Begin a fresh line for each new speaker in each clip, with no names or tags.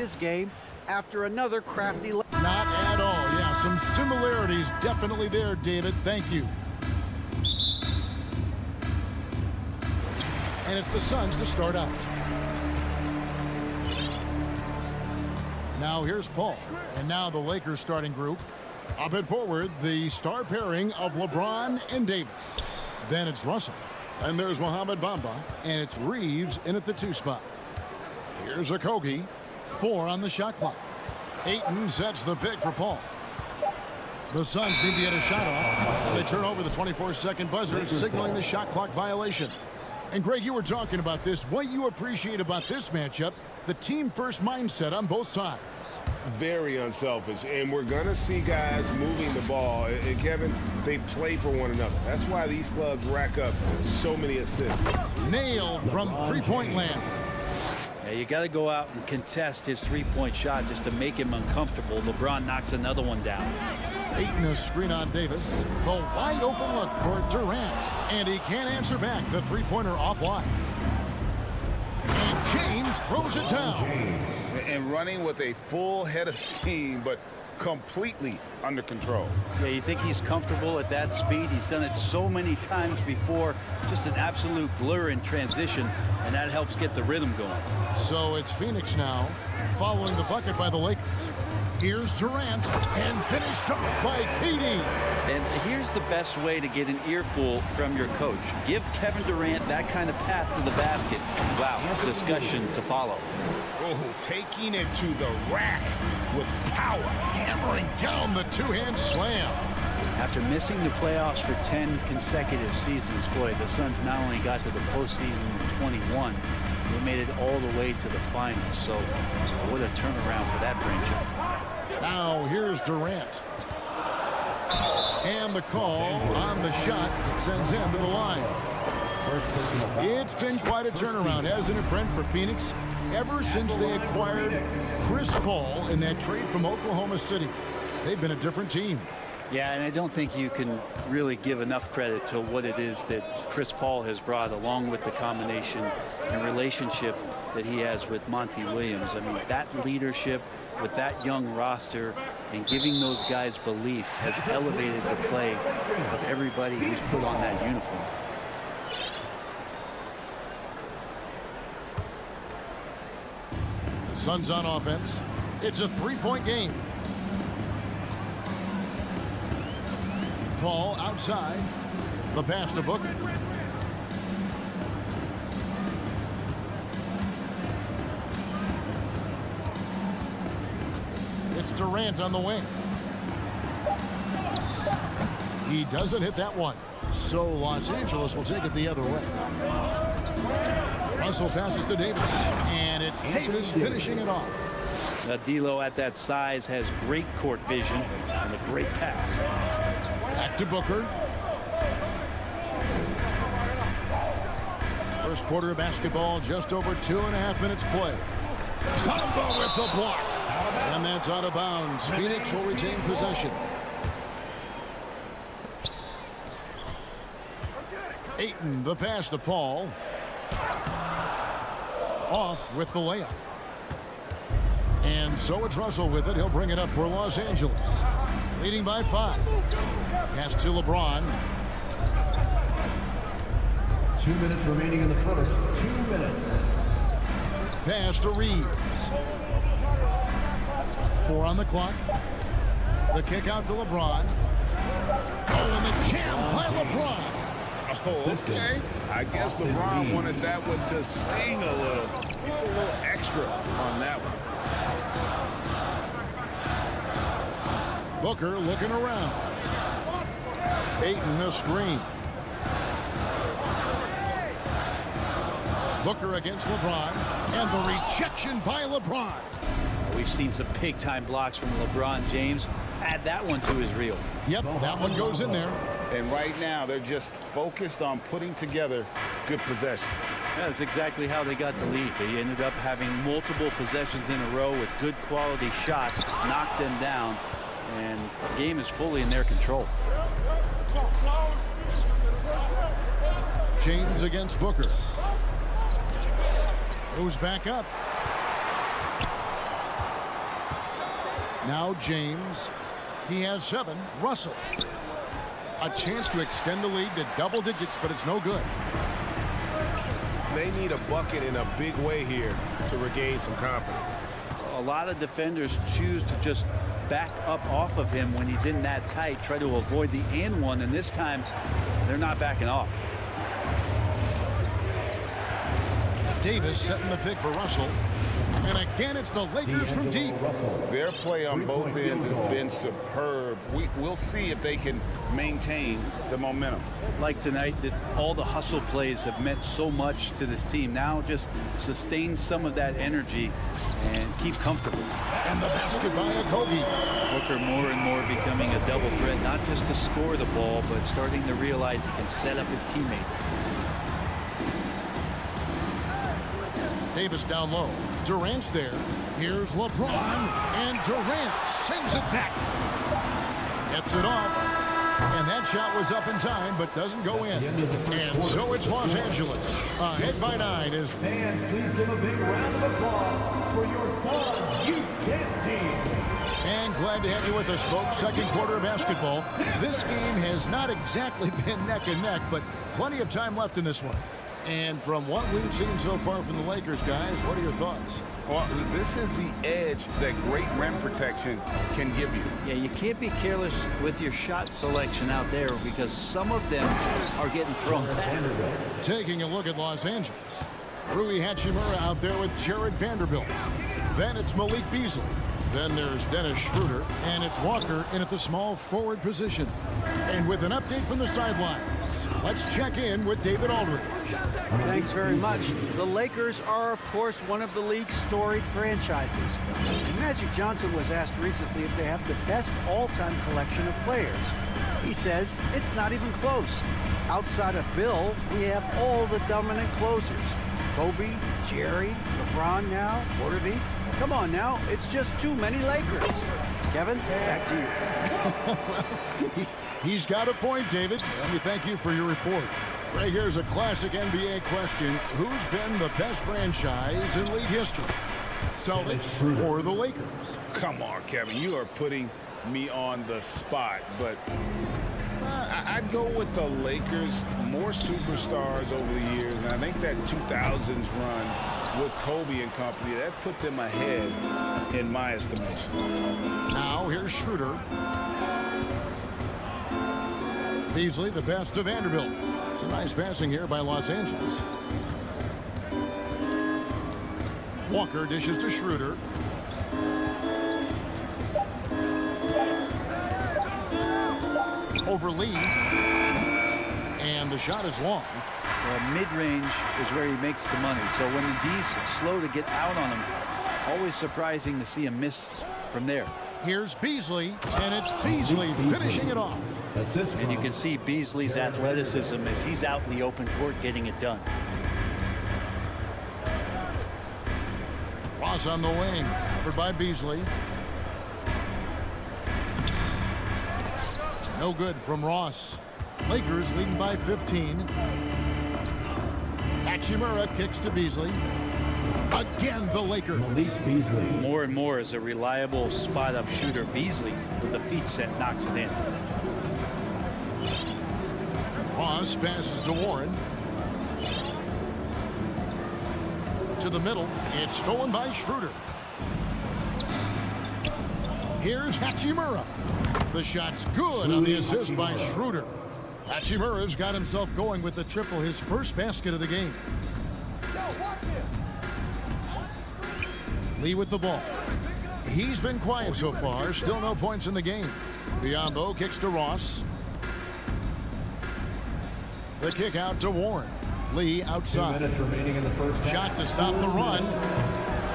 his game after another crafty...
Not at all. Yeah, some similarities definitely there, David. Thank you. And it's the Suns to start out. Now here's Paul. And now the Lakers starting group. Up and forward, the star pairing of LeBron and Davis. Then it's Russell. And there's Mohamed Bamba. And it's Reeves in at the 2 spot. Here's Okogie. 4 on the shot clock. Ayton sets the pick for Paul. The Suns need to get a shot off. And they turn over the 24-second buzzer, signaling the shot clock violation. And Greg, you were talking about this. What you appreciate about this matchup, the team-first mindset on both sides.
Very unselfish, and we're going to see guys moving the ball. And Kevin, they play for one another. That's why these clubs rack up so many assists.
Nailed from three-point land.
Yeah, you got to go out and contest his three-point shot just to make him uncomfortable. LeBron knocks another one down.
Ayton a screen on Davis. The wide open look for Durant. And he can't answer back. The three-pointer offline. And James throws it down.
And running with a full head of steam, but completely under control.
Yeah, you think he's comfortable at that speed? He's done it so many times before. Just an absolute blur in transition, and that helps get the rhythm going.
So it's Phoenix now, following the bucket by the Lakers. Here's Durant, and finished off by KD.
And here's the best way to get an earful from your coach. Give Kevin Durant that kind of path to the basket. Wow, discussion to follow.
Oh, taking it to the rack with power.
Hammering down the two-hand slam.
After missing the playoffs for 10 consecutive seasons, boy, the Suns not only got to the postseason in 21, they made it all the way to the finals. So what a turnaround for that franchise.
Now here's Durant. And the call on the shot that sends him to the line. It's been quite a turnaround, hasn't it, Brent, for Phoenix? Ever since they acquired Chris Paul in that trade from Oklahoma City, they've been a different team.
Yeah, and I don't think you can really give enough credit to what it is that Chris Paul has brought, along with the combination and relationship that he has with Monty Williams. I mean, that leadership with that young roster and giving those guys belief has elevated the play of everybody who's put on that uniform.
The Suns on offense. It's a three-point game. Paul outside. The pass to Booker. It's Durant on the wing. He doesn't hit that one. So Los Angeles will take it the other way. Russell passes to Davis. And it's Davis finishing it off.
Now, D'Lo at that size has great court vision and a great pass.
Back to Booker. First quarter of basketball, just over 2.5 minutes play. Combo with the block. And that's out of bounds. Phoenix will retain possession. Ayton, the pass to Paul. Off with the layup. And so it's Russell with it. He'll bring it up for Los Angeles. Leading by 5. Pass to LeBron.
2 minutes remaining in the first. 2 minutes.
Pass to Reeves. 4 on the clock. The kick out to LeBron. Oh, and the jam by LeBron.
Oh, okay. I guess LeBron wanted that one to sting a little extra on that one.
Booker looking around. Ayton a screen. Booker against LeBron. And the rejection by LeBron.
We've seen some big-time blocks from LeBron James. Add that one to his reel.
Yep, that one goes in there.
And right now, they're just focused on putting together good possession.
That's exactly how they got the lead. They ended up having multiple possessions in a row with good quality shots, knocked them down, and the game is fully in their control.
James against Booker. Goes back up. Now James. He has 7. Russell. A chance to extend the lead to double digits, but it's no good.
They need a bucket in a big way here to regain some confidence.
A lot of defenders choose to just back up off of him when he's in that tight, try to avoid the and one, and this time they're not backing off.
Davis setting the pick for Russell. And again, it's the Lakers from deep.
Their play on both ends has been superb. We'll see if they can maintain the momentum.
Like tonight, that all the hustle plays have meant so much to this team. Now just sustain some of that energy and keep comfortable.
And the basket by Kobe.
Booker more and more becoming a double threat, not just to score the ball, but starting to realize he can set up his teammates.
Davis down low. Durant's there. Here's LeBron. And Durant sings it back. Gets it off. And that shot was up in time, but doesn't go in. And so it's Los Angeles. Ahead by 9 is...
Fans, please give a big round of applause for your Suns youth dance team.
And glad to have you with us, folks. Second quarter of basketball. This game has not exactly been neck and neck, but plenty of time left in this one. And from what we've seen so far from the Lakers, guys, what are your thoughts?
Well, this is the edge that great rim protection can give you.
Yeah, you can't be careless with your shot selection out there because some of them are getting thrown back.
Taking a look at Los Angeles. Rui Hachimura out there with Jared Vanderbilt. Then it's Malik Beasley. Then there's Dennis Schroeder. And it's Walker in at the small forward position. And with an update from the sidelines, let's check in with David Aldridge.
Thanks very much. The Lakers are, of course, one of the league's storied franchises. Magic Johnson was asked recently if they have the best all-time collection of players. He says it's not even close. Outside of Bill, we have all the dominant closers. Kobe, Jerry, LeBron now, Worthy. Come on now, it's just too many Lakers. Kevin, back to you.
He's got a point, David. Let me thank you for your report. Right here's a classic NBA question. Who's been the best franchise in league history? Celtics or the Lakers?
Come on, Kevin. You are putting me on the spot, but I'd go with the Lakers. More superstars over the years, and I think that 2000s run with Kobe and company, that put them ahead in my estimation.
Now here's Schroeder. Beasley, the best of Vanderbilt. It's a nice passing here by Los Angeles. Walker dishes to Schroeder. Over Lee. And the shot is long.
Well, mid-range is where he makes the money. So when the D's slow to get out on him, always surprising to see him miss from there.
Here's Beasley, and it's Beasley finishing it off.
And you can see Beasley's athleticism as he's out in the open court getting it done.
Ross on the wing, covered by Beasley. No good from Ross. Lakers leading by 15. Hachimura kicks to Beasley. Again, the Lakers.
Beasley.
More and more as a reliable spot-up shooter. Beasley, with the feet set, knocks it in.
Ross passes to Warren. To the middle. It's stolen by Schroeder. Here's Hachimura. The shot's good on the assist by Schroeder. Hachimura's got himself going with the triple, his first basket of the game. Lee with the ball. He's been quiet so far. Still no points in the game. Biyombo kicks to Ross. The kick out to Warren. Lee outside.
2 minutes remaining in the first half.
Shot to stop the run.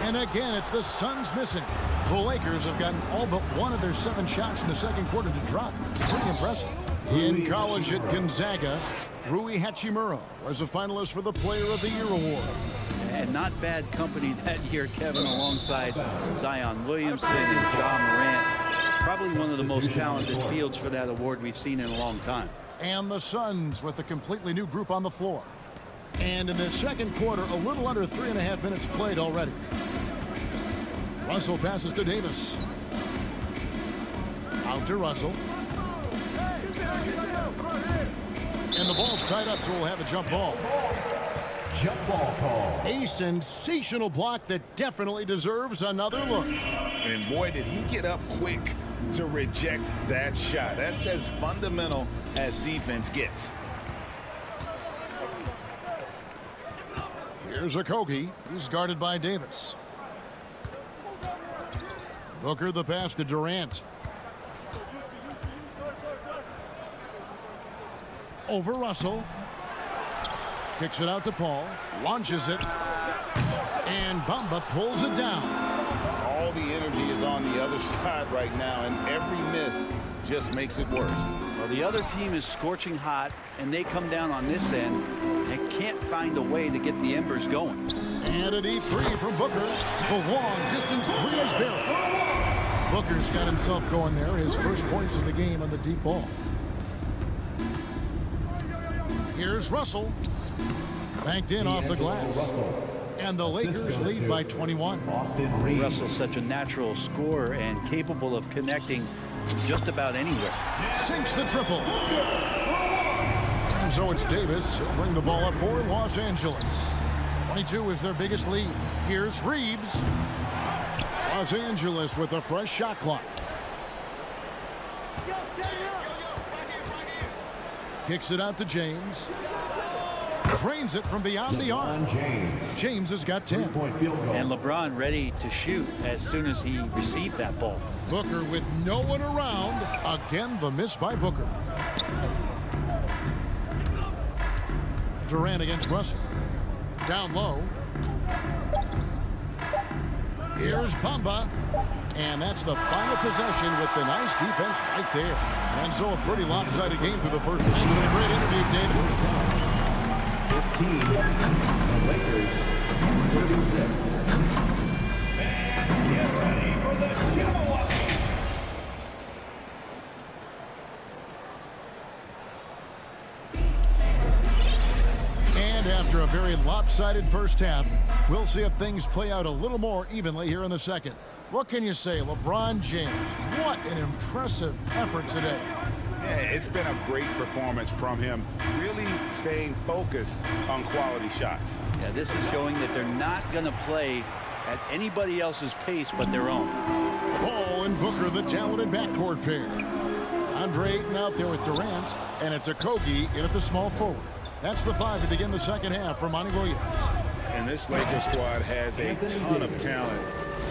And again, it's the Suns missing. The Lakers have gotten all but one of their 7 shots in the second quarter to drop. Pretty impressive. In college at Gonzaga, Rui Hachimura was a finalist for the Player of the Year award.
And not bad company that year, Kevin, alongside Zion Williamson and John Morant. Probably one of the most talented fields for that award we've seen in a long time.
And the Suns with a completely new group on the floor. And in the second quarter, a little under 3.5 minutes played already. Russell passes to Davis. Out to Russell. And the ball's tied up, so we'll have a jump ball.
Jump ball call.
A sensational block that definitely deserves another look.
And boy, did he get up quick to reject that shot. That's as fundamental as defense gets.
Here's Okogie. He's guarded by Davis. Booker the pass to Durant. Over Russell. Kicks it out to Paul. Launches it. And Bamba pulls it down.
All the energy is on the other side right now, and every miss just makes it worse.
Well, the other team is scorching hot, and they come down on this end and can't find a way to get the embers going.
And a deep three from Booker. The long distance three is barely. Booker's got himself going there. His first points of the game on the deep ball. Here's Russell. Banked in off the glass. And the Lakers lead by 21.
Russell's such a natural scorer and capable of connecting just about anywhere.
Sinks the triple. And so it's Davis. He'll bring the ball up for Los Angeles. 22 is their biggest lead. Here's Reeves. Los Angeles with a fresh shot clock. Kicks it out to James. Drains it from beyond the arc. James has got 10.
And LeBron ready to shoot as soon as he received that ball.
Booker with no one around. Again, the miss by Booker. Durant against Russell. Down low. Here's Bamba. And that's the final possession with the nice defense right there. And so a pretty lopsided game through the first. Thanks for the great interview, David.
15. The Lakers 36. And get ready for the giveaway.
And after a very lopsided first half, we'll see if things play out a little more evenly here in the second. What can you say, LeBron James? What an impressive effort today.
Yeah, it's been a great performance from him, really staying focused on quality shots.
Yeah, this is showing that they're not going to play at anybody else's pace but their own.
Paul and Booker, the talented backcourt pair. Andre Ayton out there with Durant, and it's Okogie in at the small forward. That's the five to begin the second half for Monty Williams.
And this Lakers squad has a ton of talent,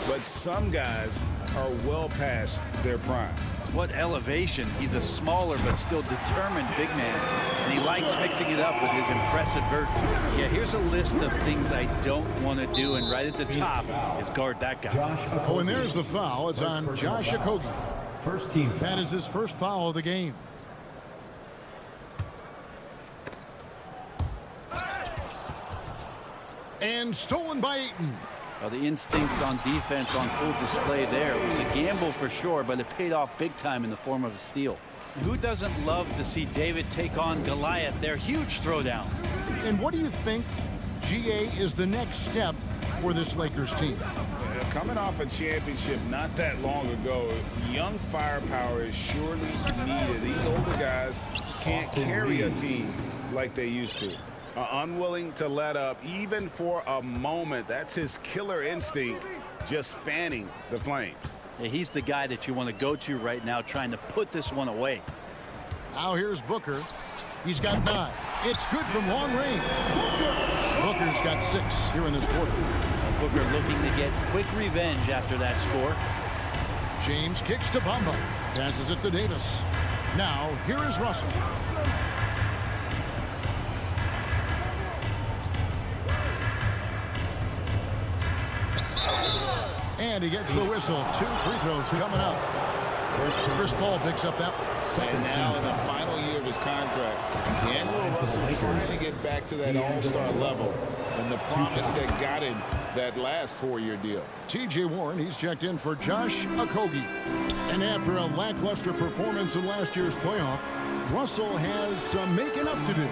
but some guys are well past their prime.
What elevation. He's a smaller but still determined big man, and he likes mixing it up with his impressive vert. Yeah, here's a list of things I don't want to do, and right at the top is guard that guy.
Oh, and there's the foul. It's on Josh Okogie.
First team.
That is his first foul of the game. And stolen by Ayton.
Well, the instincts on defense on full display there. It was a gamble for sure, but it paid off big time in the form of a steal. Who doesn't love to see David take on Goliath, their huge throwdown?
And what do you think, GA, is the next step for this Lakers team?
Coming off a championship not that long ago, young firepower is surely needed. These older guys can't carry a team like they used to. Unwilling to let up even for a moment. That's his killer instinct, just fanning the flames.
Yeah, he's the guy that you want to go to right now, trying to put this one away.
Now here's Booker. He's got 9. It's good from long range. Booker's got 6 here in this quarter.
Booker looking to get quick revenge after that score.
James kicks to Bamba. Passes it to Davis. Now here is Russell. And he gets the whistle. 2 free throws coming up. Chris Paul picks up that one.
And now in the final year of his contract, D'Angelo Russell trying to get back to that all-star level and the promise that got him that last 4-year deal.
T.J. Warren, he's checked in for Josh Okogie. And after a lackluster performance in last year's playoff, Russell has some making up to do.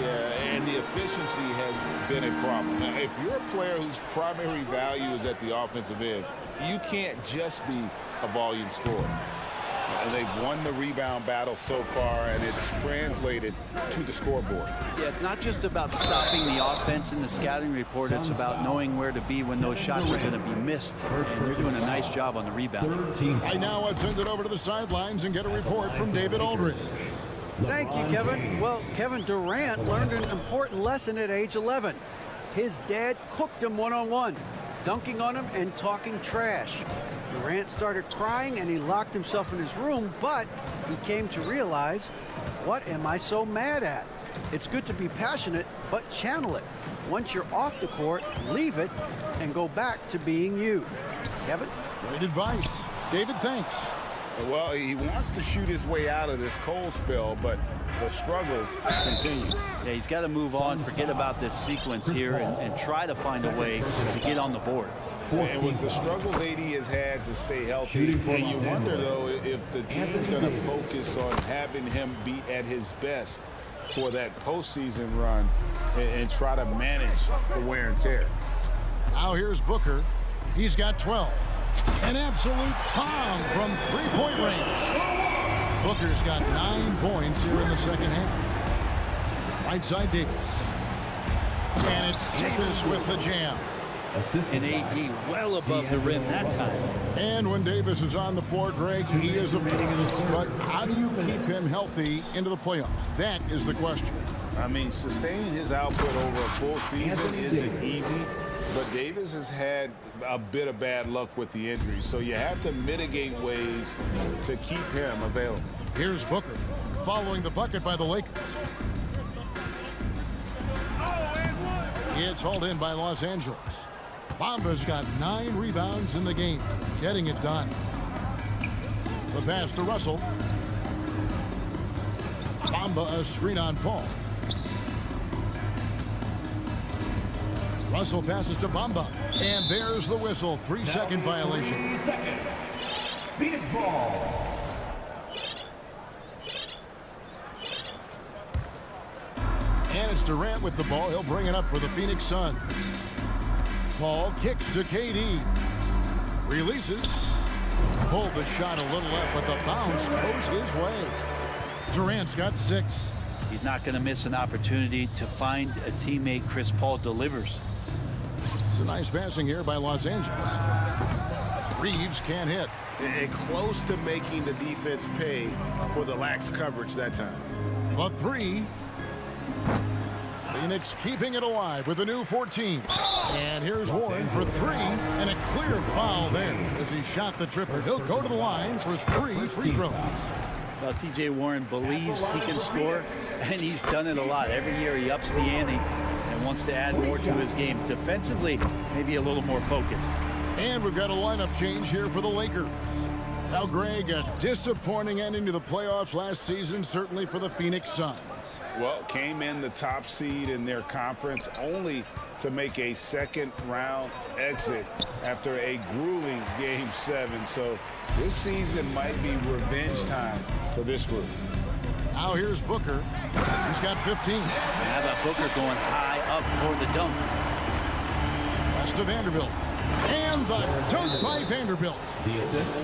Yeah, and the efficiency has been a problem. Now, if you're a player whose primary value is at the offensive end, you can't just be a volume scorer. They've won the rebound battle so far, and it's translated to the scoreboard.
Yeah, it's not just about stopping the offense in the scouting report. It's about knowing where to be when those shots are going to be missed. And they're doing a nice job on the rebound.
Right now, let's send it over to the sidelines and get a report from David Aldridge.
Thank you, Kevin. Well, Kevin Durant learned an important lesson at age 11. His dad cooked him one-on-one, dunking on him and talking trash. Durant started crying and he locked himself in his room, but he came to realize, what am I so mad at? It's good to be passionate, but channel it. Once you're off the court, leave it and go back to being you. Kevin?
Great advice. David, thanks.
Well, he wants to shoot his way out of this cold spell, but the struggles continue.
Yeah, he's got to move on, forget about this sequence here, and try to find a way to get on the board.
And with the struggles AD has had to stay healthy, and you wonder, though, if the team's going to focus on having him be at his best for that postseason run and try to manage the wear and tear.
Now here's Booker. He's got 12. An absolute bomb from three-point range. Booker's got 9 points here in the second half. Right side Davis. And it's Davis with the jam.
And AD well above the rim that time.
And when Davis is on the floor, Greg, he is a force. But how do you keep him healthy into the playoffs? That is the question.
I mean, sustaining his output over a full season isn't easy, but Davis has had a bit of bad luck with the injury, so you have to mitigate ways to keep him available.
Here's Booker following the bucket by the Lakers. It's hauled in by Los Angeles. Bamba's got 9 rebounds in the game, getting it done. The pass to Russell. Bamba a screen on Paul. Russell passes to Bamba, and there's the whistle. 3-second violation.
Phoenix ball.
And it's Durant with the ball. He'll bring it up for the Phoenix Suns. Paul kicks to KD. Releases. Pulled the shot a little left, but the bounce goes his way. Durant's got 6.
He's not going to miss an opportunity to find a teammate. Chris Paul delivers.
It's a nice passing here by Los Angeles. Reeves can't hit.
And close to making the defense pay for the lax coverage that time.
The 3. Phoenix keeping it alive with a new 14. And here's Warren for 3, and a clear foul there as he shot the triple. He'll go to the line for 3 free throws.
Well, T.J. Warren believes he can score, and he's done it a lot. Every year he ups the ante and wants to add more to his game. Defensively, maybe a little more focused.
And we've got a lineup change here for the Lakers. Now, Greg, a disappointing ending to the playoffs last season, certainly for the Phoenix Suns.
Well, came in the top seed in their conference only to make a second-round exit after a grueling Game 7. So this season might be revenge time for this group.
Now here's Booker. He's got 15.
How about Booker going high up for the dunk?
Pass to Vanderbilt. And the dunk by Vanderbilt.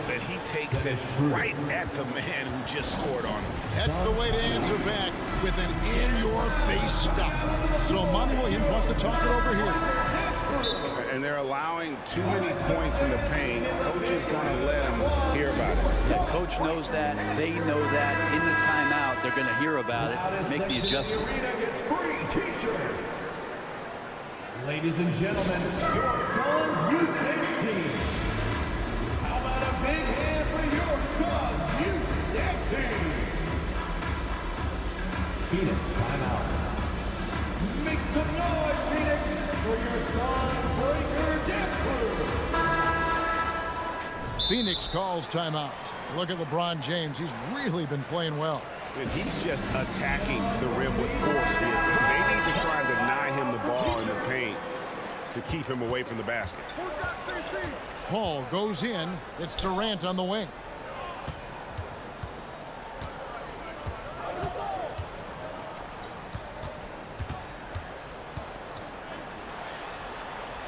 But he takes it right at the man who just scored on him.
That's the way to answer back with an in-your-face stop. So Monty Williams wants to talk it over here.
And they're allowing too many points in the paint. Coach is going to let him hear about it.
The coach knows that. They know that. In the timeout, they're going to hear about it, make the adjustment.
Ladies and gentlemen, your Suns Youth Next Team. How about a big hand for your Suns Youth Next Team? Phoenix timeout. Make some noise, Phoenix, for your Suns Breaker Death Crew.
Phoenix calls timeout. Look at LeBron James. He's really been playing well.
And he's just attacking the rim with force here. They need to try and deny him the ball in the paint to keep him away from the basket.
Paul goes in. It's Durant on the wing.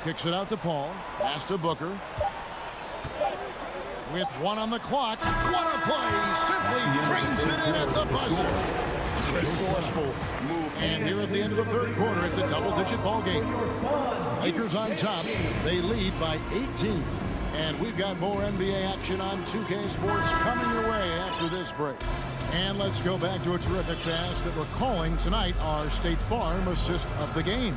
Kicks it out to Paul. Pass to Booker. With 1 on the clock, what a play! Simply drains it in at the buzzer.
Resourceful move.
And here at the end of the third quarter, it's a double-digit ball game. Lakers on top. They lead by 18. And we've got more NBA action on 2K Sports coming your way after this break. And let's go back to a terrific pass that we're calling tonight our State Farm assist of the game.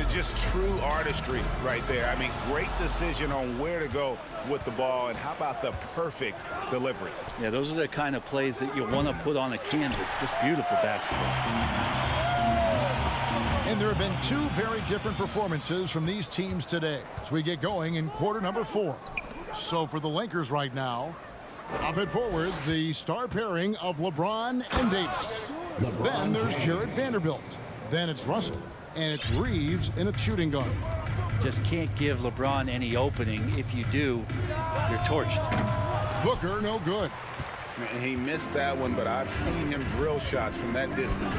Just true artistry right there. I mean, great decision on where to go with the ball, and how about the perfect delivery?
Yeah, those are the kind of plays that you want to put on a canvas. Just beautiful basketball.
And there have been 2 very different performances from these teams today as we get going in quarter number 4. So for the Lakers right now, up at forward, the star pairing of LeBron and Davis. Then there's Jared Vanderbilt. Then it's Russell. And it's Reeves in a shooting guard.
Just can't give LeBron any opening. If you do, you're torched.
Booker, no good.
And he missed that one, but I've seen him drill shots from that distance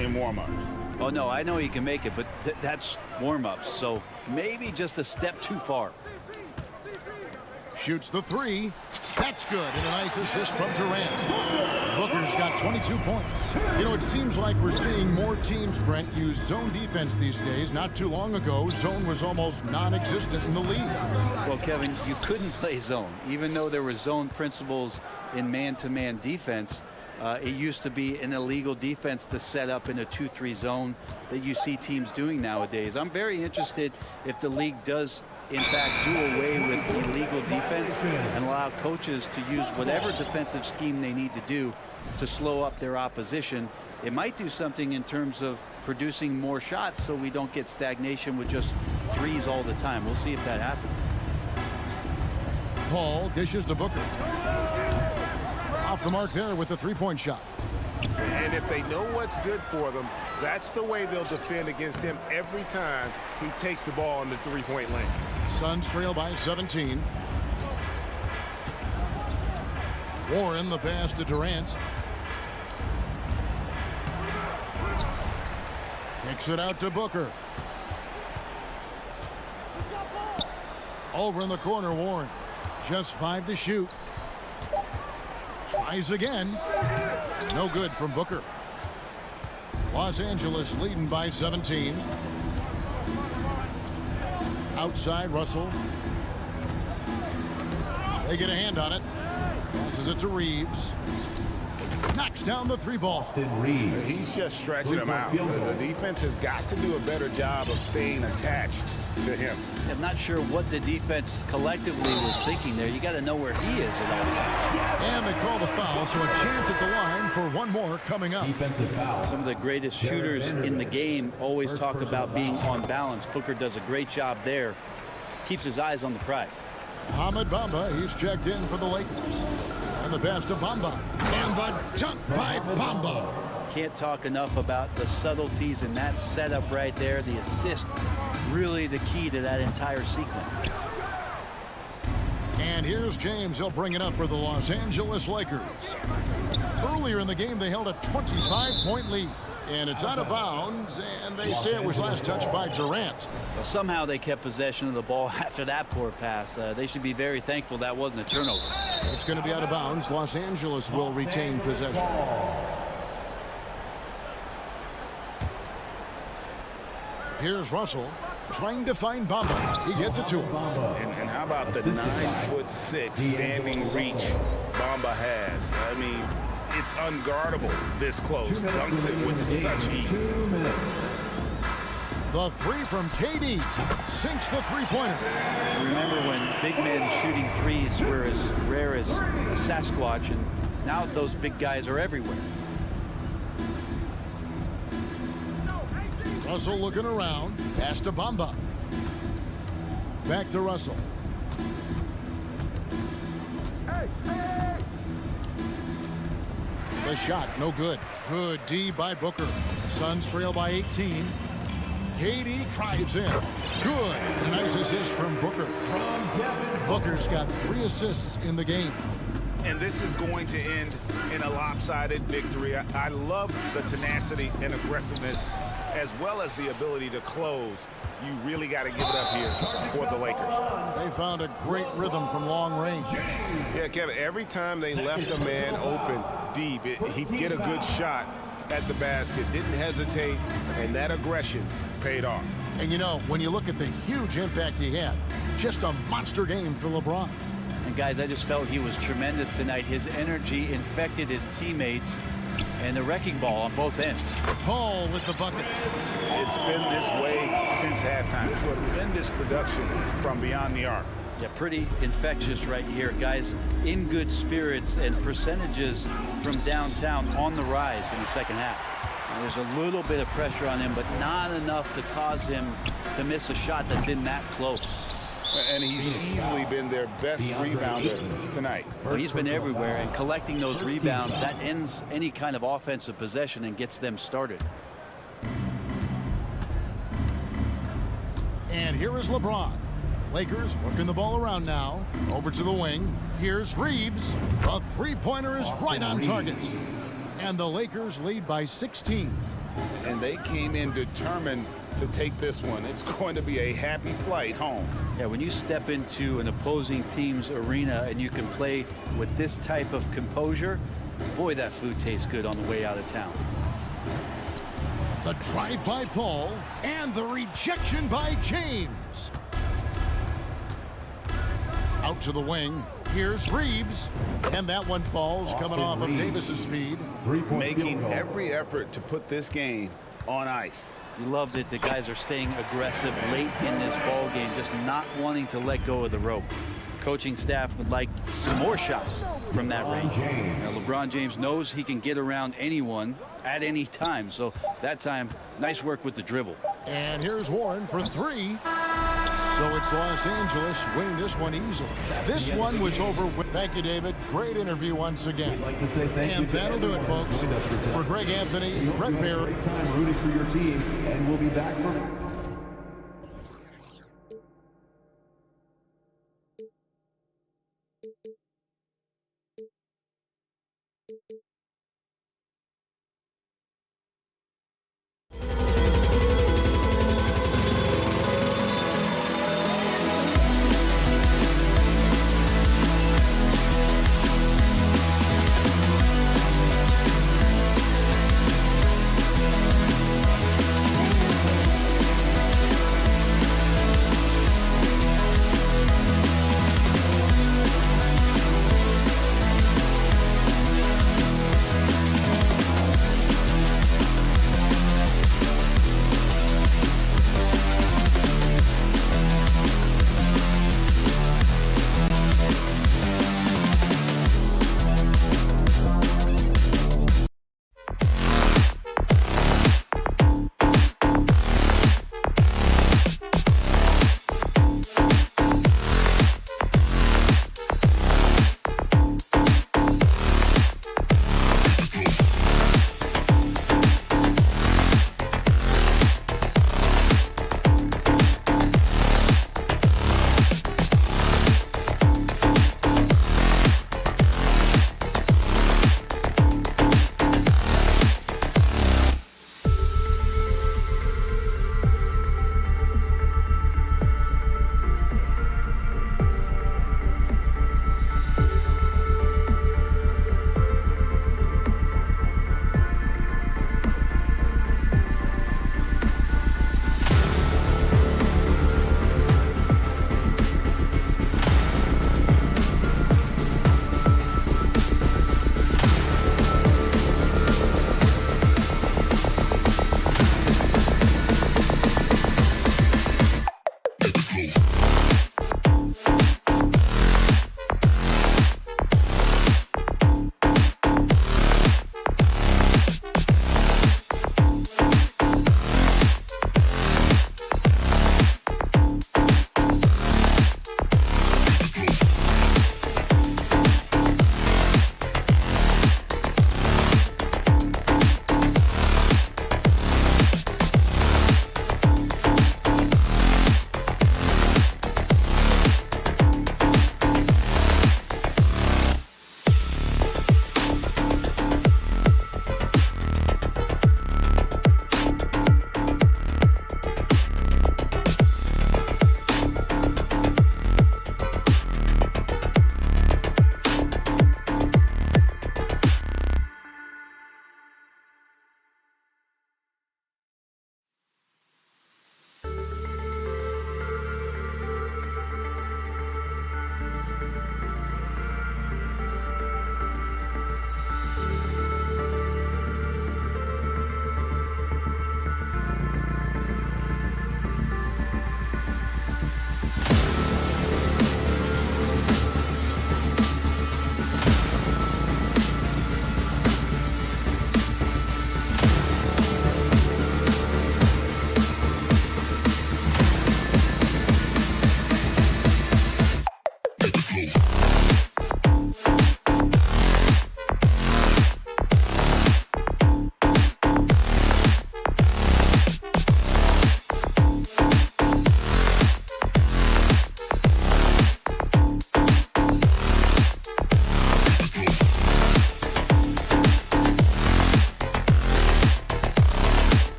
in warm-ups.
Oh, no, I know he can make it, but that's warm-ups, so maybe just a step too far.
Shoots the 3. That's good. And a nice assist from Durant. Booker's got 22 points. You know, it seems like we're seeing more teams, Brent, use zone defense these days. Not too long ago, zone was almost non-existent in the league.
Well, Kevin, you couldn't play zone. Even though there were zone principles in man-to-man defense, it used to be an illegal defense to set up in a 2-3 zone that you see teams doing nowadays. I'm very interested if the league does in fact do away with illegal defense and allow coaches to use whatever defensive scheme they need to do to slow up their opposition. It might do something in terms of producing more shots so we don't get stagnation with just threes all the time. We'll see if that happens.
Paul dishes to Booker. Off the mark there with the 3-point shot.
And if they know what's good for them, that's the way they'll defend against him every time he takes the ball in the 3-point lane.
Suns trail by 17. Warren the pass to Durant. Kicks it out to Booker. Over in the corner, Warren. Just 5 to shoot. Tries again. No good from Booker. Los Angeles leading by 17. Outside, Russell. They get a hand on it. Passes it to Reeves. Knocks down the 3-ball.
He's just stretching him out. The defense has got to do a better job of staying attached to him.
I'm not sure what the defense collectively was thinking there. You got to know where he is at all times.
And they call the foul, so a chance at the line for one more coming up.
Defensive foul.
Some of the greatest shooters in the game always talk about being on balance. Booker does a great job there. Keeps his eyes on the prize.
Ahmed Bamba, he's checked in for the Lakers. And the pass to Bamba. And the dunk by Bamba.
Can't talk enough about the subtleties in that setup right there. The assist, really the key to that entire sequence.
And here's James. He'll bring it up for the Los Angeles Lakers. Earlier in the game, they held a 25-point lead. And it's out of bounds, and they say it was last touched by Durant.
Well, somehow they kept possession of the ball after that poor pass. They should be very thankful that wasn't a turnover.
It's going to be out of bounds. Los Angeles will retain possession. Here's Russell trying to find Bamba. He gets it to him.
And how about the 9'6" standing reach Bamba has? I mean, it's unguardable this close. Dunks it with such ease.
The 3 from KD sinks the 3-pointer.
Remember when big men shooting threes were as rare as a Sasquatch, and now those big guys are everywhere.
Russell looking around. Pass to Bamba. Back to Russell. The shot, no good. Good D by Booker. Suns trail by 18. KD drives in. Good. A nice assist from Booker. Booker's got 3 assists in the game.
And this is going to end in a lopsided victory. I love the tenacity and aggressiveness as well as the ability to close. You really got to give it up here for the Lakers.
They found a great rhythm from long range.
Yeah, Kevin, every time they left a man open deep, he'd get a good shot at the basket, didn't hesitate, and that aggression paid off.
And you know, when you look at the huge impact he had, just a monster game for LeBron.
And guys, I just felt he was tremendous tonight. His energy infected his teammates, and the wrecking ball on both ends.
Paul with the bucket.
It's been this way since halftime. Tremendous production from beyond the arc.
Yeah, pretty infectious right here. Guys in good spirits, and percentages from downtown on the rise in the second half. Now, there's a little bit of pressure on him, but not enough to cause him to miss a shot that's in that close.
And he's easily been their best rebounder tonight.
Well, he's been everywhere, and collecting those rebounds, that ends any kind of offensive possession and gets them started.
And here is LeBron. Lakers working the ball around now. Over to the wing. Here's Reeves. The three-pointer is right on target. And the Lakers lead by 16.
And they came in determined to take this one. It's going to be a happy flight home.
Yeah, when you step into an opposing team's arena and you can play with this type of composure, boy, that food tastes good on the way out of town.
The drive by Paul and the rejection by James. Out to the wing. Here's Reeves. And that one falls, coming off of Davis's feed.
Making every effort to put this game on ice.
You love that the guys are staying aggressive late in this ball game, just not wanting to let go of the rope. Coaching staff would like some more shots from that range. Now, LeBron James knows he can get around anyone at any time, so that time, nice work with the dribble.
And here's Warren for three. So it's Los Angeles winning this one easily. This one was over with. Thank you, David. Great interview once again.
Like to say thank
and that'll do it, folks. For Greg Anthony, Brett Baer.
Great time rooting for your team, and we'll be back for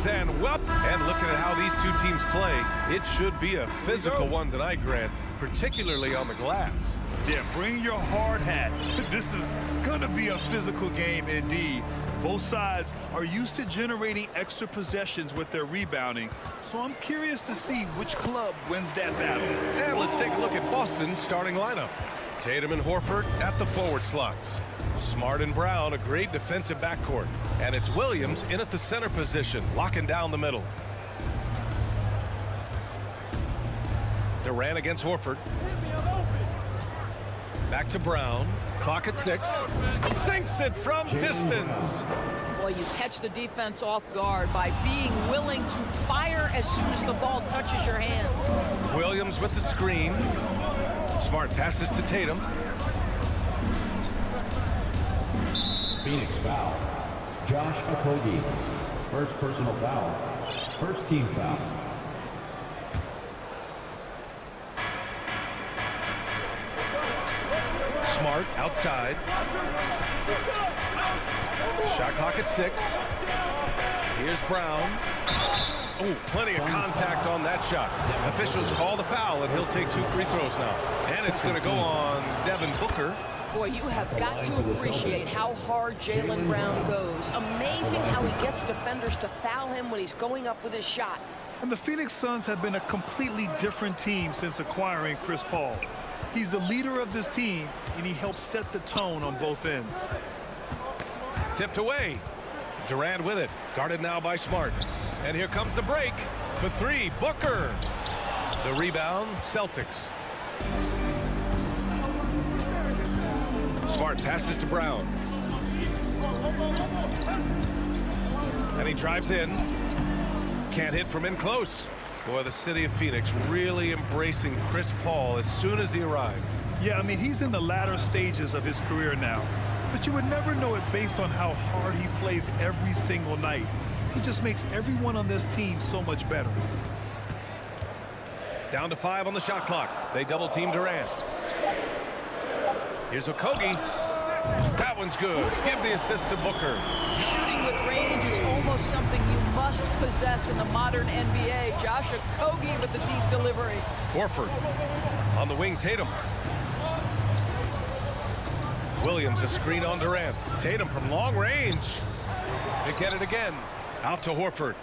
Greetings and welcome. And looking at how these two teams play, it should be a physical one tonight, Grant, particularly on the glass.
Yeah, bring your hard hat. This is going to be a physical game indeed. Both sides are used to generating extra possessions with their rebounding, so I'm curious to see which club wins that battle.
And let's take a look at Boston's starting lineup. Tatum and Horford at the forward slots. Smart and Brown, a great defensive backcourt. And it's Williams in at the center position, locking down the middle. Durant against Horford. Back to Brown. Clock at 6. Sinks it from distance.
Boy, you catch the defense off guard by being willing to fire as soon as the ball touches your hands.
Williams with the screen. Smart passes to Tatum.
Phoenix foul. Josh Okogie. First personal foul. First team foul.
Smart outside. Shot clock at 6. Here's Brown. Oh, plenty of contact on that shot. Officials call the foul, and he'll take 2 free throws now. And it's going to go on Devin Booker.
Boy, you have got to appreciate how hard Jaylen Brown goes. Amazing how he gets defenders to foul him when he's going up with his shot.
And the Phoenix Suns have been a completely different team since acquiring Chris Paul. He's the leader of this team, and he helps set the tone on both ends.
Tipped away. Durant with it. Guarded now by Smart. And here comes the break. For 3, Booker. The rebound, Celtics. Smart passes to Brown. And he drives in. Can't hit from in close. Boy, the city of Phoenix really embracing Chris Paul as soon as he arrived.
Yeah, I mean, he's in the latter stages of his career now. But you would never know it based on how hard he plays every single night. He just makes everyone on this team so much better.
Down to 5 on the shot clock. They double team Durant. Here's Okogie. That one's good. Give the assist to Booker.
Shooting with range is almost something you must possess in the modern NBA. Josh Okogie with the deep delivery.
Horford on the wing. Tatum. Williams a screen on Durant. Tatum from long range. They get it again. Out to Horford.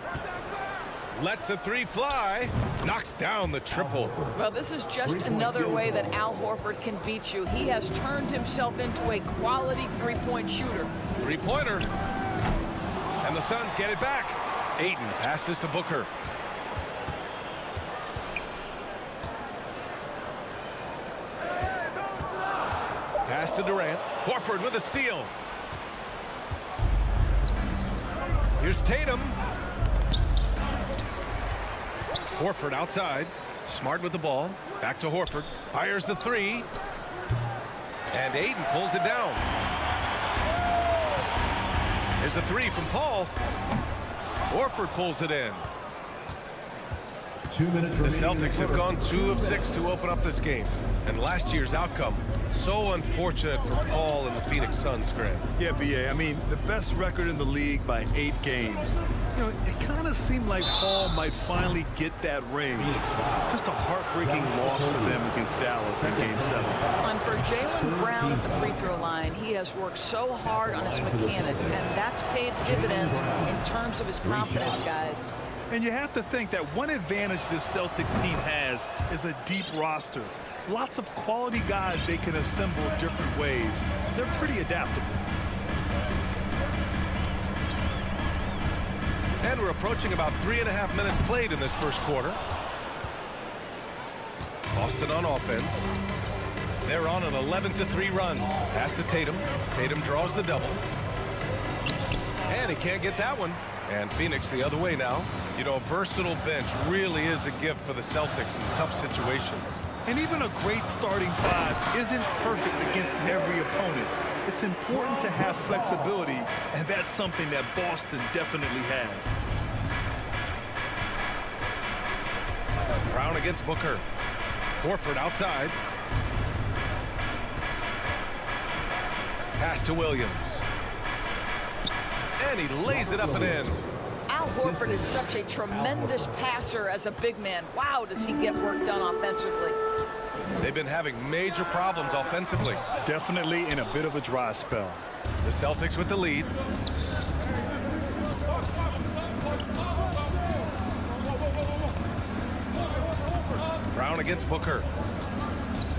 Lets the 3 fly. Knocks down the triple.
Well, this is just another way that Al Horford can beat you. He has turned himself into a quality three-point shooter.
3-pointer. And the Suns get it back. Ayton passes to Booker. Pass to Durant. Horford with a steal. Here's Tatum. Horford outside. Smart with the ball. Back to Horford. Fires the 3. And Ayton pulls it down. Here's a 3 from Paul. Horford pulls it in.
2 minutes
The
remaining.
Celtics have gone 2 of 6 to open up this game. And last year's outcome, so unfortunate for Paul and the Phoenix Suns, Grant.
Yeah, B.A., I mean, the best record in the league by 8 games. You know, it kind of seemed like Paul might finally get that ring. Just a heartbreaking loss for them against Dallas in Game 7.
And for Jaylen Brown at the free throw line, he has worked so hard on his mechanics, and that's paid dividends in terms of his confidence, guys.
And you have to think that one advantage this Celtics team has is a deep roster. Lots of quality guys they can assemble different ways. They're pretty adaptable.
And we're approaching about 3.5 minutes played in this first quarter. Boston on offense. They're on an 11-3 run. Pass to Tatum. Tatum draws the double. And he can't get that one. And Phoenix the other way now. You know, a versatile bench really is a gift for the Celtics in tough situations.
And even a great starting 5 isn't perfect against every opponent. It's important to have flexibility, and that's something that Boston definitely has.
Brown against Booker. Horford outside. Pass to Williams. And he lays it up and in.
Al Horford is such a tremendous passer as a big man. Wow, does he get work done offensively.
They've been having major problems offensively.
Definitely in a bit of a dry spell.
The Celtics with the lead. Brown against Booker.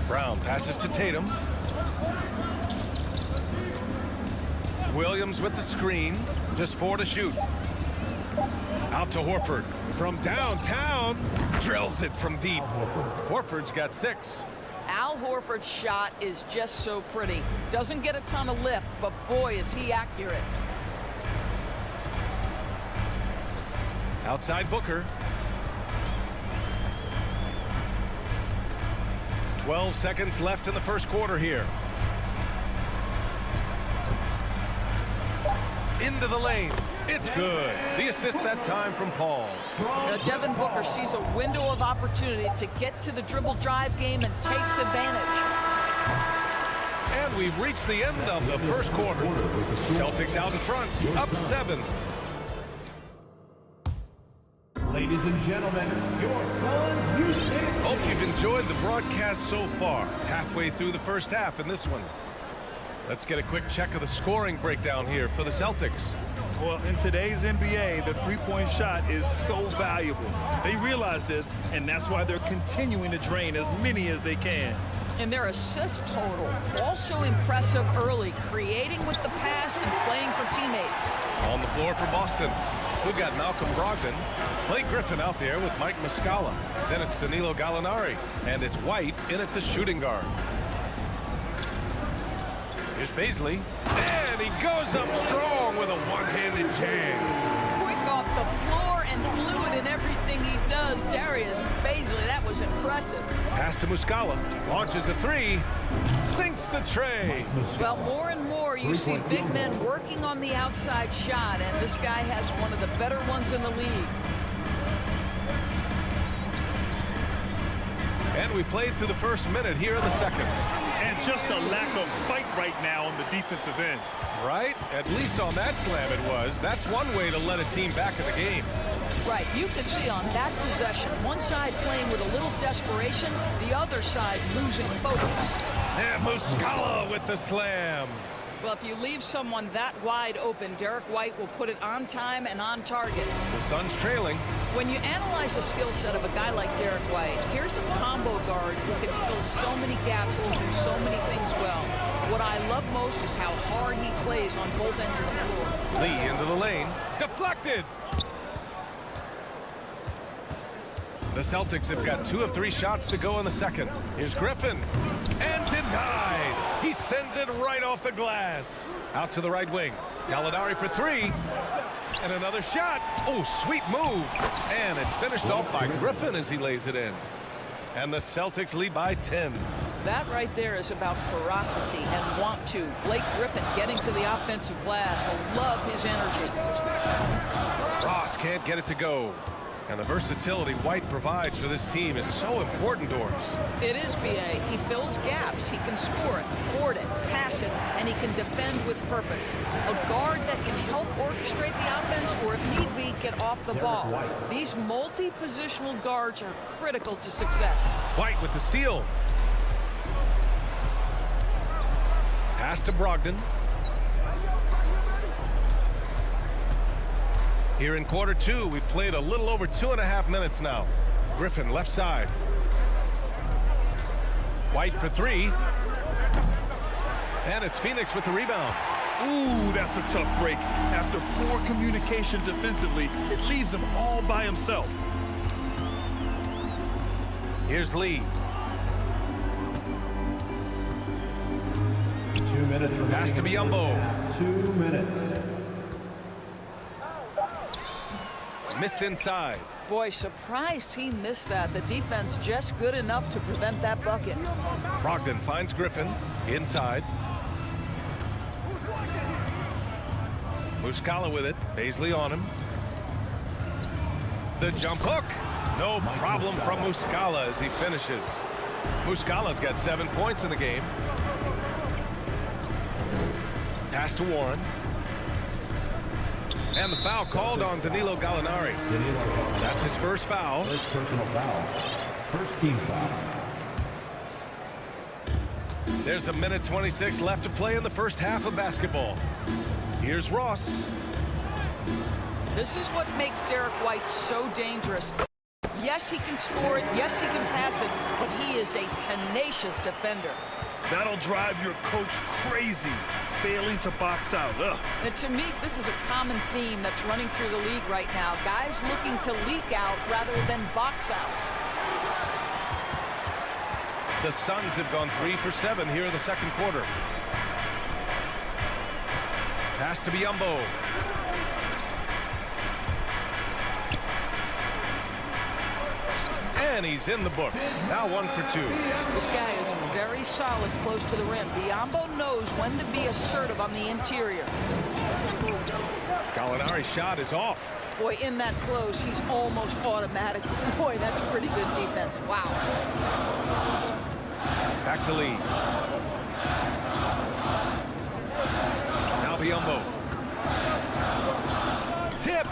Brown passes to Tatum. Williams with the screen. Just 4 to shoot. Out to Horford. From downtown. Drills it from deep. Horford's got 6.
Al Horford's shot is just so pretty. Doesn't get a ton of lift, but boy, is he accurate.
Outside Booker. 12 seconds left in the first quarter here. Into the lane. It's good. The assist that time from Paul.
Now, Devin Booker sees a window of opportunity to get to the dribble drive game and takes advantage.
And we've reached the end of the first quarter. Celtics out in front, up 7.
Ladies and gentlemen, your Suns Houston.
Hope you've enjoyed the broadcast so far. Halfway through the first half in this one. Let's get a quick check of the scoring breakdown here for the Celtics.
Well, in today's NBA, the three-point shot is so valuable. They realize this, and that's why they're continuing to drain as many as they can.
And their assist total, also impressive early, creating with the pass and playing for teammates.
On the floor for Boston, we've got Malcolm Brogdon, Blake Griffin out there with Mike Muscala. Then it's Danilo Gallinari, and it's White in at the shooting guard. Here's Baisley, and he goes up strong with a one-handed jam.
Quick off the floor and fluid in everything he does. Darius Baisley, that was impressive.
Pass to Muscala, launches a 3, sinks the tray.
Well, more and more you see big men working on the outside shot, and this guy has one of the better ones in the league.
And we played through the first minute here in the second.
And just a lack of fight right now on the defensive end.
Right? At least on that slam it was. That's one way to let a team back in the game.
Right, you could see on that possession, one side playing with a little desperation, the other side losing focus.
And Muscala with the slam.
Well, if you leave someone that wide open, Derek White will put it on time and on target.
The Suns trailing.
When you analyze the skill set of a guy like Derek White, here's a combo guard who can fill so many gaps and do so many things well. What I love most is how hard he plays on both ends of the floor.
Lee into the lane. Deflected. The Celtics have got 2 of 3 shots to go in the second. Here's Griffin. And denied. He sends it right off the glass. Out to the right wing. Gallinari for 3. And another shot. Oh, sweet move. And it's finished off by Griffin as he lays it in. And the Celtics lead by 10.
That right there is about ferocity and want to. Blake Griffin getting to the offensive glass. I love his energy.
Ross can't get it to go. And the versatility White provides for this team is so important, Doris.
It is, B.A. He fills gaps. He can score it, board it, pass it, and he can defend with purpose. A guard that can help orchestrate the offense or, if need be, get off the ball. These multi-positional guards are critical to success.
White with the steal. Pass to Brogdon. Here in quarter 2, we've played a little over 2.5 minutes now. Griffin left side. White for 3. And it's Phoenix with the rebound.
Ooh, that's a tough break. After poor communication defensively, it leaves him all by himself.
Here's Lee.
2 minutes remaining.
Pass to Biyombo.
2 minutes.
Missed inside.
Boy, surprised he missed that. The defense just good enough to prevent that bucket.
Brogdon finds Griffin inside. Muscala with it. Baisley on him. The jump hook. No problem from Muscala as he finishes. Muscala's got 7 points in the game. Pass to Warren. And the foul called on Danilo Gallinari. That's his first foul.
First personal foul. First team foul.
There's a minute 26 left to play in the first half of basketball. Here's Ross.
This is what makes Derek White so dangerous. Yes, he can score it. Yes, he can pass it. But he is a tenacious defender.
That'll drive your coach crazy, failing to box out. Ugh.
And to me, this is a common theme that's running through the league right now. Guys looking to leak out rather than box out.
The Suns have gone 3 for 7 here in the second quarter. Pass to Biyombo. And he's in the books. Now 1 for 2.
This guy is very solid close to the rim. Biyombo knows when to be assertive on the interior.
Gallinari's shot is off.
Boy, in that close, he's almost automatic. Boy, that's pretty good defense. Wow.
Back to Lee. Now Biyombo. Tipped.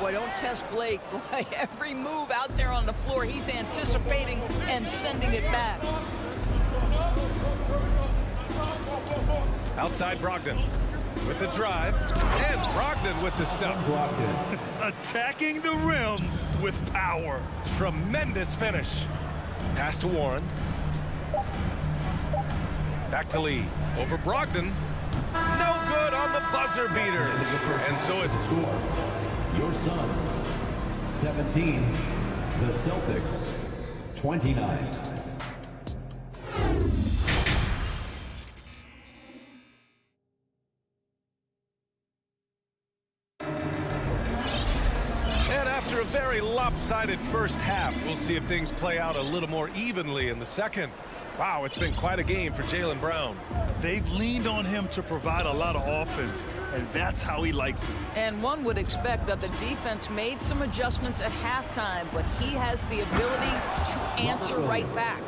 Boy, don't test Blake. Boy, every move out there on the floor, he's anticipating and sending it back.
Outside Brogdon with the drive. And Brogdon with the stuff.
Attacking the rim with power.
Tremendous finish. Pass to Warren. Back to Lee. Over Brogdon. No good on the buzzer beater. And so it's
score. Your Suns 17. The Celtics 29.
And after a very lopsided first half, we'll see if things play out a little more evenly in the second. Wow, it's been quite a game for Jaylen Brown.
They've leaned on him to provide a lot of offense, and that's how he likes it.
And one would expect that the defense made some adjustments at halftime, but he has the ability to answer right back.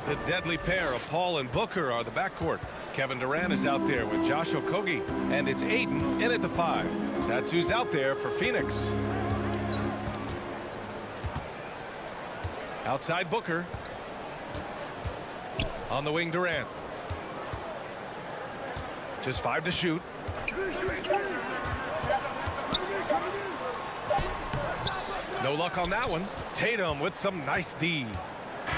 The deadly pair of Paul and Booker are the backcourt. Kevin Durant is out there with Josh Okogie, and it's Aiden in at the 5. That's who's out there for Phoenix. Outside Booker. On the wing, Durant. Just 5 to shoot. No luck on that one. Tatum with some nice D.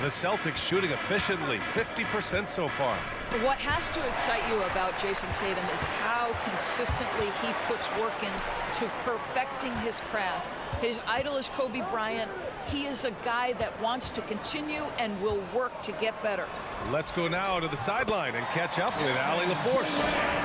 The Celtics shooting efficiently, 50% so far.
What has to excite you about Jason Tatum is how consistently he puts work into perfecting his craft. His idol is Kobe Bryant. He is a guy that wants to continue and will work to get better.
Let's go now to the sideline and catch up with Allie LaForce.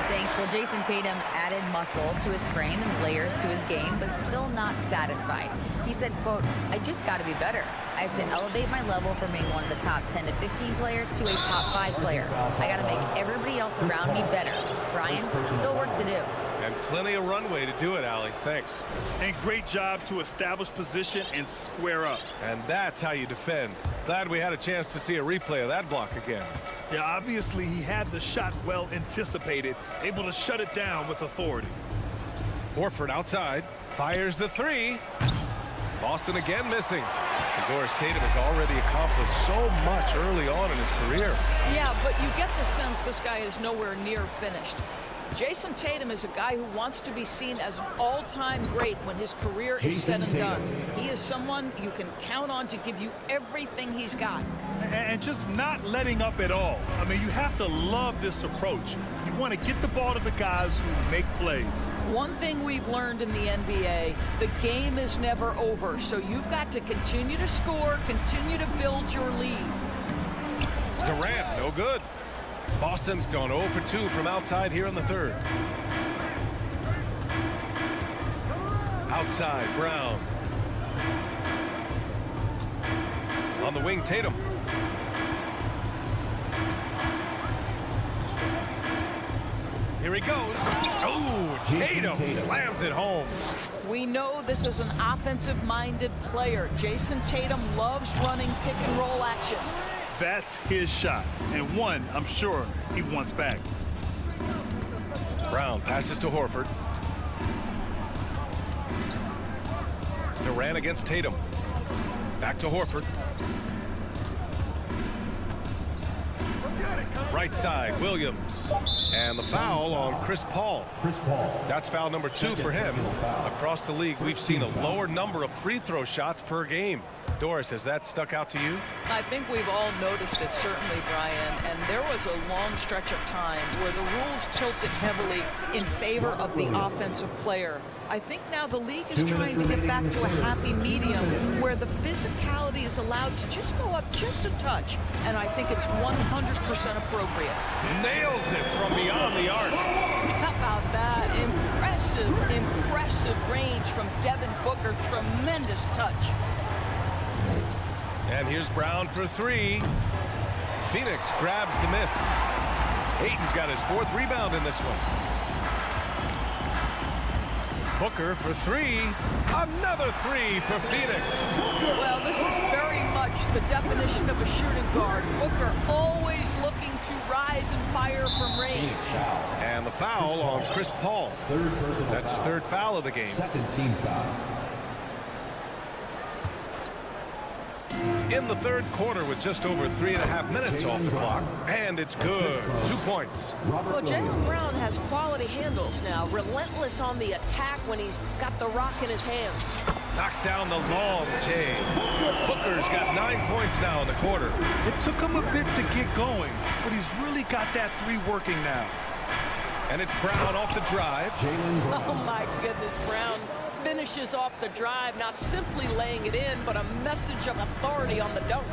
Thanks. Well, Jason Tatum added muscle to his frame and layers to his game, but still not satisfied. He said, quote, "I just got to be better. I have to elevate my level from being one of the top 10 to 15 players to a top 5 player. I got to make everybody else around me better. Brian, still work to do."
And plenty of runway to do it, Allie. Thanks.
And great job to establish position and square up.
And that's how you defend. Glad we had a chance to see a replay of that block again.
Yeah, obviously he had the shot well anticipated, able to shut it down with authority.
Horford outside, fires the 3. Boston again missing. Doris Tatum has already accomplished so much early on in his career.
Yeah, but you get the sense this guy is nowhere near finished. Jason Tatum is a guy who wants to be seen as an all-time great when his career is said and done. He is someone you can count on to give you everything he's got.
And just not letting up at all. I mean, you have to love this approach. You want to get the ball to the guys who make plays.
One thing we've learned in the NBA, the game is never over. So you've got to continue to score, continue to build your lead.
Durant, no good. Boston's gone 0 for 2 from outside here in the third. Outside, Brown. On the wing, Tatum. Here he goes. Oh, Tatum slams it home.
We know this is an offensive-minded player. Jason Tatum loves running pick-and-roll action.
That's his shot, and one I'm sure he wants back.
Brown passes to Horford. Durant against Tatum. Back to Horford. Right side, Williams. And the foul on Chris Paul. That's foul number 2 for him. Across the league, we've seen a lower number of free throw shots per game. Doris, has that stuck out to you?
I think we've all noticed it, certainly, Brian. And there was a long stretch of time where the rules tilted heavily in favor of the offensive player. I think now the league is trying to get back to a happy medium where the physicality is allowed to just go up just a touch. And I think it's 100% appropriate.
Nails it from beyond the arc.
How about that? Impressive range from Devin Booker. Tremendous touch.
And here's Brown for 3. Phoenix grabs the miss. Ayton's got his 4th rebound in this one. Booker for 3. Another 3 for Phoenix.
Well, this is very much the definition of a shooting guard. Booker always looking to rise and fire from range.
And the foul on Chris Paul. That's his 3rd foul of the game.
Second team foul.
In the 3rd quarter with just over 3.5 minutes off the clock. And it's good. 2 points.
Well, Jaylen Brown has quality handles now. Relentless on the attack when he's got the rock in his hands.
Knocks down the long J. Booker's got 9 points now in the quarter.
It took him a bit to get going, but he's really got that 3 working now.
And it's Brown off the drive.
Oh, my goodness, Brown finishes off the drive, not simply laying it in, but a message of authority on the dunk.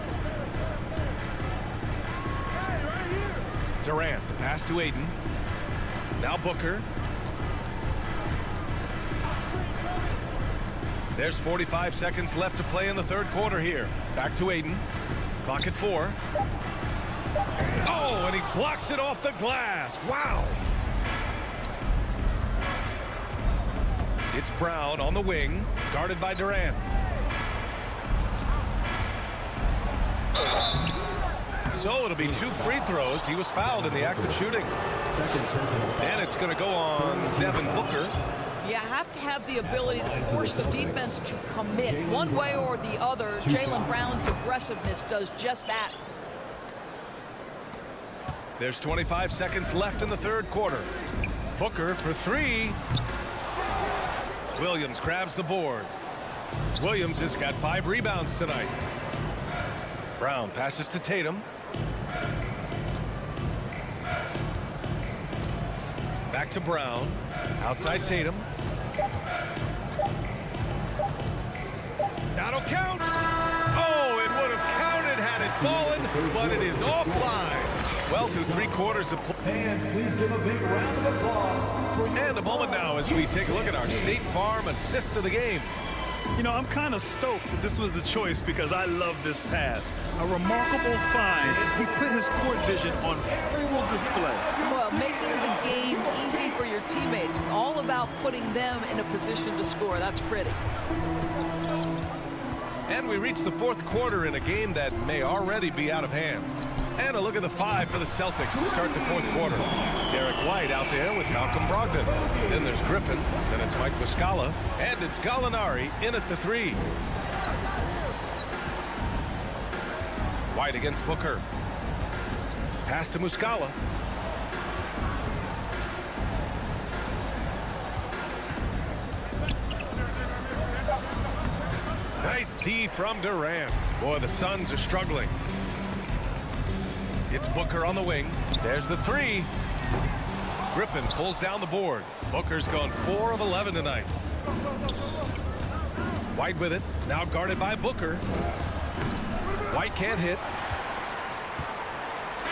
Durant, the pass to Ayton. Now Booker. There's 45 seconds left to play in the 3rd quarter here. Back to Ayton. Clock at 4. Oh, and he blocks it off the glass. Wow. It's Brown on the wing, guarded by Durant. So it'll be 2 free throws. He was fouled in the act of shooting. And it's going to go on Devin Booker.
You have to have the ability to force the defense to commit one way or the other. Jaylen Brown's aggressiveness does just that.
There's 25 seconds left in the 3rd quarter. Booker for 3. Williams grabs the board. Williams has got 5 rebounds tonight. Brown passes to Tatum. Back to Brown. Outside Tatum. That'll count. Oh, it would have counted had it fallen, but it is offline. Well, through 3 quarters of play.
And please give a big round of applause.
And a moment now as we take a look at our State Farm assist of the game.
You know, I'm kind of stoked that this was the choice because I love this pass. A remarkable find. He put his court vision on full display.
Well, making the game easy for your teammates. All about putting them in a position to score. That's pretty.
And we reach the 4th quarter in a game that may already be out of hand. And a look at the 5 for the Celtics to start the 4th quarter. Derek White out there with Malcolm Brogdon. Then there's Griffin. Then it's Mike Muscala. And it's Gallinari in at the 3. White against Booker. Pass to Muscala. Nice D from Durant. Boy, the Suns are struggling. It's Booker on the wing. There's the 3. Griffin pulls down the board. Booker's gone 4 of 11 tonight. White with it. Now guarded by Booker. White can't hit.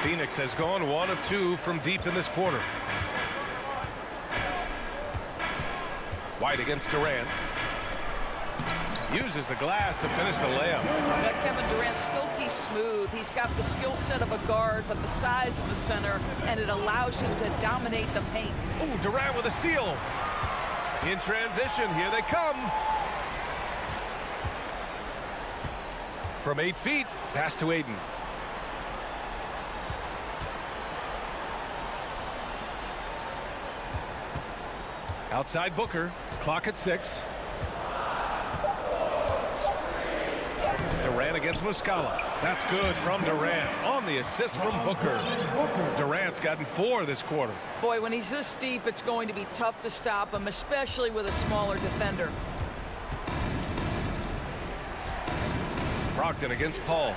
Phoenix has gone 1 of 2 from deep in this quarter. White against Durant. Uses the glass to finish the layup.
Kevin Durant's silky smooth. He's got the skill set of a guard, but the size of the center, and it allows him to dominate the paint.
Oh, Durant with a steal. In transition, here they come. From 8 feet, pass to Ayton. Outside Booker, clock at 6. against Muscala. That's good from Durant on the assist from Booker. Durant's gotten 4 this quarter.
Boy, when he's this deep, it's going to be tough to stop him, especially with a smaller defender.
Brogdon against Paul.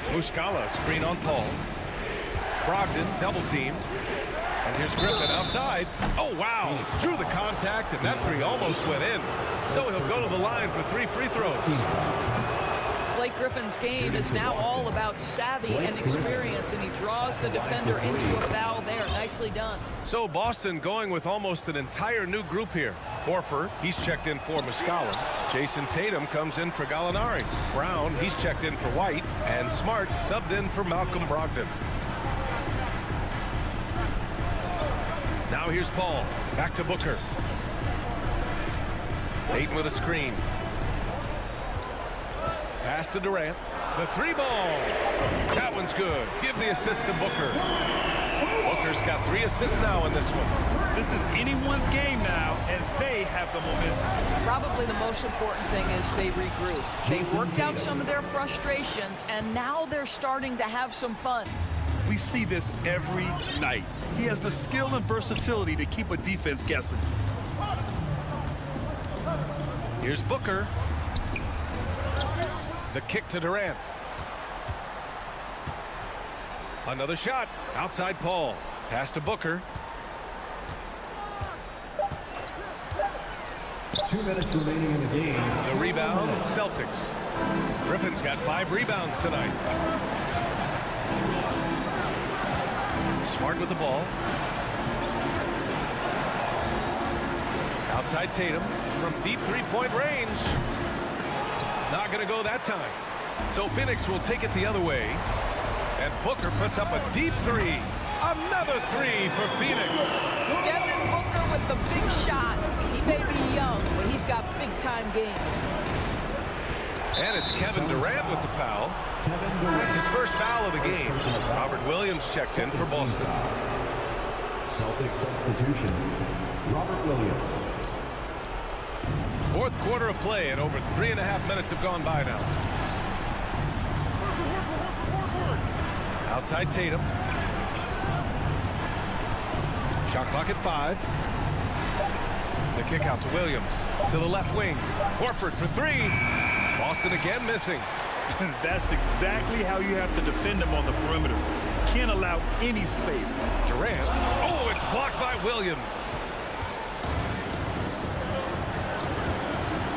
Muscala screen on Paul. Brogdon double teamed. And here's Griffin outside. Oh, wow. Drew the contact, and that 3 almost went in. So he'll go to the line for 3 free throws.
Blake Griffin's game is now all about savvy and experience, and he draws the defender into a foul there. Nicely done.
So Boston going with almost an entire new group here. Horford, he's checked in for Muscala. Jason Tatum comes in for Gallinari. Brown, he's checked in for White. And Smart subbed in for Malcolm Brogdon. Now here's Paul. Back to Booker. Ayton with a screen. Pass to Durant. The 3 ball. That one's good. Give the assist to Booker. Booker's got 3 assists now in this one.
This is anyone's game now, and they have the momentum.
Probably the most important thing is they regroup. They worked out some of their frustrations, and now they're starting to have some fun.
We see this every night. He has the skill and versatility to keep a defense guessing.
Here's Booker. The kick to Durant. Another shot. Outside Paul. Pass to Booker.
2 minutes remaining in the game.
The rebound, Celtics. Griffin's got 5 rebounds tonight. Smart with the ball. Outside Tatum from deep 3-point range. Not going to go that time. So Phoenix will take it the other way. And Booker puts up a deep 3. Another 3 for Phoenix.
Devin Booker with the big shot. He may be young, but he's got big-time game.
And it's Kevin Durant with the foul. That's his first foul of the game. Robert Williams checked in for Boston.
Celtics substitution, Robert Williams.
4th quarter of play, and over 3.5 minutes have gone by now. Outside Tatum. Shot clock at 5. The kick out to Williams. To the left wing. Horford for 3. Boston again missing.
That's exactly how you have to defend him on the perimeter. Can't allow any space.
Durant. Oh, it's blocked by Williams.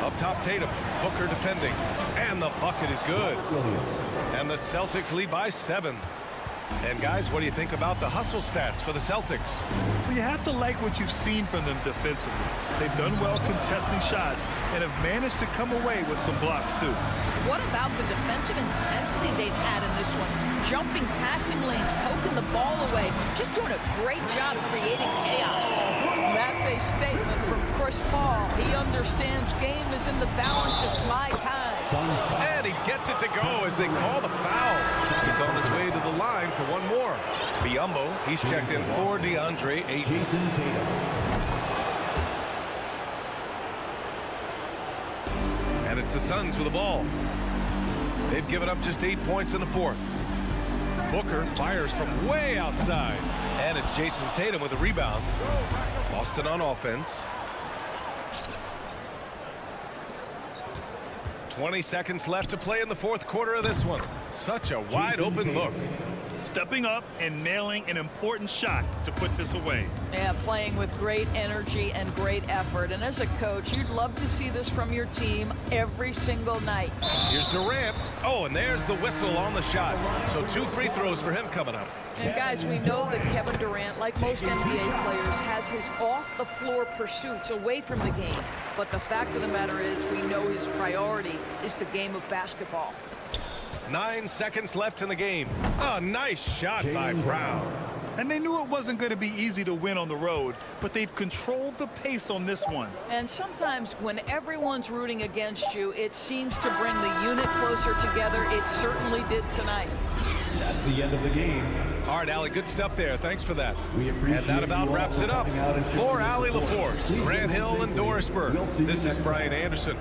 Up top Tatum. Booker defending. And the bucket is good. And the Celtics lead by 7. And guys, what do you think about the hustle stats for the Celtics?
Well, you have to like what you've seen from them defensively. They've done well contesting shots and have managed to come away with some blocks too.
What about the defensive intensity they've had in this one? Jumping passing lanes, poking the ball away, just doing a great job creating chaos. That's a statement from Chris Paul. He understands game is in the balance. It's my time.
And he gets it to go as they call the foul. He's on his way to the line for one more. Biyombo, he's checked in for DeAndre Ayton.
Jason Tatum.
And it's the Suns with the ball. They've given up just 8 points in the 4th. Booker fires from way outside. And it's Jason Tatum with a rebound. Boston on offense. 20 seconds left to play in the 4th quarter of this one. Such a wide open look.
Stepping up and nailing an important shot to put this away.
Yeah, playing with great energy and great effort. And as a coach, you'd love to see this from your team every single night.
Here's Durant. Oh, and there's the whistle on the shot. So 2 free throws for him coming up.
And guys, we know that Kevin Durant, like most NBA players, has his off-the-floor pursuits away from the game. But the fact of the matter is, we know his priority is the game of basketball.
9 seconds left in the game. A nice shot by Brown.
And they knew it wasn't going to be easy to win on the road, but they've controlled the pace on this one.
And sometimes when everyone's rooting against you, it seems to bring the unit closer together. It certainly did tonight.
That's the end of the game.
All right, Allie, good stuff there. Thanks for that.
We appreciate
and that about wraps it up. For Allie LaForce, Grant Hill, and Dorisburg, this is Brian Anderson.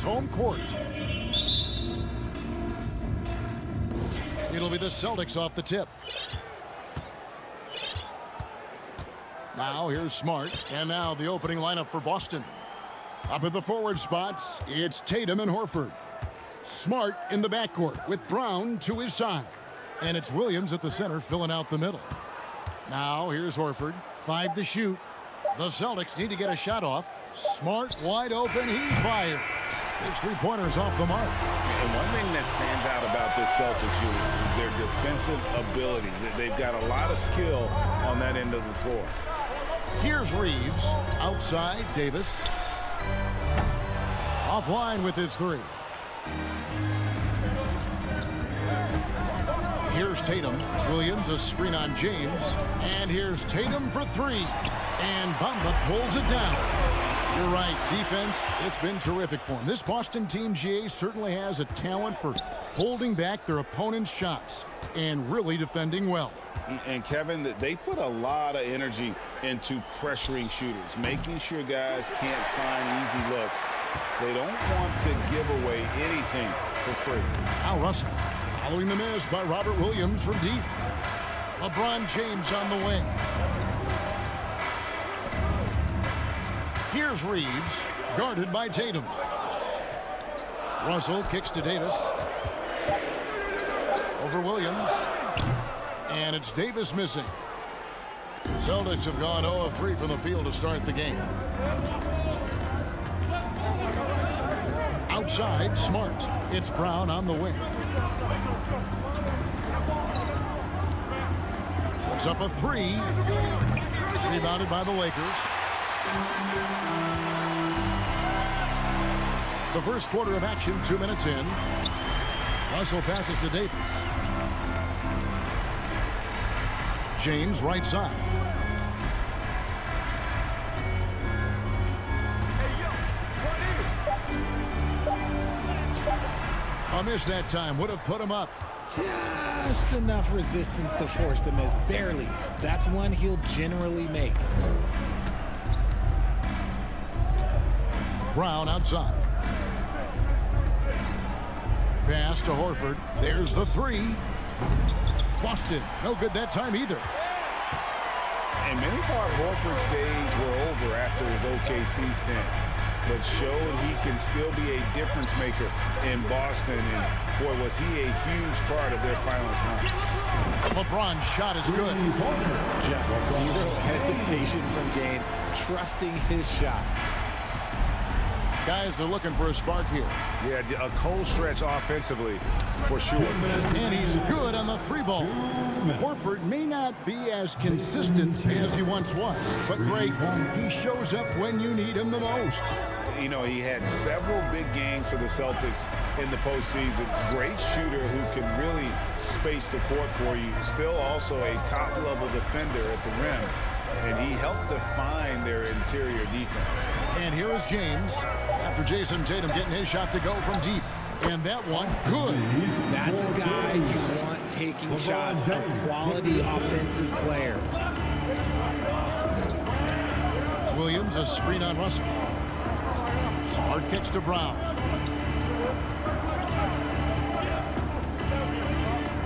home court. It'll be the Celtics off the tip. Now here's Smart. And now the opening lineup for Boston. Up at the forward spots, it's Tatum and Horford. Smart in the backcourt with Brown to his side. And it's Williams at the center filling out the middle. Now here's Horford. 5 to shoot. The Celtics need to get a shot off. Smart wide open. He fires. His 3-pointers off the mark.
And one thing that stands out about this Celtics unit is their defensive abilities. They've got a lot of skill on that end of the floor.
Here's Reeves. Outside, Davis. Offline with his 3. Here's Tatum. Williams, a screen on James. And here's Tatum for 3. And Bamba pulls it down. You're right. Defense, it's been terrific for him. This Boston team, GA, certainly has a talent for holding back their opponent's shots and really defending well.
And Kevin, they put a lot of energy into pressuring shooters, making sure guys can't find easy looks. They don't want to give away anything for free.
Al Russell following the miss by Robert Williams from deep. LeBron James on the wing. Here's Reeves, guarded by Tatum. Russell kicks to Davis. Over Williams. And it's Davis missing. Celtics have gone 0 of 3 from the field to start the game. Outside, Smart. It's Brown on the wing. Puts up a 3. Rebounded by the Lakers. The first quarter of action, 2 minutes in. Russell passes to Davis. James right side. A miss that time. Would have put him up.
Just enough resistance to force the miss. Barely. That's one he'll generally make.
Brown outside. Pass to Horford. There's the 3. Boston, no good that time either.
And many thought Horford's days were over after his OKC stint, but showed he can still be a difference maker in Boston. And boy, was he a huge part of their finals run.
LeBron's shot is good.
Just zero hesitation from Game, trusting his shot.
Guys are looking for a spark here.
Yeah, a cold stretch offensively, for sure.
And he's good on the 3-ball. Horford may not be as consistent as he once was, but great. He shows up when you need him the most.
You know, he had several big games for the Celtics in the postseason. Great shooter who can really space the court for you. Still also a top-level defender at the rim. And he helped define their interior defense.
And here is James after Jason Tatum getting his shot to go from deep. And that one, good.
That's a guy you want taking shots, a quality offensive player.
Williams, a screen on Russell. Smart kicks to Brown.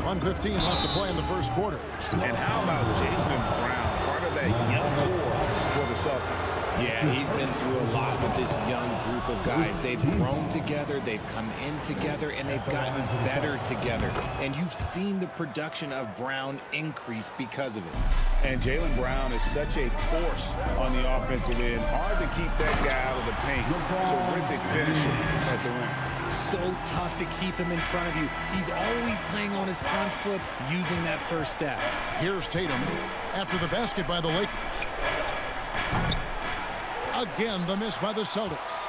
1:15 left to play in the first quarter.
And how about Jaylen Brown, part of that young core for the Celtics?
Yeah, he's been through a lot with this young group of guys. They've grown together, they've come in together, and they've gotten better together. And you've seen the production of Brown increase because of it.
And Jaylen Brown is such a force on the offensive end. Hard to keep that guy out of the paint. Terrific finisher at the rim.
So tough to keep him in front of you. He's always playing on his front foot, using that first step.
Here's Tatum after the basket by the Lakers. Again, the miss by the Celtics.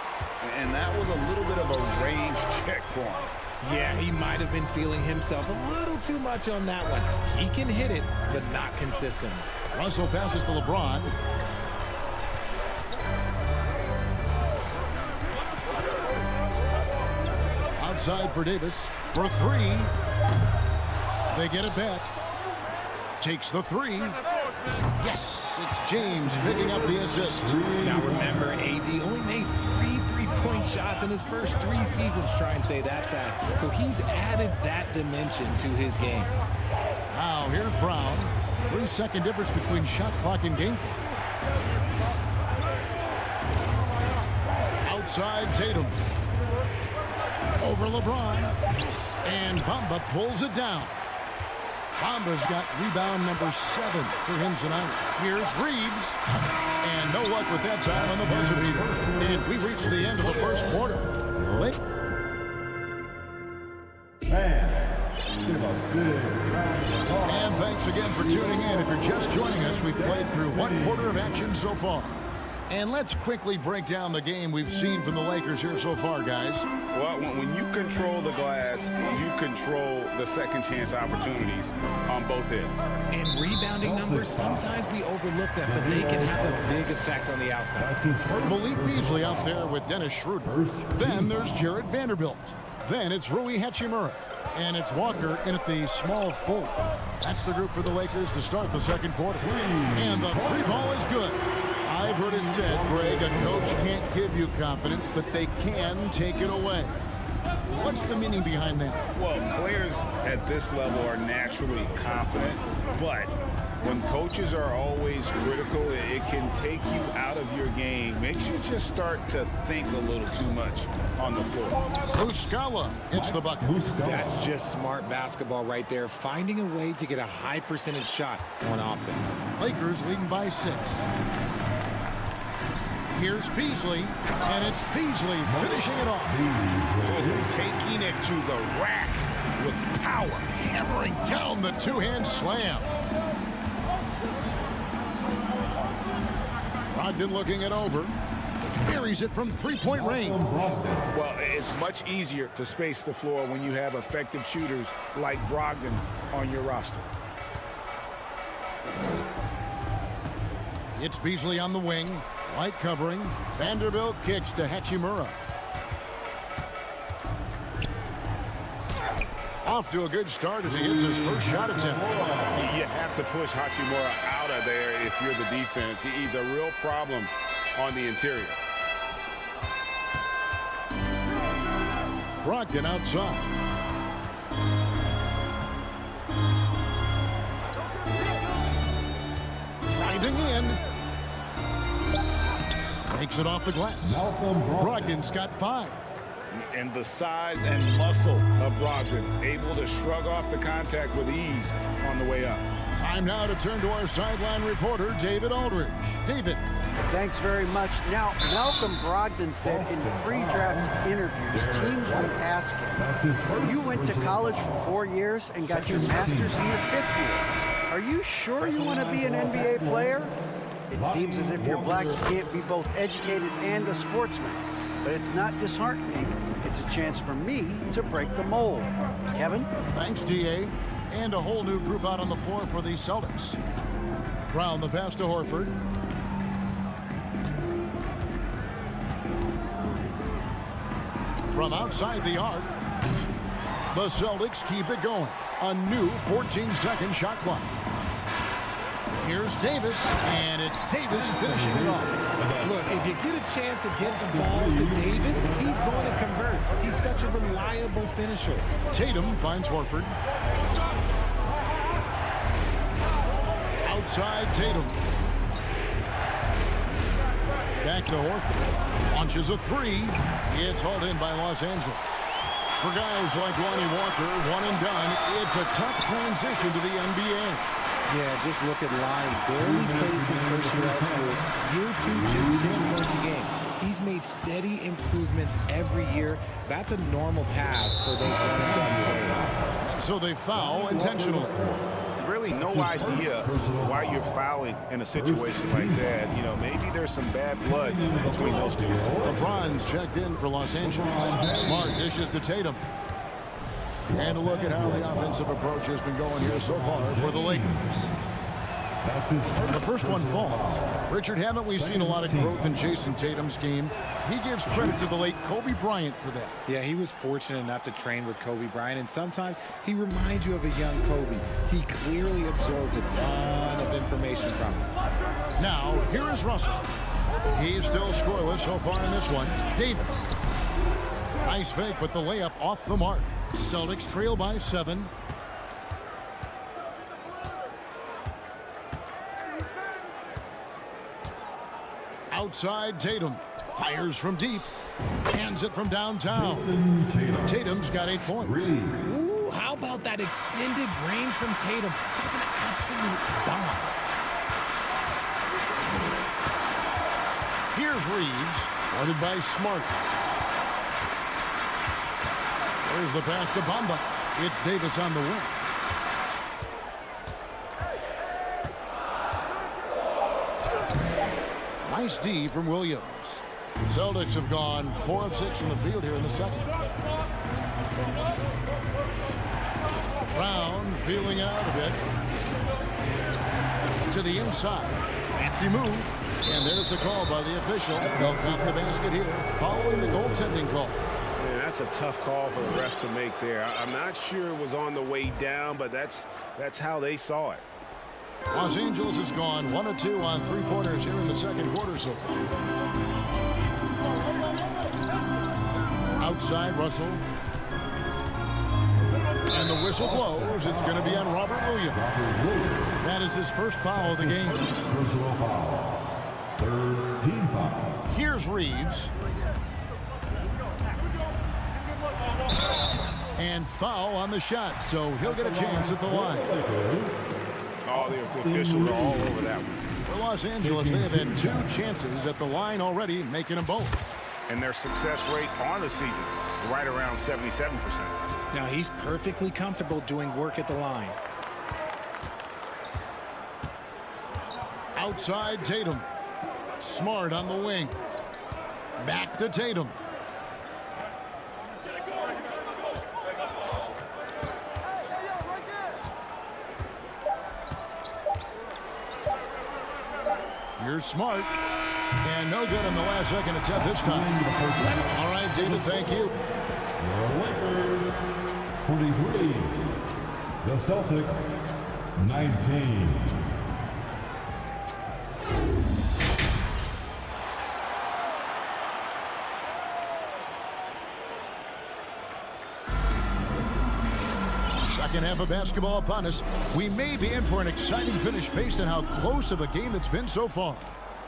And that was a little bit of a range check for him.
Yeah, he might have been feeling himself a little too much on that one. He can hit it, but not consistently.
Russell passes to LeBron. Outside for Davis for 3. They get it back. Takes the 3. Yes, it's James picking up the assist.
Now remember, AD only made 3 3 3-point shots in his first 3 seasons. Try and say that fast. So he's added that dimension to his game.
Now here's Brown. 3-second difference between shot clock and game clock. Outside Tatum. Over LeBron. And Bamba pulls it down. Bamba's got rebound number 7 for him tonight. Here's Reeves. And no luck with that time on the buzzer beater. And we've reached the end of the first quarter. And thanks again for tuning in. If you're just joining us, we've played through 1 quarter of action so far. And let's quickly break down the game we've seen from the Lakers here so far, guys.
Well, when you control the glass, you control the second chance opportunities on both ends.
And rebounding numbers, sometimes we overlook that, but they can have a big effect on the outcome.
Malik Beasley out there with Dennis Schroeder. Then there's Jared Vanderbilt. Then it's Rui Hachimura. And it's Walker in at the small forward. That's the group for the Lakers to start the second quarter. And the 3 ball is good. I've heard it said, Greg, a coach can't give you confidence, but they can take it away. What's the meaning behind that?
Well, players at this level are naturally confident, but when coaches are always critical, it can take you out of your game. Makes you just start to think a little too much on the floor.
Muscala hits the bucket.
That's just smart basketball right there, finding a way to get a high percentage shot on offense.
Lakers leading by 6. Here's Beasley, and it's Beasley finishing it off.
Taking it to the rack with power.
Hammering down the 2-hand slam. Brogdon looking it over. Buries it from 3-point range.
Well, it's much easier to space the floor when you have effective shooters like Brogdon on your roster.
It's Beasley on the wing. Light covering. Vanderbilt kicks to Hachimura. Off to a good start as he hits his first shot attempt.
You have to push Hachimura out of there if you're the defense. He's a real problem on the interior.
Brogdon outside. Driving in. Makes it off the glass. Brogdon's got 5.
And the size and muscle of Brogdon, able to shrug off the contact with ease on the way up.
Time now to turn to our sideline reporter, David Aldridge. David.
Thanks very much. Now, Malcolm Brogdon said in pre-draft interviews, teams would ask him, you went to college for 4 years and got your master's in your 5th year. Are you sure you want to be an NBA player? It seems as if you're black, you can't be both educated and a sportsman. But it's not disheartening. It's a chance for me to break the mold. Kevin?
Thanks, D.A. And a whole new group out on the floor for the Celtics. Brown the pass to Horford. From outside the arc, the Celtics keep it going. A new 14-second shot clock. Here's Davis, and it's Davis finishing it off.
Look, if you get a chance to get the ball to Davis, he's going to convert. He's such a reliable finisher.
Tatum finds Horford. Outside Tatum. Back to Horford. Launches a 3. It's hauled in by Los Angeles. For guys like Lonnie Walker, one and done, it's a tough transition to the NBA.
Yeah, just look at Lonnie. Barely plays his first year out school. Year 2, just 6 points a game. He's made steady improvements every year. That's a normal path for those one-and-done players.
So they foul intentionally.
Really no idea why you're fouling in a situation like that. You know, maybe there's some bad blood between those two.
LeBron's checked in for Los Angeles. Smart dishes to Tatum. And a look at how the offensive approach has been going here so far for the Lakers. The first one falls. Richard, haven't we seen a lot of growth in Jason Tatum's game? He gives credit to the late Kobe Bryant for that.
Yeah, he was fortunate enough to train with Kobe Bryant, and sometimes he reminds you of a young Kobe. He clearly absorbed a ton of information from him.
Now, here is Russell. He's still scoreless so far in this one. Davis. Nice fake, but the layup off the mark. Celtics trail by 7. Outside Tatum. Fires from deep. Hands it from downtown. Tatum's got 8 points.
Ooh, how about that extended range from Tatum? That's an absolute bomb.
Here's Reeves, guarded by Smart. There's the pass to Bamba. It's Davis on the wing. Nice D from Williams. Celtics have gone 4 of 6 from the field here in the second. Brown feeling out a bit. To the inside. Crafty move. And there's the call by the official. They'll count the basket here following the goaltending call.
Man, that's a tough call for the refs to make there. I'm not sure it was on the way down, but that's how they saw it.
Los Angeles has gone 1 of 2 on 3-pointers here in the second quarter so far. Outside Russell. And the whistle blows. It's going to be on Robert Williams. That is his first foul of the game.
Personal foul. Third team foul.
Here's Reeves. And foul on the shot, so he'll get a chance at the line.
All the officials are all over that one.
For Los Angeles, they have had 2 chances at the line already, making them both.
And their success rate on the season, right around 77%.
Now he's perfectly comfortable doing work at the line.
Outside Tatum. Smart on the wing. Back to Tatum. Here's Smart. And no good on the last second attempt this time. All right, David, thank you.
The Lakers, 23. The Celtics, 19.
Second half of basketball upon us. We may be in for an exciting finish based on how close of a game it's been so far.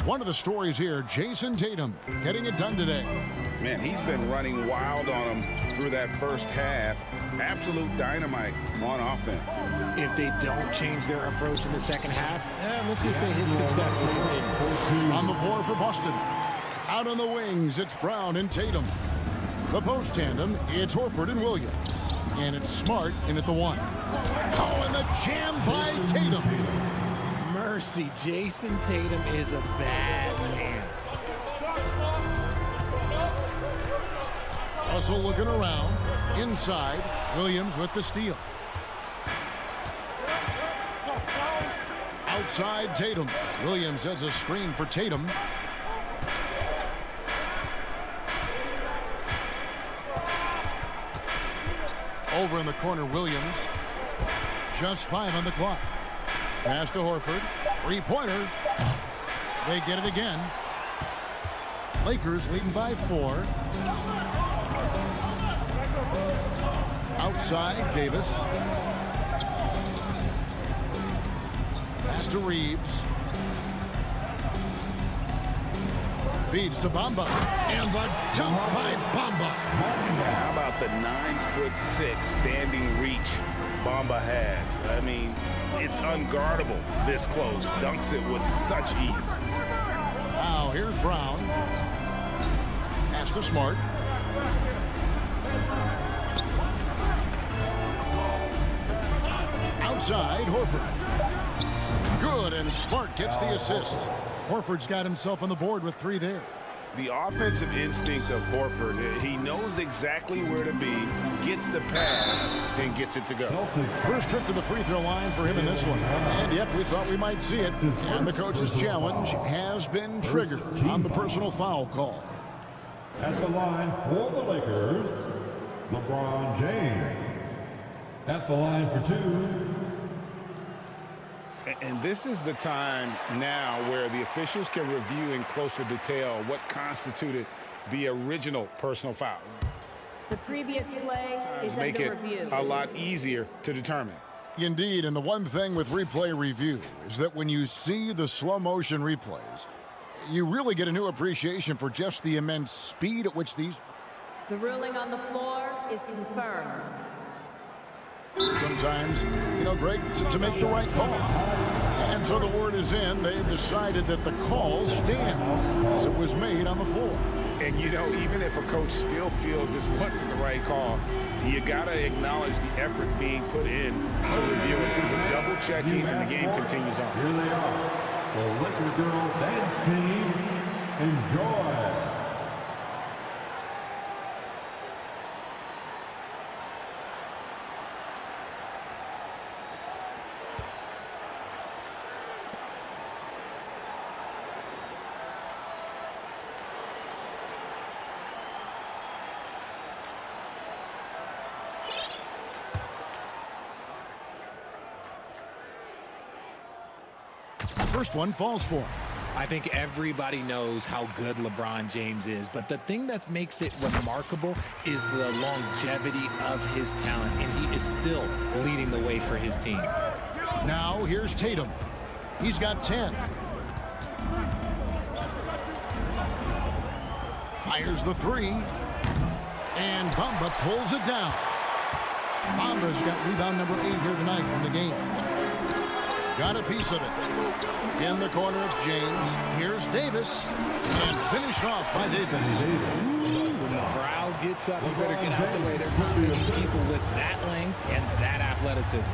One of the stories here, Jason Tatum getting it done today.
Man, he's been running wild on them through that first half. Absolute dynamite on offense.
If they don't change their approach in the second half, let's just say his success will continue.
On the floor for Boston. Out on the wings, it's Brown and Tatum. The post tandem, it's Horford and Williams. And it's Smart in at the 1. Oh, and the jam by Tatum.
Mercy, Jason Tatum is a bad man.
Russell looking around. Inside, Williams with the steal. Outside Tatum. Williams has a screen for Tatum. Over in the corner, Williams. Just 5 on the clock. Pass to Horford. 3-pointer. They get it again. Lakers leading by 4. Outside, Davis. Pass to Reeves. Feeds to Bamba. And the jump by Bamba.
How about the 9'6" standing reach Bamba has? I mean, it's unguardable this close. Dunks it with such ease.
Now here's Brown. Pass to Smart. Outside, Horford. Good, and Smart gets the assist. Horford's got himself on the board with 3 there.
The offensive instinct of Horford, he knows exactly where to be, gets the pass, and gets it to go.
First trip to the free throw line for him in this one. And yep, we thought we might see it. And the coach's challenge has been triggered on the personal foul call.
At the line for the Lakers, LeBron James. At the line for 2.
And this is the time now where the officials can review in closer detail what constituted the original personal foul.
The previous play is
Make
under
it
review.
a lot easier to determine.
Indeed, and the one thing with replay review is that when you see the slow motion replays, you really get a new appreciation for just the immense speed at which these...
The ruling on the floor is confirmed.
Sometimes, Greg, to make the right call. And so the word is in. They've decided that the call stands as it was made on the floor.
And, even if a coach still feels this wasn't the right call, you got to acknowledge the effort being put in to review it. The double checking and the game continues on.
Here they are, the Liquor Girl Dance Team. Enjoy.
First one falls for him.
I think everybody knows how good LeBron James is, but the thing that makes it remarkable is the longevity of his talent, and he is still leading the way for his team.
Now here's Tatum. He's got 10. Fires the three. And Bamba pulls it down. Bamba's got rebound number 8 here tonight in the game. Got a piece of it. In the corner, it's James. Here's Davis. And finished off by Davis.
When the crowd gets up, you better get out the way. There's not many people with that length and that athleticism.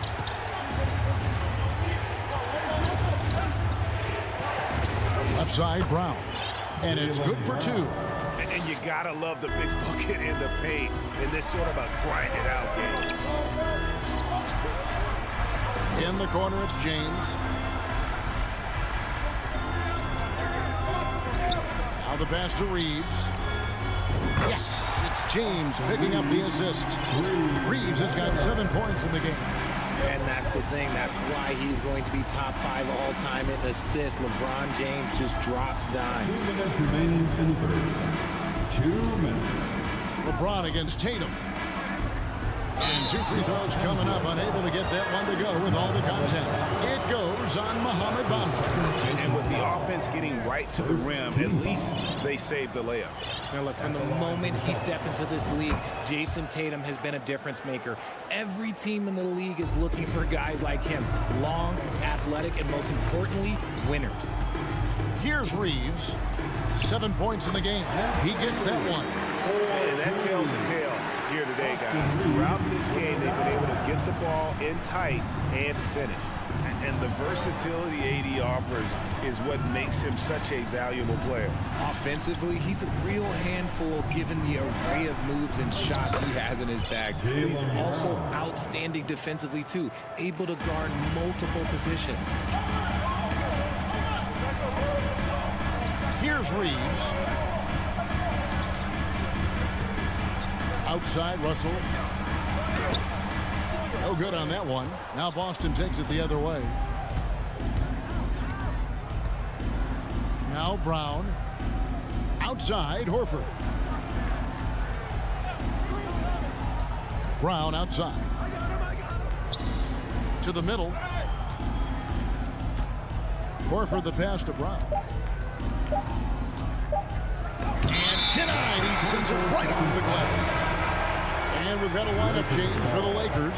Left side, Brown. And it's good for 2.
And you gotta love the big bucket in the paint in this sort of a grind-it-out game.
In the corner, it's James. Now the pass to Reeves. Yes, it's James picking up the assist. Reeves has got 7 points in the game.
And that's the thing. That's why he's going to be top 5 all-time in assists. LeBron James just drops dimes.
2 minutes remaining in the third. 2 minutes.
LeBron against Tatum. And 2 free throws coming up, unable to get that one to go with all the contact. It goes on Mohamed Bamba.
And with the offense getting right to the rim, at least they saved the layup.
Now look, from the moment he stepped into this league, Jason Tatum has been a difference maker. Every team in the league is looking for guys like him. Long, athletic, and most importantly, winners.
Here's Reeves. 7 points in the game. He gets that one.
And that tells the tale here today, guys. Throughout this game, they've been able to get the ball in tight and finish. And the versatility AD offers is what makes him such a valuable player.
Offensively, he's a real handful given the array of moves and shots he has in his bag. But he's also outstanding defensively, too, able to guard multiple positions.
Here's Reeves. Outside, Russell. No good on that one. Now Boston takes it the other way. Now Brown. Outside, Horford. Brown outside. To the middle. Horford the pass to Brown. And denied. He sends it right off the glass. And we've got a lineup change for the Lakers.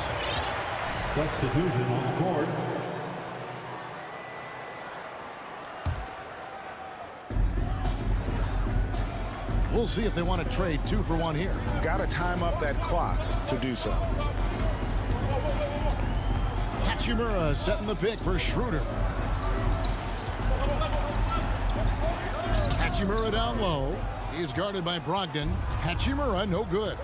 Substitution on the court.
We'll see if they want to trade 2 for 1 here.
Got to time up that clock to do so.
Hachimura setting the pick for Schroeder. Hachimura down low. He's guarded by Brogdon. Hachimura, no good.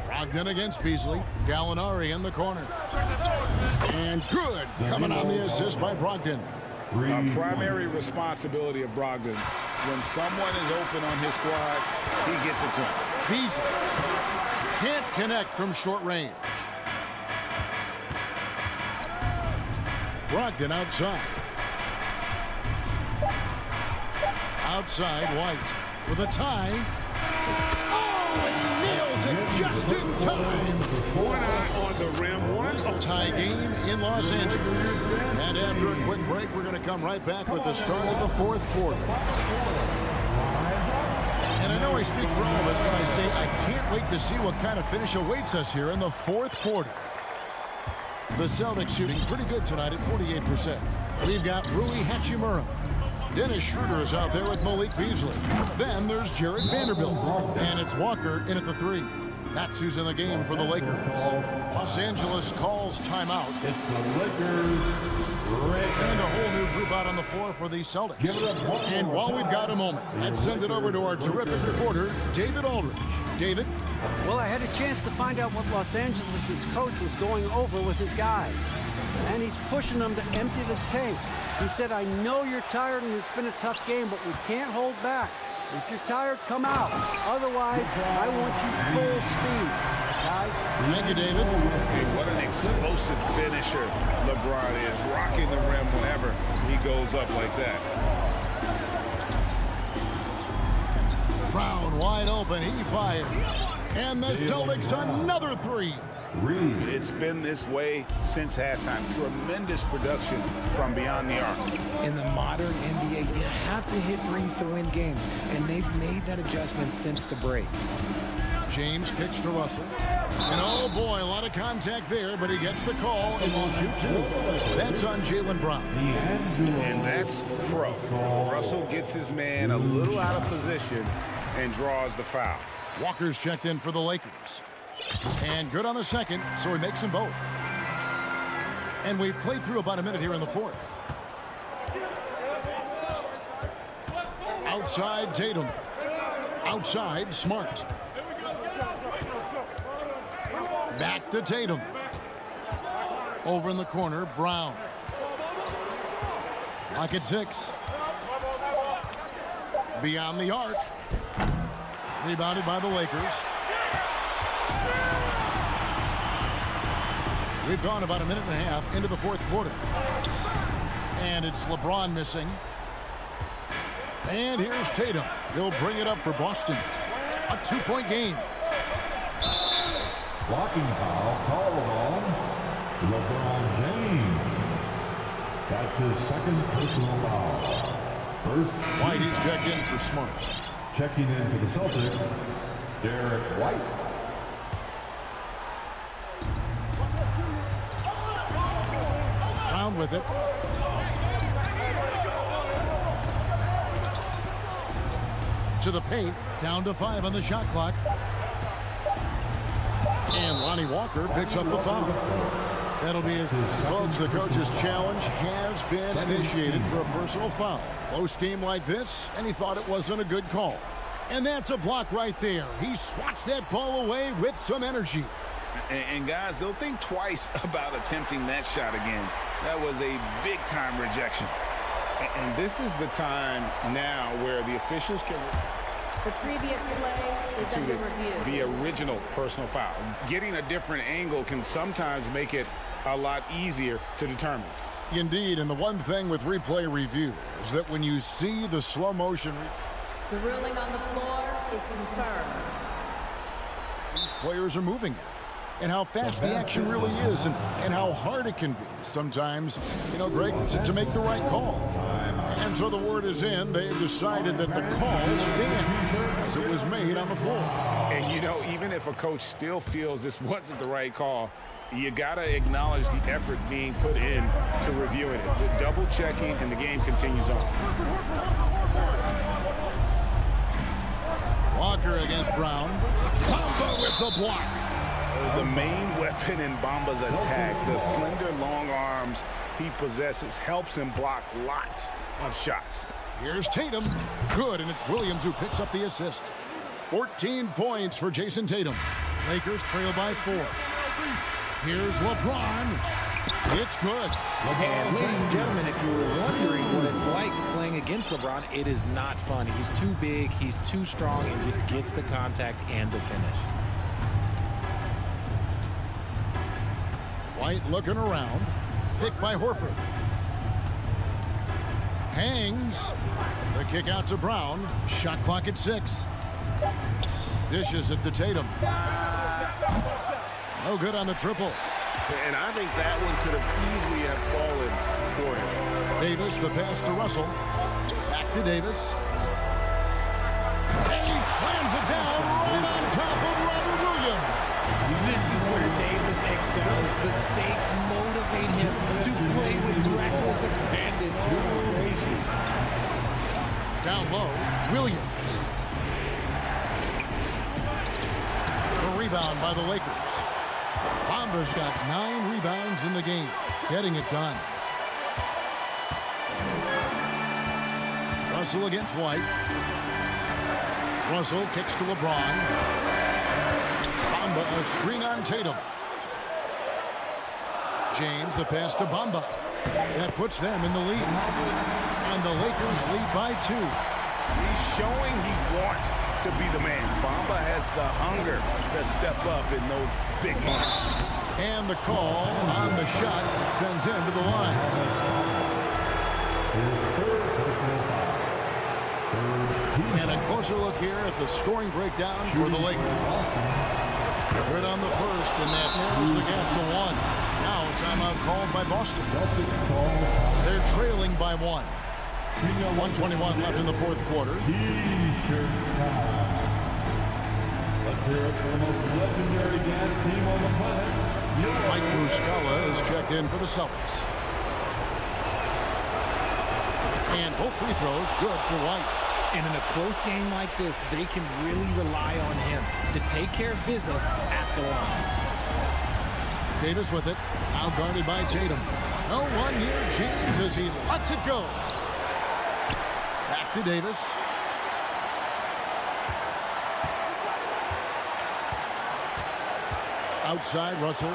Brogdon against Beasley. Gallinari in the corner. And good. Coming on the assist by Brogdon.
A primary responsibility of Brogdon. When someone is open on his squad, he gets it to him.
Beasley can't connect from short range. Brogdon outside. Outside, White with a tie. Oh, and nails it just in time.
One eye on the rim, one
Tie game in Los Angeles. And after a quick break, we're going to come right back with the start of the fourth quarter. And I know I speak for all of us when I say I can't wait to see what kind of finish awaits us here in the fourth quarter. The Celtics shooting pretty good tonight at 48%. We've got Rui Hachimura. Dennis Schroeder is out there with Malik Beasley. Then there's Jarrett Vanderbilt. And it's Walker in at the 3. That's who's in the game for the Lakers. Los Angeles calls timeout.
It's the Lakers.
And a whole new group out on the floor for the Celtics. And while we've got a moment, let's send it over to our terrific reporter, David Aldridge. David?
Well, I had a chance to find out what Los Angeles' coach was going over with his guys. And he's pushing them to empty the tank. He said, I know you're tired and it's been a tough game, but we can't hold back. If you're tired, come out. Otherwise, I want you full speed. Guys?
Thank you, David.
Hey, what an explosive finisher LeBron is. Rocking the rim whenever he goes up like that.
Brown wide open. He fires. And the Celtics another 3.
It's been this way since halftime. Tremendous production from beyond the arc.
In the modern NBA, you have to hit threes to win games, and they've made that adjustment since the break.
James kicks to Russell. And oh boy, a lot of contact there, but he gets the call and will shoot 2. That's on Jaylen Brown.
And that's pro. Russell gets his man a little out of position and draws the foul.
Walker's checked in for the Lakers. And good on the second, so he makes them both. And we've played through about a minute here in the fourth. Outside Tatum. Outside Smart. Back to Tatum. Over in the corner, Brown. Lock at 6. Beyond the arc. Rebounded by the Lakers. We've gone about a minute and a half into the fourth quarter. And it's LeBron missing. And here's Tatum. He'll bring it up for Boston. A 2-point game.
Blocking foul called on LeBron James. That's his second personal foul. First,
White is checked in for Smart.
checking in for the Celtics, Derek White.
Brown with it. To the paint. Down to 5 on the shot clock. And Lonnie Walker picks up the foul. That'll be his folks. The coach's challenge has been initiated for a personal foul. Close game like this, and he thought it wasn't a good call. And that's a block right there. He swats that ball away with some energy.
And guys, they'll think twice about attempting that shot again. That was a big-time rejection. And this is the time now where the officials can...
The previous play is under review.
The original personal foul. Getting a different angle can sometimes make it a lot easier to determine.
Indeed, and the one thing with replay review is that when you see the slow motion...
The ruling on the floor is confirmed.
These players are moving it. And how fast the action really is and how hard it can be. Sometimes, you know, Greg, to make the right call. And so the word is in. They've decided that the call stands as it was made on the floor.
And, you know, even if a coach still feels this wasn't the right call, you got to acknowledge the effort being put in to reviewing it. The double checking, and the game continues on.
Walker against Brown. Bamba with the block.
The main weapon in Bamba's attack, the slender long arms he possesses, helps him block lots of shots.
Here's Tatum. Good, and it's Williams who picks up the assist. 14 points for Jason Tatum. Lakers trail by 4. Here's LeBron. It's good.
And ladies and gentlemen, if you were wondering what it's like playing against LeBron, it is not fun. He's too big, he's too strong, and just gets the contact and the finish.
White looking around. pick by Horford. Hangs. The kick out to Brown. Shot clock at 6. Dishes it to Tatum. No good on the triple.
And I think that one could have easily have fallen for him.
Davis, the pass to Russell. Back to Davis. And he slams it down right on top of Robert Williams.
This is where Davis excels. The stakes motivate him to play with reckless abandon.
Down low, Williams. The rebound by the Lakers. Bomber's got 9 rebounds in the game, getting it done. Russell against White. Russell kicks to LeBron. Bamba a screen on Tatum. James, the pass to Bamba. That puts them in the lead. And the Lakers lead by 2.
He's showing he wants to be the man. Bamba has the hunger to step up in those big moments.
And the call on the shot sends him to the line. And a closer look here at the scoring breakdown for the Lakers. Good on the first, and that narrows the gap to 1. Now a timeout called by Boston. They're trailing by 1. 1:21 left in the fourth quarter.
Let's hear it for the most legendary dance team on the planet.
Mike Muscala is checked in for the Celtics. And both free throws good for White.
And in a close game like this, they can really rely on him to take care of business at the line.
Davis with it. Now guarded by Tatum. No one near James as he lets it go. Back to Davis. Outside Russell.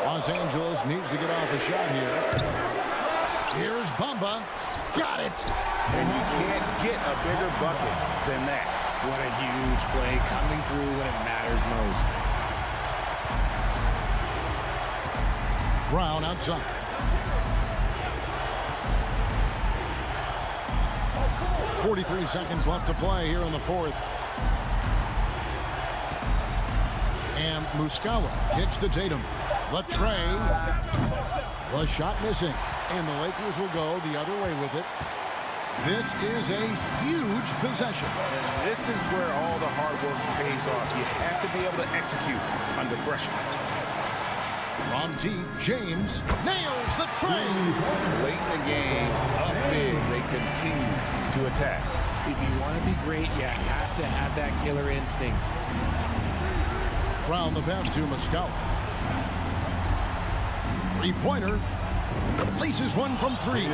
Los Angeles needs to get off a shot here. Here's Bamba. Got it.
And you can't get a bigger bucket than that.
What a huge play coming through when it matters most.
Brown outside. .43 seconds left to play here in the fourth. And Muscala kicks to Tatum. Latrey. The shot missing. And the Lakers will go the other way with it. This is a huge possession.
And this is where all the hard work pays off. You have to be able to execute under pressure.
From deep, James nails the tray.
Late in the game, up big, they continue to attack.
If you want to be great, you have to have that killer instinct.
Brown the pass to Muscala. Three-pointer. Laces one from 3.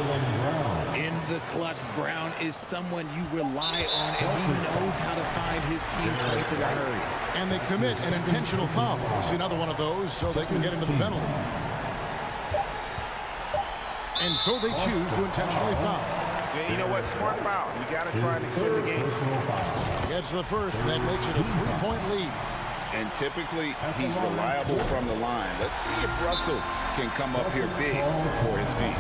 In the clutch, Brown is someone you rely on, and he knows how to find his team points in a hurry.
And they commit an intentional foul. See another one of those so they can get into the penalty. And so they choose to intentionally foul.
Yeah, you know what? Smart foul. You got to try and extend the game.
Gets the first, and that makes it a 3-point lead.
And typically, he's reliable from the line. Let's see if Russell can come up here big for his team.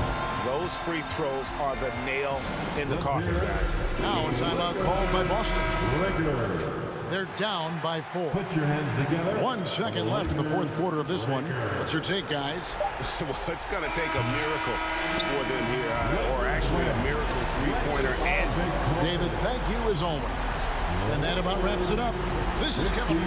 Those free throws are the nail in the coffin, guys.
Now a timeout called by Boston. They're down by 4.
Put your hands together.
1 second left in the fourth quarter of this one. What's your take, guys?
Well, it's going to take a miracle for them here, or actually a miracle three-pointer. And
David, thank you as always. And that about wraps it up. This is Kevin.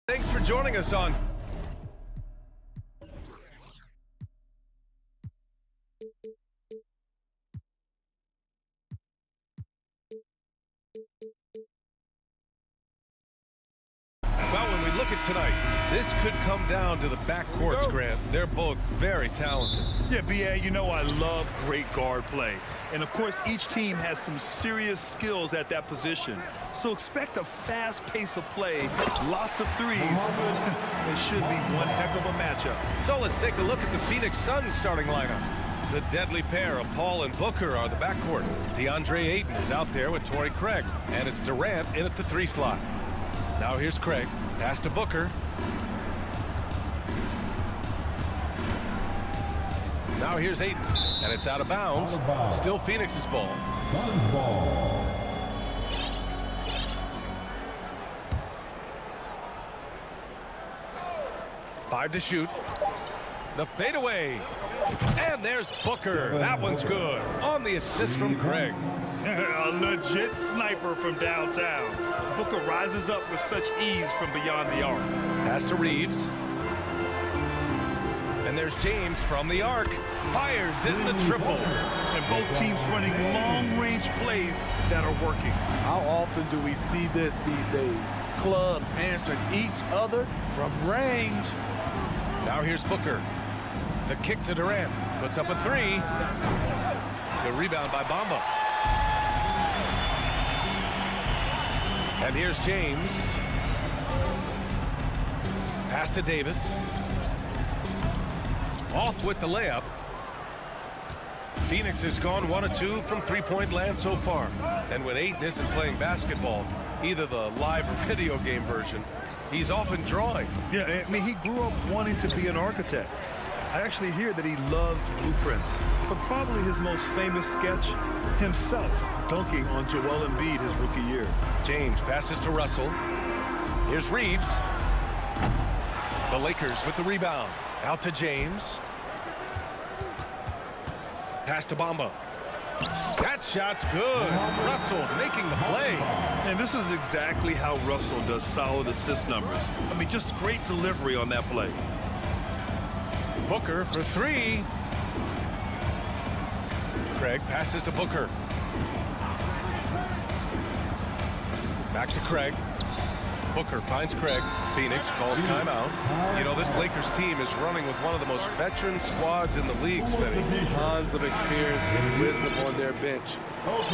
Thanks for joining us on Well, when we look at tonight, this could come down to the backcourts, Grant. They're both very talented.
Yeah, B.A., you know I love great guard play. And, of course, each team has some serious skills at that position. So expect a fast pace of play, lots of threes. It should be one heck of a matchup.
So let's take a look at the Phoenix Suns starting lineup. The deadly pair of Paul and Booker are the backcourt. DeAndre Ayton is out there with Torrey Craig. And it's Durant in at the 3 slot. Now here's Craig. Pass to Booker. Now here's Ayton. And it's out of bounds. Still Phoenix's ball.
Suns ball.
Five to shoot. The fadeaway. And there's Booker. That one's good. On the assist from Craig.
A legit sniper from downtown. Booker rises up with such ease from beyond the arc.
Pass to Reeves. And there's James from the arc. Fires in the triple.
And both teams running long-range plays that are working.
How often do we see this these days? Clubs answering each other from range.
Now here's Booker. The kick to Durant. Puts up a 3. The rebound by Bamba. And here's James. Pass to Davis. Off with the layup. Phoenix has gone 1 of 2 from three-point land so far. And when Ayton isn't playing basketball, either the live or video game version, he's often drawing.
Yeah, I mean, he grew up wanting to be an architect. I actually hear that he loves blueprints, but probably his most famous sketch, himself dunking on Joel Embiid his rookie year.
James passes to Russell. Here's Reeves. The Lakers with the rebound. Out to James. Pass to Bamba. That shot's good. Russell making the play.
And this is exactly how Russell does solid assist numbers. I mean, just great delivery on that play.
Booker for 3. Craig passes to Booker. Back to Craig. Booker finds Craig. Phoenix calls timeout. You know, this Lakers team is running with one of the most veteran squads in the league, Smitty.
Tons of experience and wisdom on their bench.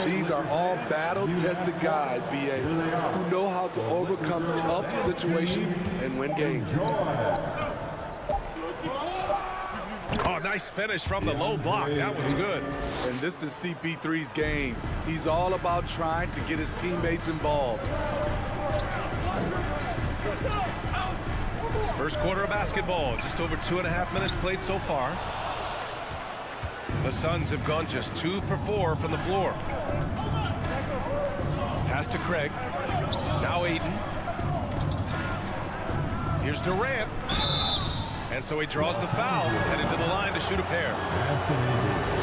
These are all battle-tested guys, B.A., who know how to overcome tough situations and win games.
Oh, nice finish from the low block. That was good.
And this is CP3's game. He's all about trying to get his teammates involved.
First quarter of basketball, just over 2.5 minutes played so far. The Suns have gone just 2 for 4 from the floor. Pass to Craig. Now Ayton. Here's Durant. And so he draws the foul, headed to the line to shoot a pair.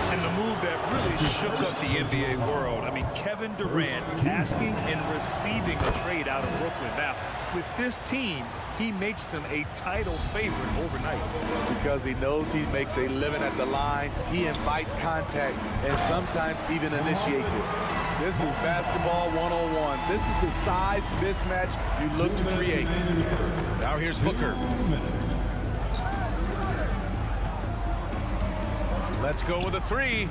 And the move that really shook up the NBA world. I mean, Kevin Durant asking and receiving a trade out of Brooklyn. Now, with this team, he makes them a title favorite overnight.
Because he knows he makes a living at the line, he invites contact, and sometimes even initiates it. This is basketball 101. This is the size mismatch you look to create.
Now here's Booker. Let's go with a 3.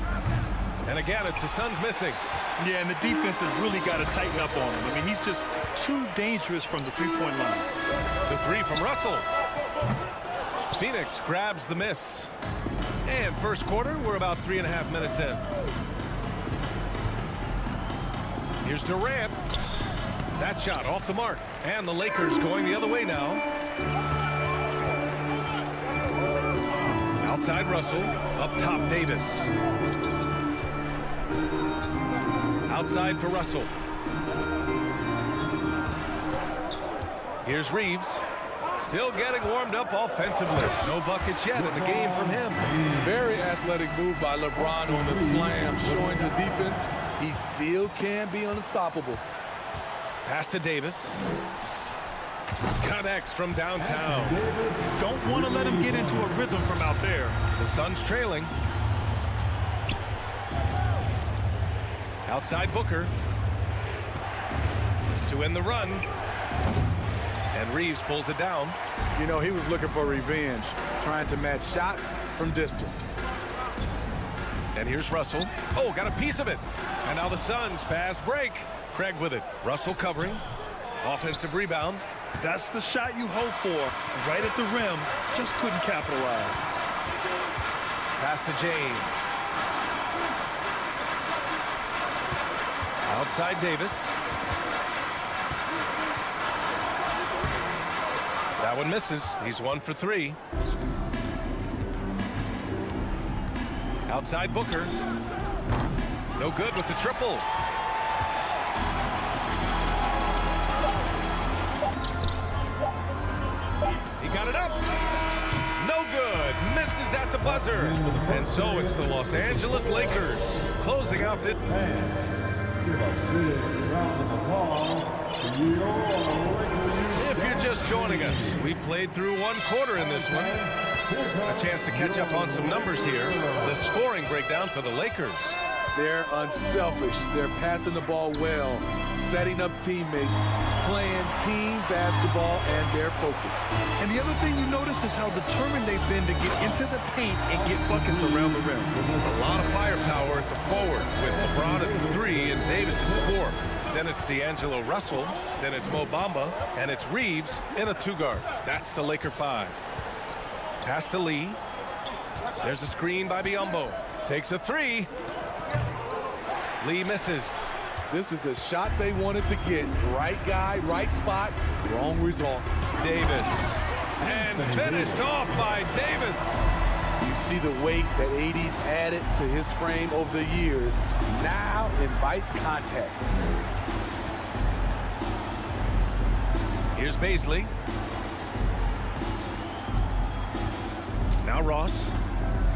And again, it's the Suns missing.
Yeah, and the defense has really got to tighten up on him. I mean, he's just too dangerous from the three-point line.
The 3 from Russell. Phoenix grabs the miss. And first quarter, we're about 3.5 minutes in. Here's Durant. That shot off the mark. And the Lakers going the other way now. Outside Russell. Up top Davis. Outside for Russell. Here's Reeves. Still getting warmed up offensively. No buckets yet in the game from him.
Very athletic move by LeBron on the slam, showing the defense he still can be unstoppable.
Pass to Davis. Connects from downtown.
Don't want to let him get into a rhythm from out there.
The Suns trailing. Outside Booker. To end the run. And Reeves pulls it down.
You know, he was looking for revenge, trying to match shots from distance.
And here's Russell. Oh, got a piece of it. And now the Suns fast break. Craig with it. Russell covering. Offensive rebound.
That's the shot you hope for. Right at the rim. Just couldn't capitalize.
Pass to James. Outside Davis. That one misses. He's 1 for 3. Outside Booker. No good with the triple. He got it up. No good. Misses at the buzzer. And so it's the Los Angeles Lakers closing out the... If you're just joining us, we played through 1 quarter in this one. A chance to catch up on some numbers here. The scoring breakdown for the Lakers.
They're unselfish. They're passing the ball well, setting up teammates, playing team basketball, and their focus.
And the other thing you notice is how determined they've been to get into the paint and get buckets around the rim.
A lot of firepower at the forward with LeBron at the 3 and Davis at the 4. Then it's D'Angelo Russell, then it's Mo Bamba, and it's Reeves in a 2-guard. That's the Laker 5. Pass to Lee. There's a screen by Biyombo. Takes a 3. Lee misses.
This is the shot they wanted to get. Right guy, right spot, wrong result.
Davis. And finished off by Davis.
You see the weight that AD's added to his frame over the years. Now invites contact.
Here's Baisley. Now Ross.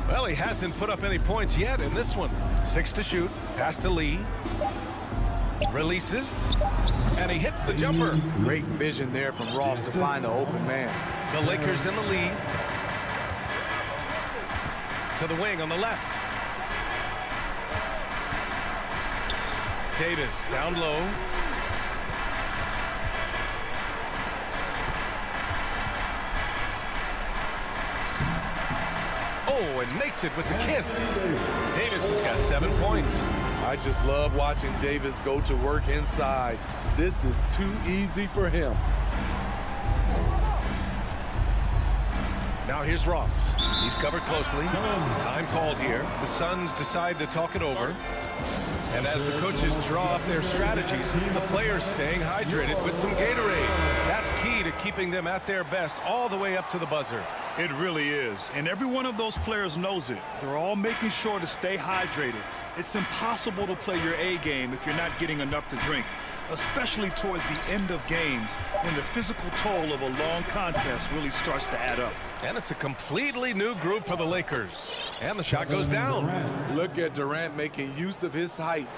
Well, he hasn't put up any points yet in this one. 6 to shoot. Pass to Lee. Releases. And he hits the jumper.
Great vision there from Ross to find the open man.
The Lakers in the lead. To the wing on the left. Davis down low. Oh, and makes it with the kiss. Davis has got 7 points.
I just love watching Davis go to work inside. This is too easy for him.
Now here's Ross. He's covered closely. Time called here. The Suns decide to talk it over. And as the coaches draw up their strategies, the players staying hydrated with some Gatorade. That's key to keeping them at their best all the way up to the buzzer.
It really is. And every one of those players knows it. They're all making sure to stay hydrated. It's impossible to play your A game if you're not getting enough to drink, especially towards the end of games when the physical toll of a long contest really starts to add up.
And it's a completely new group for the Lakers. And the shot goes down.
Look at Durant making use of his height,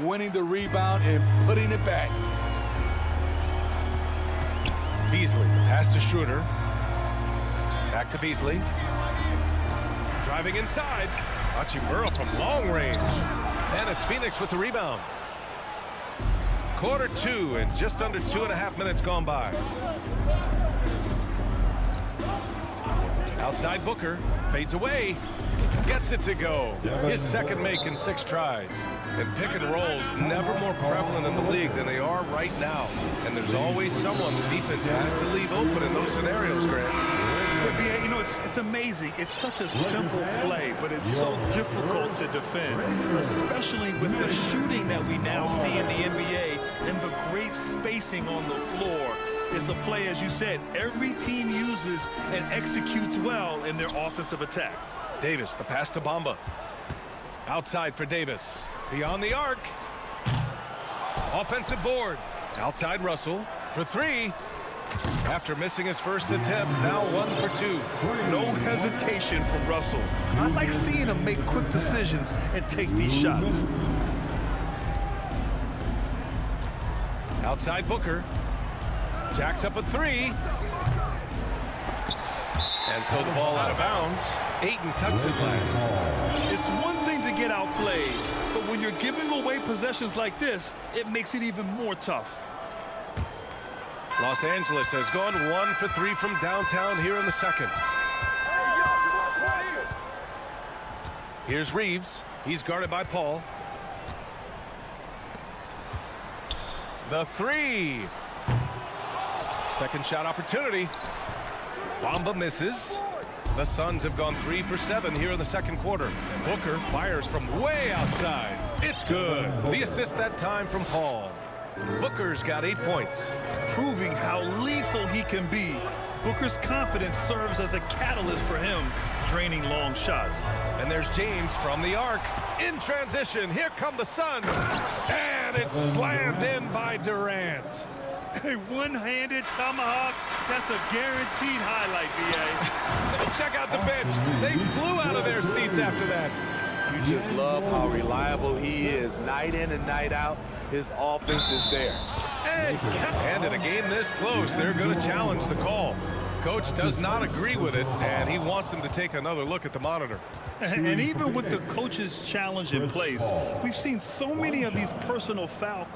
winning the rebound and putting it back.
Beasley, the pass to Schroeder. Back to Beasley. Driving inside. Hachimura from long range. And it's Phoenix with the rebound. Quarter 2 and just under 2.5 minutes gone by. Outside Booker. Fades away. Gets it to go. His second make in 6 tries. And pick and rolls never more prevalent in the league than they are right now. And there's always someone the defense has to leave open in those scenarios, Grant.
Yeah, you know, it's amazing. It's such a simple play, but it's so difficult to defend, especially with the shooting that we now see in the NBA and the great spacing on the floor. It's a play, as you said, every team uses and executes well in their offensive attack.
Davis, the pass to Bamba. Outside for Davis. Beyond the arc. Offensive board. Outside Russell for 3. After missing his first attempt, now 1 for 2.
No hesitation from Russell. I like seeing him make quick decisions and take these shots.
Outside Booker. Jacks up a three. And so the ball out of bounds. Ayton tucks it last.
It's one thing to get outplayed, but when you're giving away possessions like this, it makes it even more tough.
Los Angeles has gone 1 for 3 from downtown here in the second. Here's Reeves. He's guarded by Paul. The three. Second shot opportunity. Bamba misses. The Suns have gone 3 for 7 here in the second quarter. Booker fires from way outside. It's good. The assist that time from Paul. Booker's got 8 points.
Proving how lethal he can be. Booker's confidence serves as a catalyst for him, draining long shots.
And there's James from the arc. In transition, here come the Suns. And it's slammed in by Durant.
A one-handed tomahawk, that's a guaranteed highlight, B.A.
Check out the bench. They flew out of their seats after that.
You just love how reliable he is. Night in and night out, his offense is there.
And in a game this close, they're going to challenge the call. Coach does not agree with it, and he wants them to take another look at the monitor.
And even with the coach's challenge in place, we've seen so many of these personal fouls.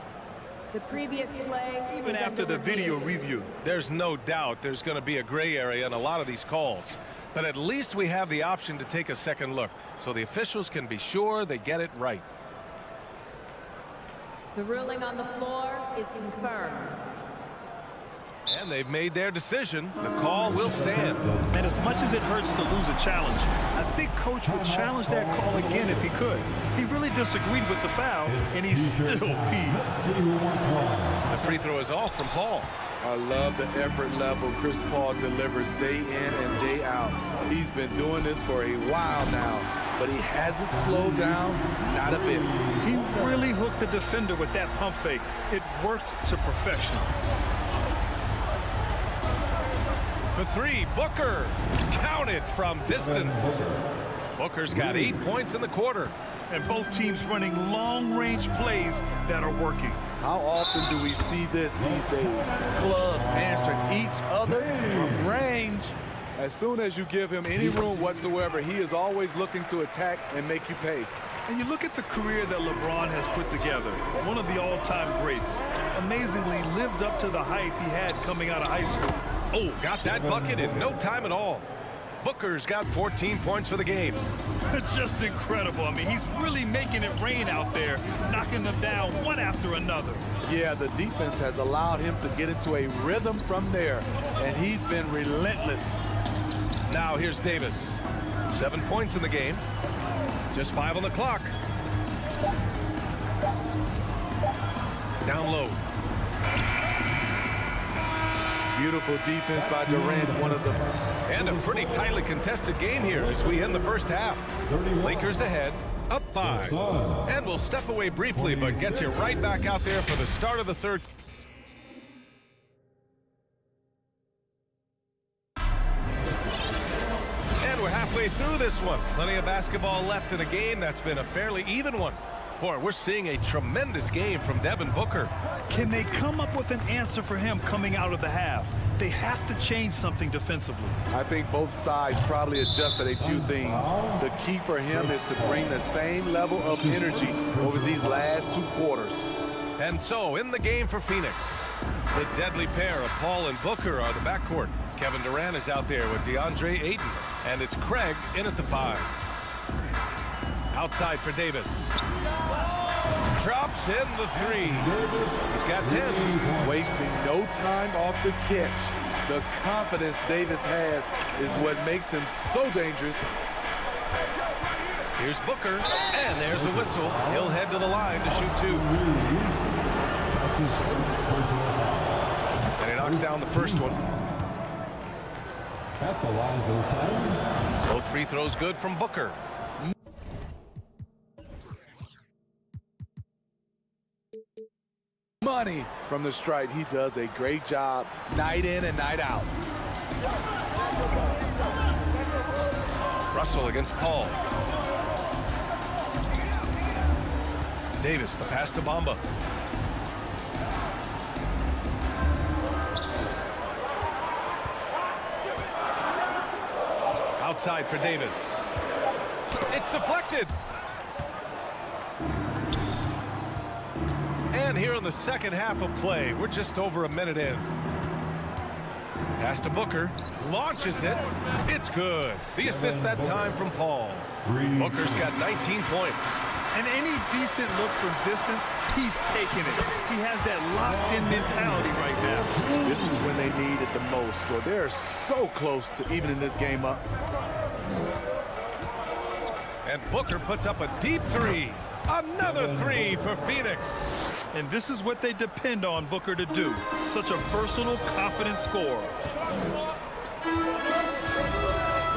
The previous play,
even after the video review.
There's no doubt there's going to be a gray area in a lot of these calls. But at least we have the option to take a second look, so the officials can be sure they get it right.
The ruling on the floor is confirmed.
And they've made their decision. The call will stand.
And as much as it hurts to lose a challenge, I think Coach would challenge that call again if he could. He really disagreed with the foul, and he's still peeved.
The free throw is off from Paul.
I love the effort level Chris Paul delivers day in and day out. He's been doing this for a while now, but he hasn't slowed down, not a bit.
He really hooked the defender with that pump fake. It worked to perfection.
For three, Booker counted from distance. Booker's got 8 points in the quarter.
And both teams running long-range plays that are working.
How often do we see this these days? Clubs answering each other from range. As soon as you give him any room whatsoever, he is always looking to attack and make you pay.
And you look at the career that LeBron has put together, one of the all-time greats. Amazingly lived up to the hype he had coming out of high school.
Oh, got that bucket in no time at all. Booker's got 14 points for the game.
Just incredible. I mean, he's really making it rain out there, knocking them down one after another.
Yeah, the defense has allowed him to get into a rhythm from there, and he's been relentless.
Now here's Davis. 7 points in the game. Just 5 on the clock. Down low.
Beautiful defense by Durant, one of them.
And a pretty tightly contested game here as we end the first half. Lakers ahead, up 5. And we'll step away briefly, but get you right back out there for the start of the third. And we're halfway through this one. Plenty of basketball left in a game that's been a fairly even one. Boy, we're seeing a tremendous game from Devin Booker.
Can they come up with an answer for him coming out of the half? They have to change something defensively.
I think both sides probably adjusted a few things. The key for him is to bring the same level of energy over these last 2 quarters.
And so, in the game for Phoenix, the deadly pair of Paul and Booker are the backcourt. Kevin Durant is out there with DeAndre Ayton, and it's Craig in at the 5. Outside for Davis. Drops in the 3. He's got 10.
Wasting no time off the catch. The confidence Davis has is what makes him so dangerous.
Here's Booker, and there's a whistle. He'll head to the line to shoot 2. And he knocks down the first one.
At the line for the Suns.
Both free throws good from Booker.
Money from the stripe. He does a great job night in and night out.
Russell against Paul. Davis, the pass to Bamba. outside for Davis. It's deflected. And here in the second half of play, we're just over a minute in. Pass to Booker, launches it. It's good. The assist that time from Paul. Booker's got 19 points.
And any decent look from distance, he's taking it. He has that locked-in mentality right now.
This is when they need it the most, so they're so close to evening this game up.
And Booker puts up a deep three. Another three for Phoenix.
And this is what they depend on Booker to do. Such a versatile, confident scorer.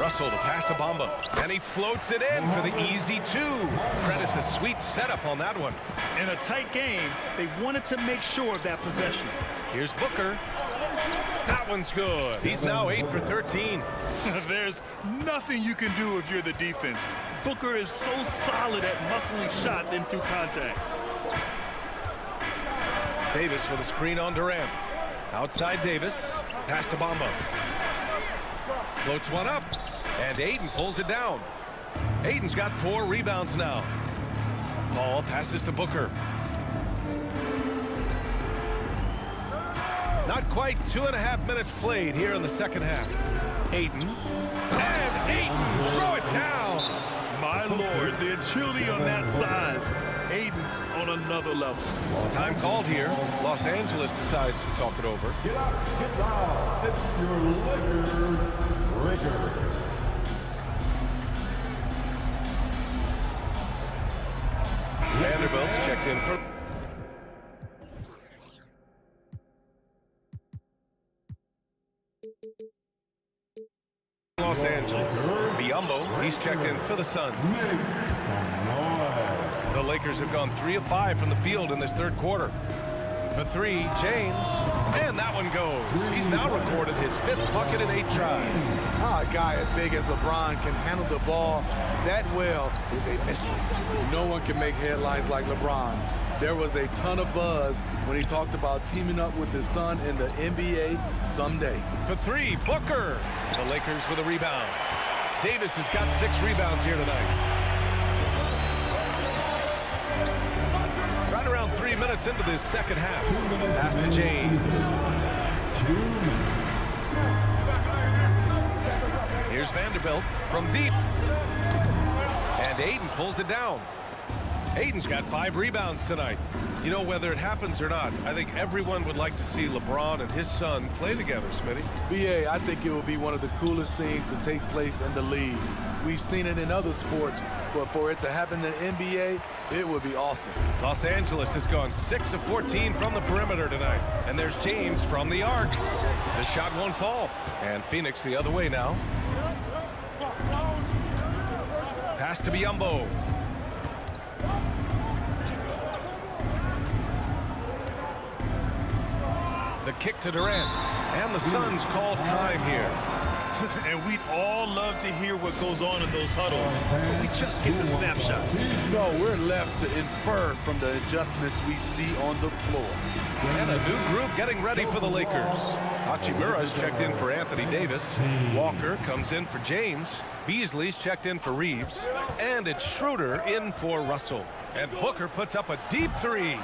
Russell to pass to Bamba, and he floats it in for the easy two. Credit the sweet setup on that one.
In a tight game, they wanted to make sure of that possession.
Here's Booker. That one's good. He's now 8 for 13.
There's nothing you can do if you're the defense. Booker is so solid at muscling shots in through contact.
Davis with a screen on Durant. Outside Davis. Pass to Bamba. Floats one up. And Aiden pulls it down. Aiden's got 4 rebounds now. Paul passes to Booker. Not quite 2.5 minutes played here in the second half. Aiden. And Aiden. Throw it down.
My Lord, the agility on that size. Aiden's on another level.
Time called here. Los Angeles decides to talk it over.
Get down. It's your Lakers.
Vanderbilt checked in for Los Angeles. Biombo, he's checked in for the Suns. The Lakers have gone 3 of 5 from the field in this third quarter. For 3, James, and that one goes. He's now recorded his 5th bucket in 8 tries.
A guy as big as LeBron can handle the ball that well is a mystery. No one can make headlines like LeBron. There was a ton of buzz when he talked about teaming up with his son in the NBA someday.
For 3, Booker. The Lakers with a rebound. Davis has got 6 rebounds here tonight. Right around 3 minutes into this second half. Pass to James. Here's Vanderbilt from deep. And Aiden pulls it down. Aiden's got 5 rebounds tonight. You know, whether it happens or not, I think everyone would like to see LeBron and his son play together, Smitty.
BA, I think it will be one of the coolest things to take place in the league. We've seen it in other sports, but for it to happen in the NBA, it would be awesome.
Los Angeles has gone 6 of 14 from the perimeter tonight. And there's James from the arc. The shot won't fall. And Phoenix the other way now. Pass to Biombo. The kick to Durant. And the Suns call time here.
And we'd all love to hear what goes on in those huddles, but we just get the snapshots.
No, we're left to infer from the adjustments we see on the floor.
And a new group getting ready for the Lakers. Hachimura's checked in for Anthony Davis. Walker comes in for James. Beasley's checked in for Reeves. And it's Schroeder in for Russell. And Booker puts up a deep 3.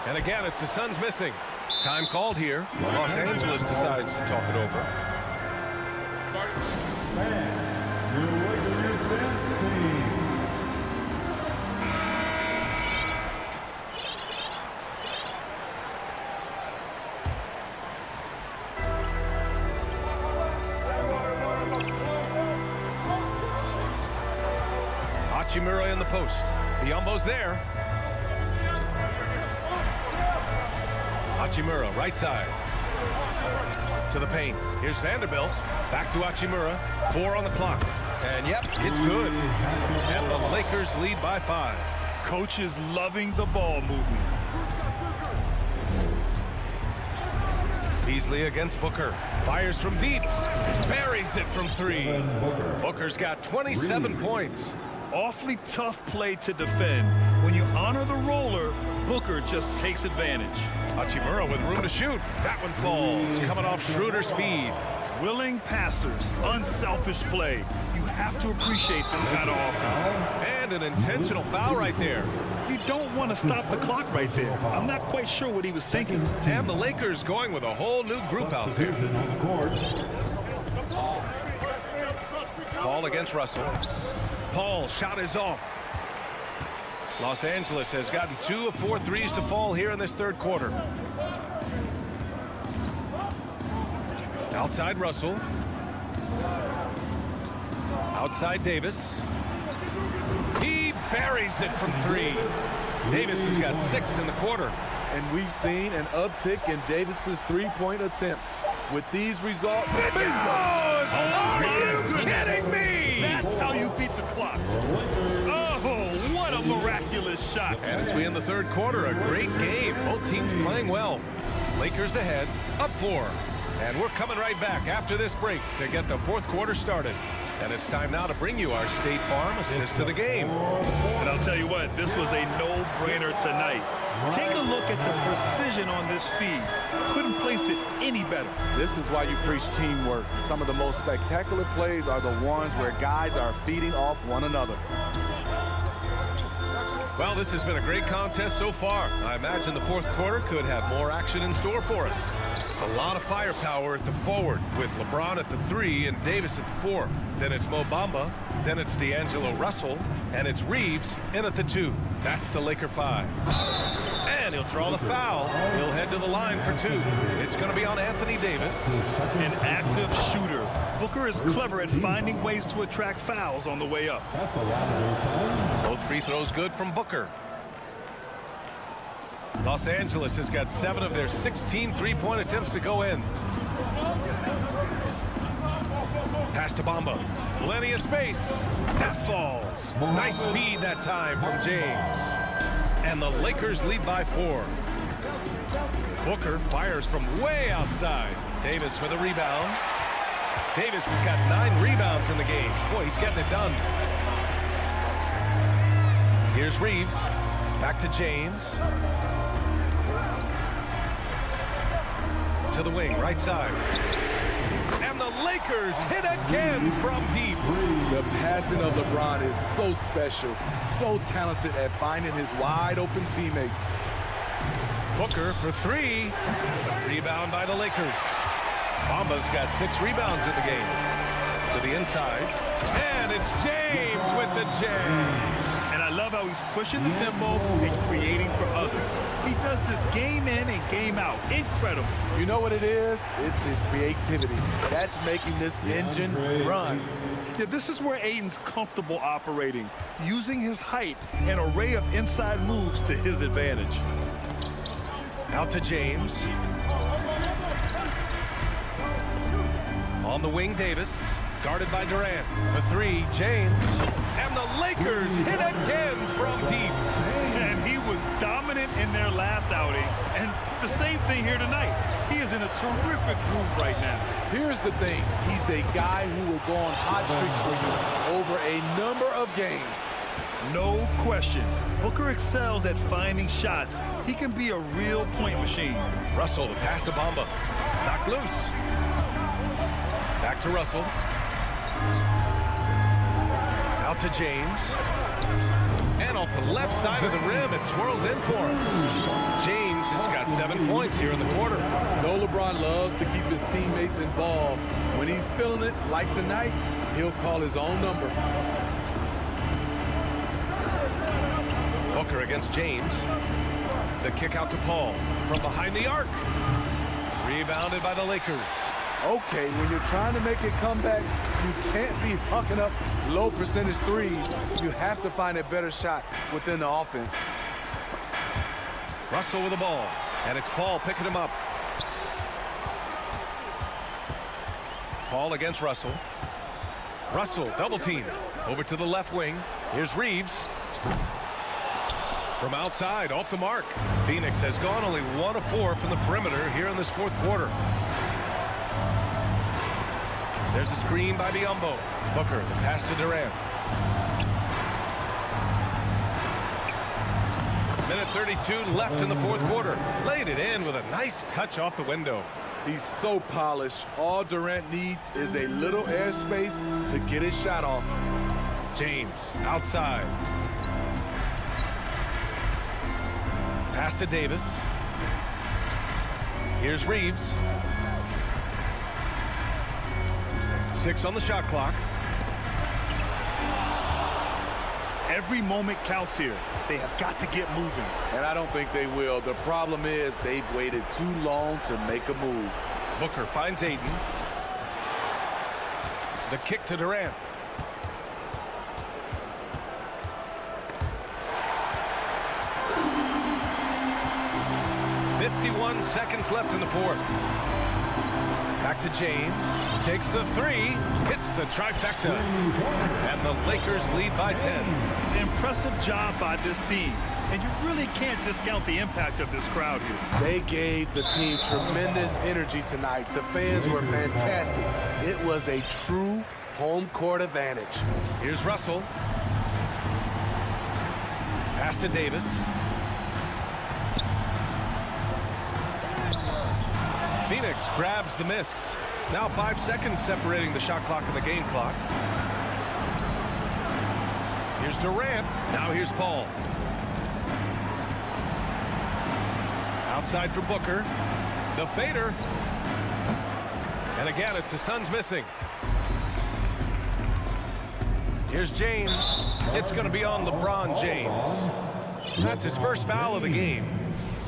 And again, it's the Suns missing. Time called here. Los Angeles decides to talk it over. Hachimura in the post. Biombo's there. Hachimura, right side. To the paint. Here's Vanderbilt. Back to Hachimura. 4 on the clock. And yep, it's good. And the Lakers lead by 5.
Coach is loving the ball movement.
Beasley against Booker. Fires from deep. Buries it from 3. Booker's got 27 points.
Awfully tough play to defend. When you honor the roller, Booker just takes advantage.
Hachimura with room to shoot. That one falls. Coming off Schroeder's feed.
Willing passers, unselfish play. You have to appreciate this kind of offense.
And an intentional foul right there.
You don't want to stop the clock right there. I'm not quite sure what he was thinking.
And the Lakers going with a whole new group out there. Paul against Russell. Paul, shot is off. Los Angeles has gotten 2 of 4 threes to fall here in this third quarter. Outside Russell. Outside Davis. He buries it from 3. Davis has got 6 in the quarter.
And we've seen an uptick in Davis's three-point attempts. With these results,
it goes! Are you kidding me?
That's how you beat the clock. Oh, what a miraculous shot.
And as we end the third quarter, a great game. Both teams playing well. Lakers ahead, up 4. And we're coming right back after this break to get the fourth quarter started. And it's time now to bring you our State Farm assist to the game.
And I'll tell you what, this was a no-brainer tonight. Take a look at the precision on this feed. Couldn't place it any better.
This is why you preach teamwork. Some of the most spectacular plays are the ones where guys are feeding off one another.
Well, this has been a great contest so far. I imagine the fourth quarter could have more action in store for us. A lot of firepower at the forward with LeBron at the 3 and Davis at the 4. Then it's Mo Bamba, then it's D'Angelo Russell, and it's Reeves in at the 2. That's the Laker 5. And he'll draw the foul. He'll head to the line for 2. It's going to be on Anthony Davis.
An active shooter. Booker is clever at finding ways to attract fouls on the way up.
Both free throws good from Booker. Los Angeles has got 7 of their 16 three-point attempts to go in. Pass to Bamba. Plenty of space. That falls. Nice feed that time from James. And the Lakers lead by 4. Booker fires from way outside. Davis with a rebound. Davis has got 9 rebounds in the game. Boy, he's getting it done. Here's Reeves. Back to James. To the wing, right side. And the Lakers hit again from deep.
The passing of LeBron is so special, so talented at finding his wide open teammates.
Booker for 3. Rebound by the Lakers. Bamba's got 6 rebounds in the game. To the inside. And it's James with the jam.
And I love how he's pushing the tempo and creating for others. He does this game in and game out. Incredible.
You know what it is? It's his creativity. That's making this engine run.
Yeah, this is where Ayton's comfortable operating, using his height and array of inside moves to his advantage.
Out to James. On the wing, Davis. Guarded by Durant. For 3, James. And the Lakers hit again from deep.
And he was dominant in their last outing. And the same thing here tonight. He is in a terrific groove right now.
Here's the thing. He's a guy who will go on hot streaks for you over a number of games.
No question. Booker excels at finding shots. He can be a real point machine.
Russell, the pass to Bamba. Knocked loose. Back to Russell. Out to James. And off the left side of the rim, it swirls in for him. James has got 7 points here in the quarter.
Though LeBron loves to keep his teammates involved, when he's feeling it, like tonight, he'll call his own number.
Booker against James. The kick out to Paul from behind the arc. Rebounded by the Lakers.
Okay, when you're trying to make a comeback, you can't be hucking up low percentage threes. You have to find a better shot within the offense.
Russell with the ball, and it's Paul picking him up. Paul against Russell. Russell, double team. Over to the left wing. Here's Reeves. From outside, off the mark. Phoenix has gone only 1 of 4 from the perimeter here in this fourth quarter. There's a screen by Biyombo. Booker, the pass to Durant. Minute 32 left in the fourth quarter. Laid it in with a nice touch off the window.
He's so polished. All Durant needs is a little airspace to get his shot off.
James outside. Pass to Davis. Here's Reeves. 6 on the shot clock.
Every moment counts here. They have got to get moving.
And I don't think they will. The problem is they've waited too long to make a move.
Booker finds Ayton. The kick to Durant. "51 seconds left in the fourth. Back to James. Takes the three. Hits the trifecta. And the Lakers lead by 10.
Impressive job by this team. And you really can't discount the impact of this crowd here.
They gave the team tremendous energy tonight. The fans were fantastic. It was a true home court advantage.
Here's Russell. Pass to Davis. Phoenix grabs the miss. Now 5 seconds separating the shot clock and the game clock. Here's Durant. Now here's Paul. Outside for Booker. The fader. And again, it's the Suns missing. Here's James. It's going to be on LeBron James. That's his first foul of the game.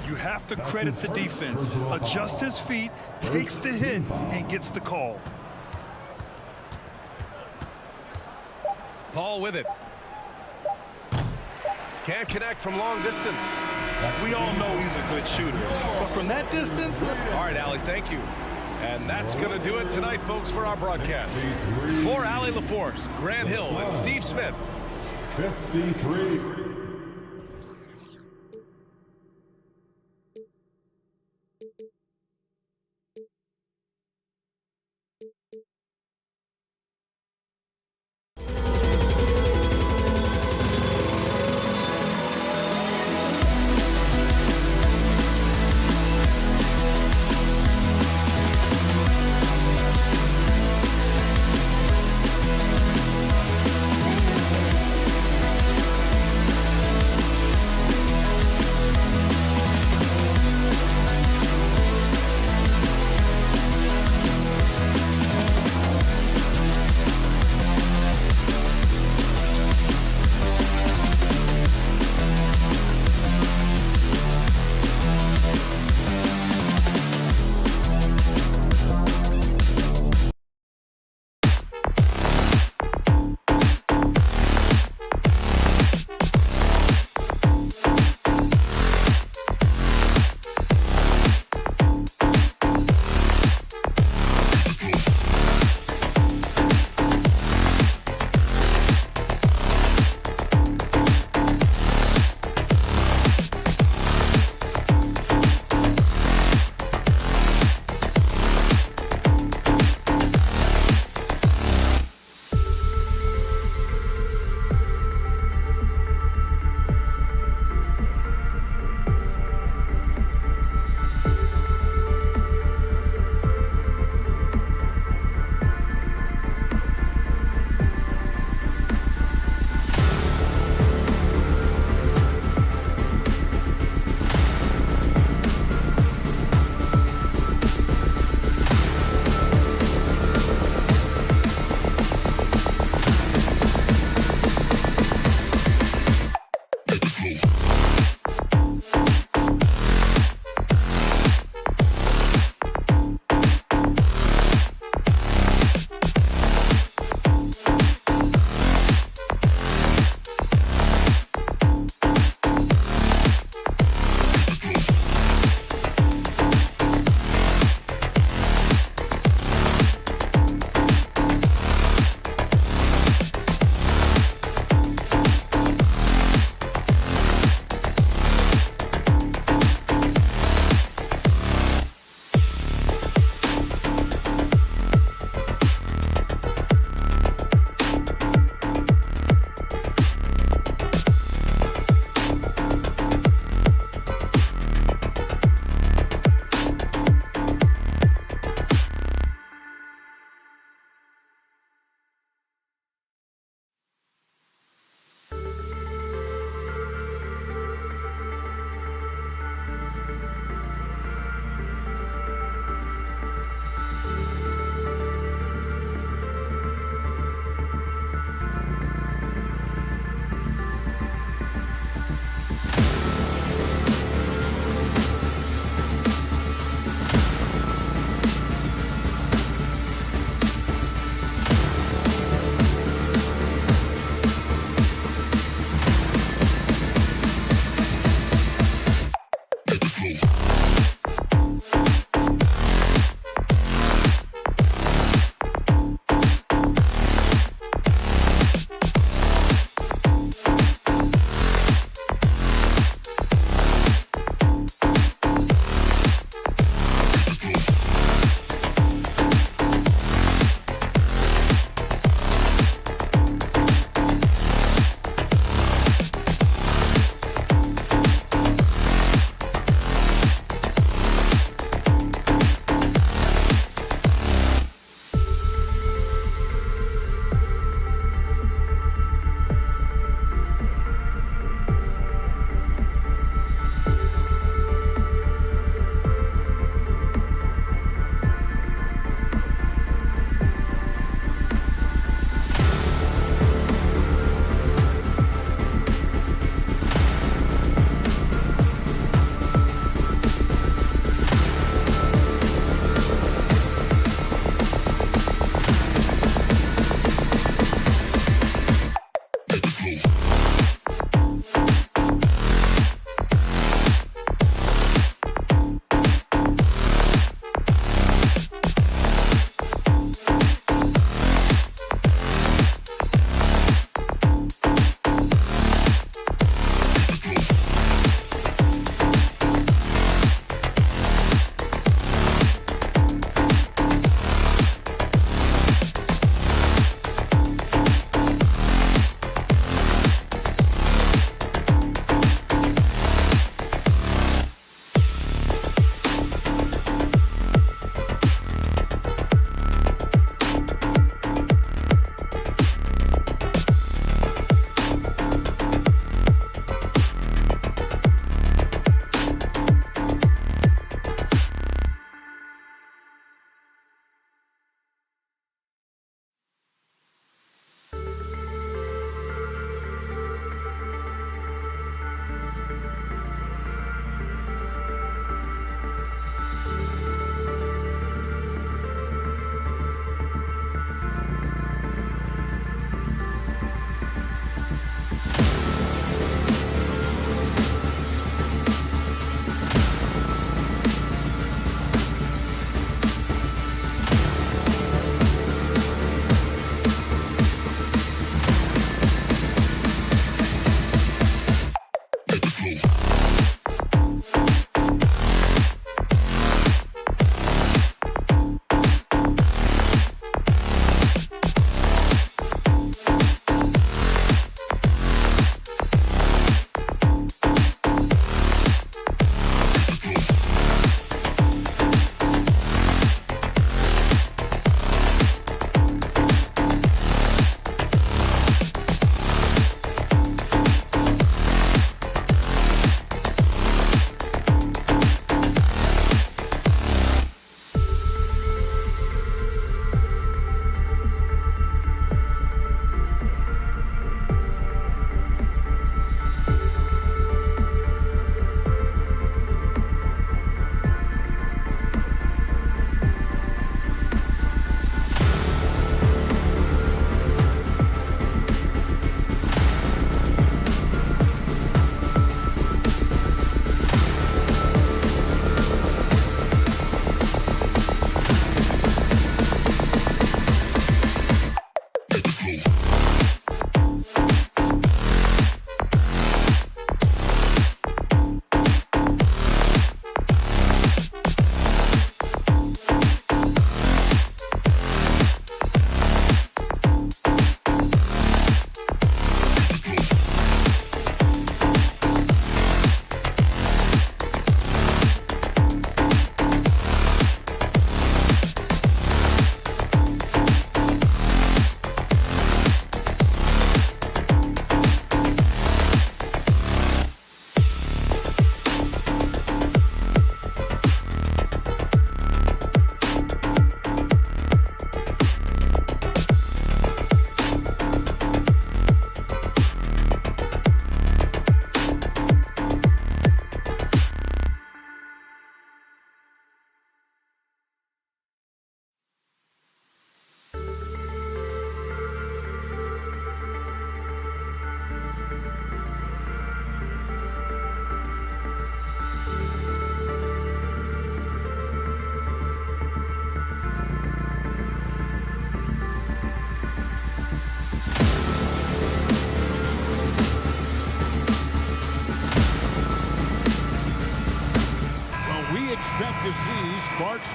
You have to credit the defense. Adjusts his feet, takes the hit, and gets the call.
Paul with it. Can't connect from long distance.
We all know he's a good shooter, but from that distance...
All right, Allie, thank you. And that's going to do it tonight, folks, for our broadcast. For Allie LaForce, Grant Hill, and Steve Smith.
53.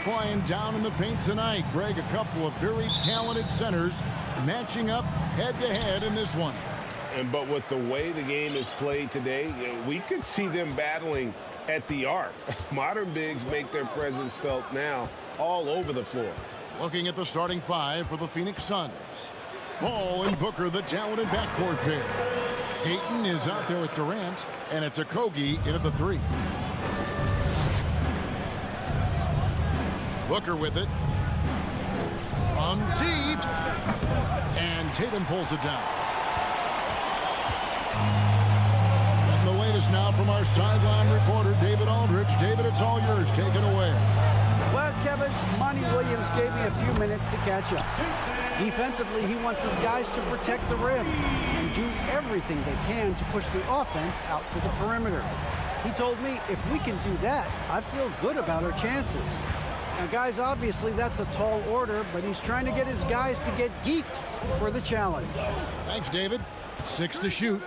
flying down in the paint tonight. Greg, a couple of very talented centers matching up head-to-head in this one.
But with the way the game is played today, we could see them battling at the arc. Modern bigs make their presence felt now all over the floor.
Looking at the starting five for the Phoenix Suns. Paul and Booker, the talented backcourt pair. Ayton is out there with Durant, and it's Okogie in at the three. Booker with it. From deep. And Tatum pulls it down. And the latest now from our sideline reporter, David Aldridge. David, it's all yours. Take it away.
Well, Kevin, Monty Williams gave me a few minutes to catch up. Defensively, he wants his guys to protect the rim and do everything they can to push the offense out to the perimeter. He told me if we can do that, I feel good about our chances. Now, guys, obviously that's a tall order, but he's trying to get his guys to get geeked for the challenge.
Thanks, David. 6 to shoot.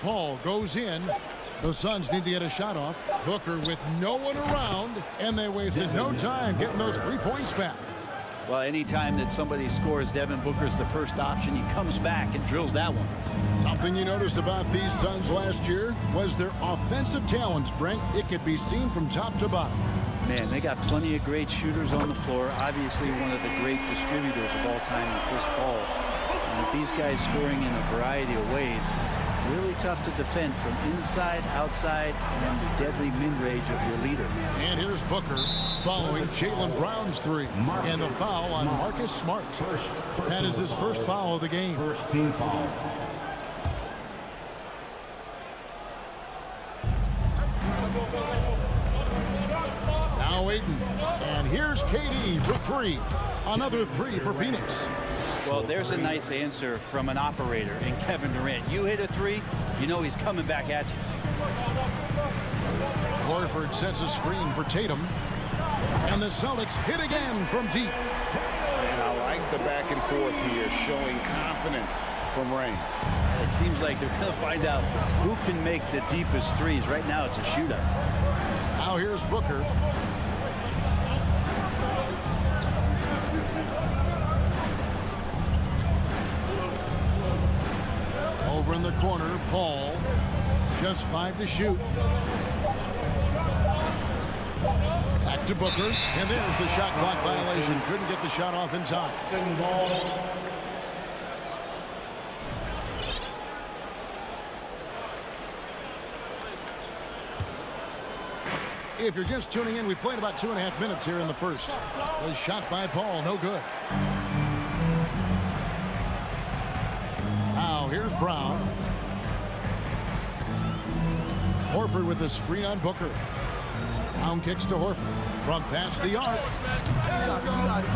Paul goes in. The Suns need to get a shot off. Booker with no one around, and they wasted no time getting those 3 points back.
Well, anytime that somebody scores, Devin Booker's the first option. He comes back and drills that one.
Something you noticed about these Suns last year was their offensive talents, Brent. It could be seen from top to bottom.
Man, they got plenty of great shooters on the floor. Obviously, one of the great distributors of all time in Chris Paul. And with these guys scoring in a variety of ways, really tough to defend from inside, outside, and the deadly mid-range of your leader.
And here's Booker following Jaylen Brown's three. And the foul on Marcus Smart. That is his first foul of the game.
First team foul.
Now Ayton. And here's KD for three. Another three for Phoenix.
Well, there's a nice answer from an operator in Kevin Durant. You hit a three, you know he's coming back at you.
Horford sets a screen for Tatum. And the Celtics hit again from deep.
And I like the back and forth here, showing confidence from Rain.
It seems like they're going to find out who can make the deepest threes. Right now, it's a shootout.
Now here's Booker. Over in the corner, Paul. Just 5 to shoot. Back to Booker. And there's the shot clock violation. Couldn't get the shot off in time. If you're just tuning in, we played about 2.5 minutes here in the first. The shot by Paul, no good. Now here's Brown. Horford with the screen on Booker. Brown kicks to Horford from past the arc.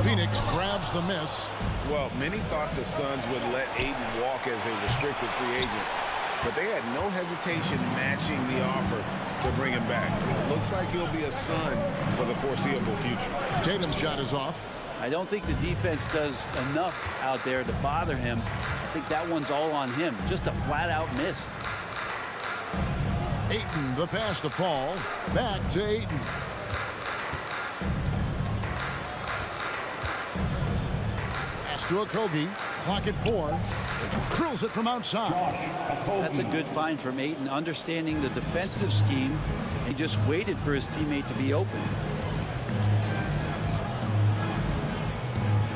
Phoenix grabs the miss.
Well, many thought the Suns would let Ayton walk as a restricted free agent, but they had no hesitation matching the offer to bring him back. It looks like he'll be a Sun for the foreseeable future.
Tatum's shot is off.
I don't think the defense does enough out there to bother him. I think that one's all on him. Just a flat-out miss.
Ayton, the pass to Paul. Back to Ayton. Pass to Okogie. Clock at 4. Drills it from outside.
That's a good find from Ayton, understanding the defensive scheme. He just waited for his teammate to be open.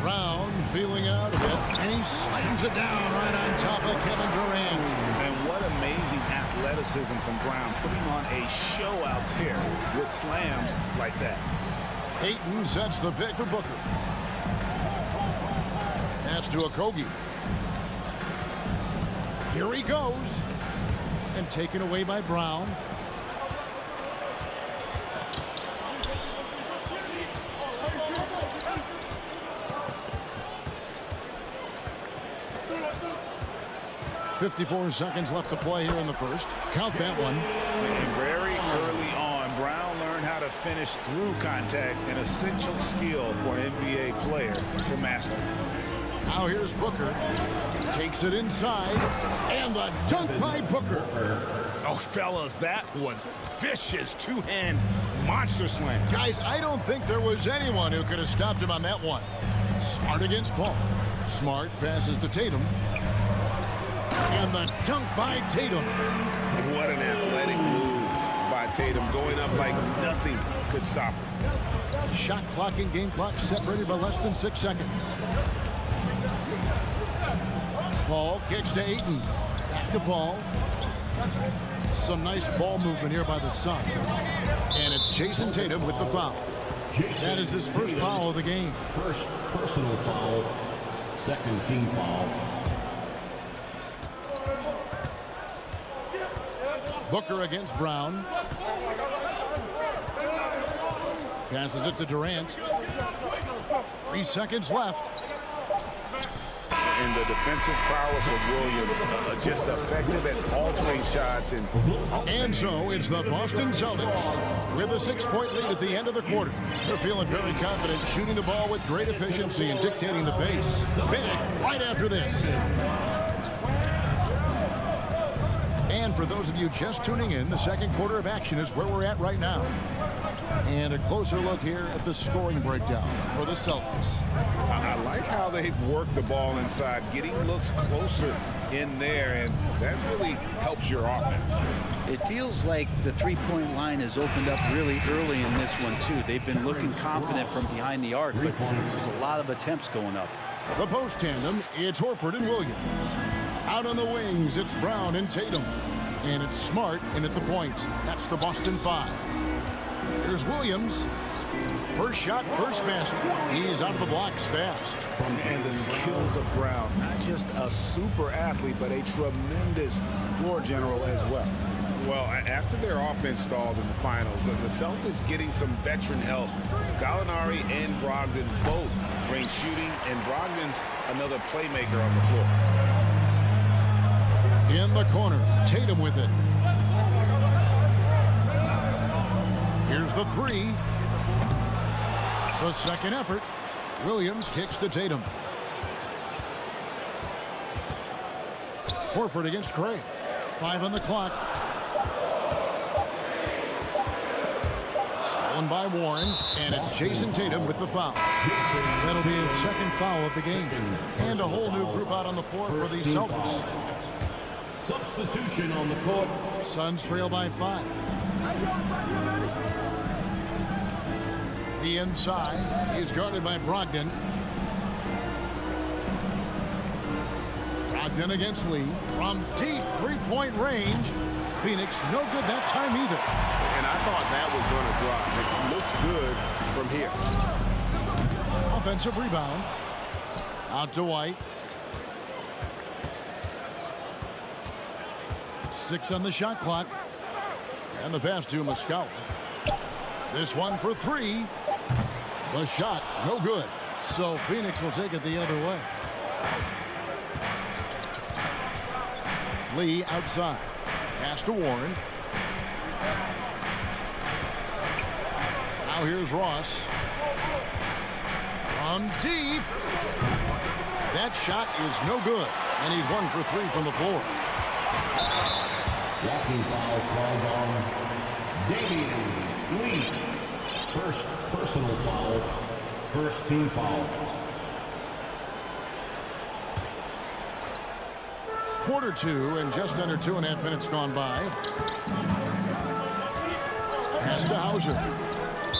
Brown feeling out a bit, and he slams it down right on top of Kevin Durant.
And what amazing athleticism from Brown, putting on a show out there with slams like that.
Ayton sets the pick for Booker. Pass to Okogie. Here he goes. And taken away by Brown. .54 seconds left to play here in the first. Count that one.
And very early on, Brown learned how to finish through contact, an essential skill for an NBA player to master.
Now here's Booker. Takes it inside. And the dunk by Booker.
Oh, fellas, that was vicious two-hand
monster slam.
Guys, I don't think there was anyone who could have stopped him on that one. Smart against Paul. Smart passes to Tatum. And the dunk by Tatum.
What an athletic move by Tatum, going up like nothing could stop him.
Shot clock and game clock separated by less than 6 seconds. Paul kicks to Ayton. Back to Paul. Some nice ball movement here by the Suns. And it's Jason Tatum with the foul. That is his first foul of the game.
First personal foul, second team foul.
Booker against Brown. Passes it to Durant. 3 seconds left.
And the defensive prowess of Williams, just effective at altering shots.
And so it's the Boston Celtics with a 6-point lead at the end of the quarter. They're feeling very confident, shooting the ball with great efficiency and dictating the pace. Back right after this. And for those of you just tuning in, the second quarter of action is where we're at right now. And a closer look here at the scoring breakdown for the Celtics.
I like how they've worked the ball inside, getting looks closer in there, and that really helps your offense.
It feels like the three-point line has opened up really early in this one, too. They've been looking confident from behind the arc, but there's a lot of attempts going up.
The post tandem, it's Horford and Williams. Out on the wings, it's Brown and Tatum. And it's Smart in at the point. That's the Boston 5. Here's Williams. First shot, first basket. He's out of the blocks fast.
And the skills of Brown, not just a super athlete, but a tremendous floor general as well. Well, after their offense stalled in the finals, the Celtics getting some veteran help. Gallinari and Brogdon both bring shooting, and Brogdon's another playmaker on the floor.
In the corner, Tatum with it. Here's the 3. The second effort. Williams kicks to Tatum. Horford against Craig. 5 on the clock. Stolen by Warren, and it's Jason Tatum with the foul. That'll be his second foul of the game. And a whole new group out on the floor for the Celtics.
Substitution on the court.
Suns trail by 5. The inside is guarded by Brogdon. Brogdon against Lee. From deep three-point range. Phoenix no good that time either.
And I thought that was going to drop. It looked good from here.
Offensive rebound. Out to White. 6 on the shot clock. And the pass to Muscala. This one for 3. The shot, no good. So Phoenix will take it the other way. Lee outside. Pass to Warren. Now here's Ross. From deep. That shot is no good. And he's 1 for 3 from the floor.
Walking foul called on Damian Lee. First personal foul, first team foul.
Quarter 2 and just under 2.5 minutes gone by. Pass to Hauser.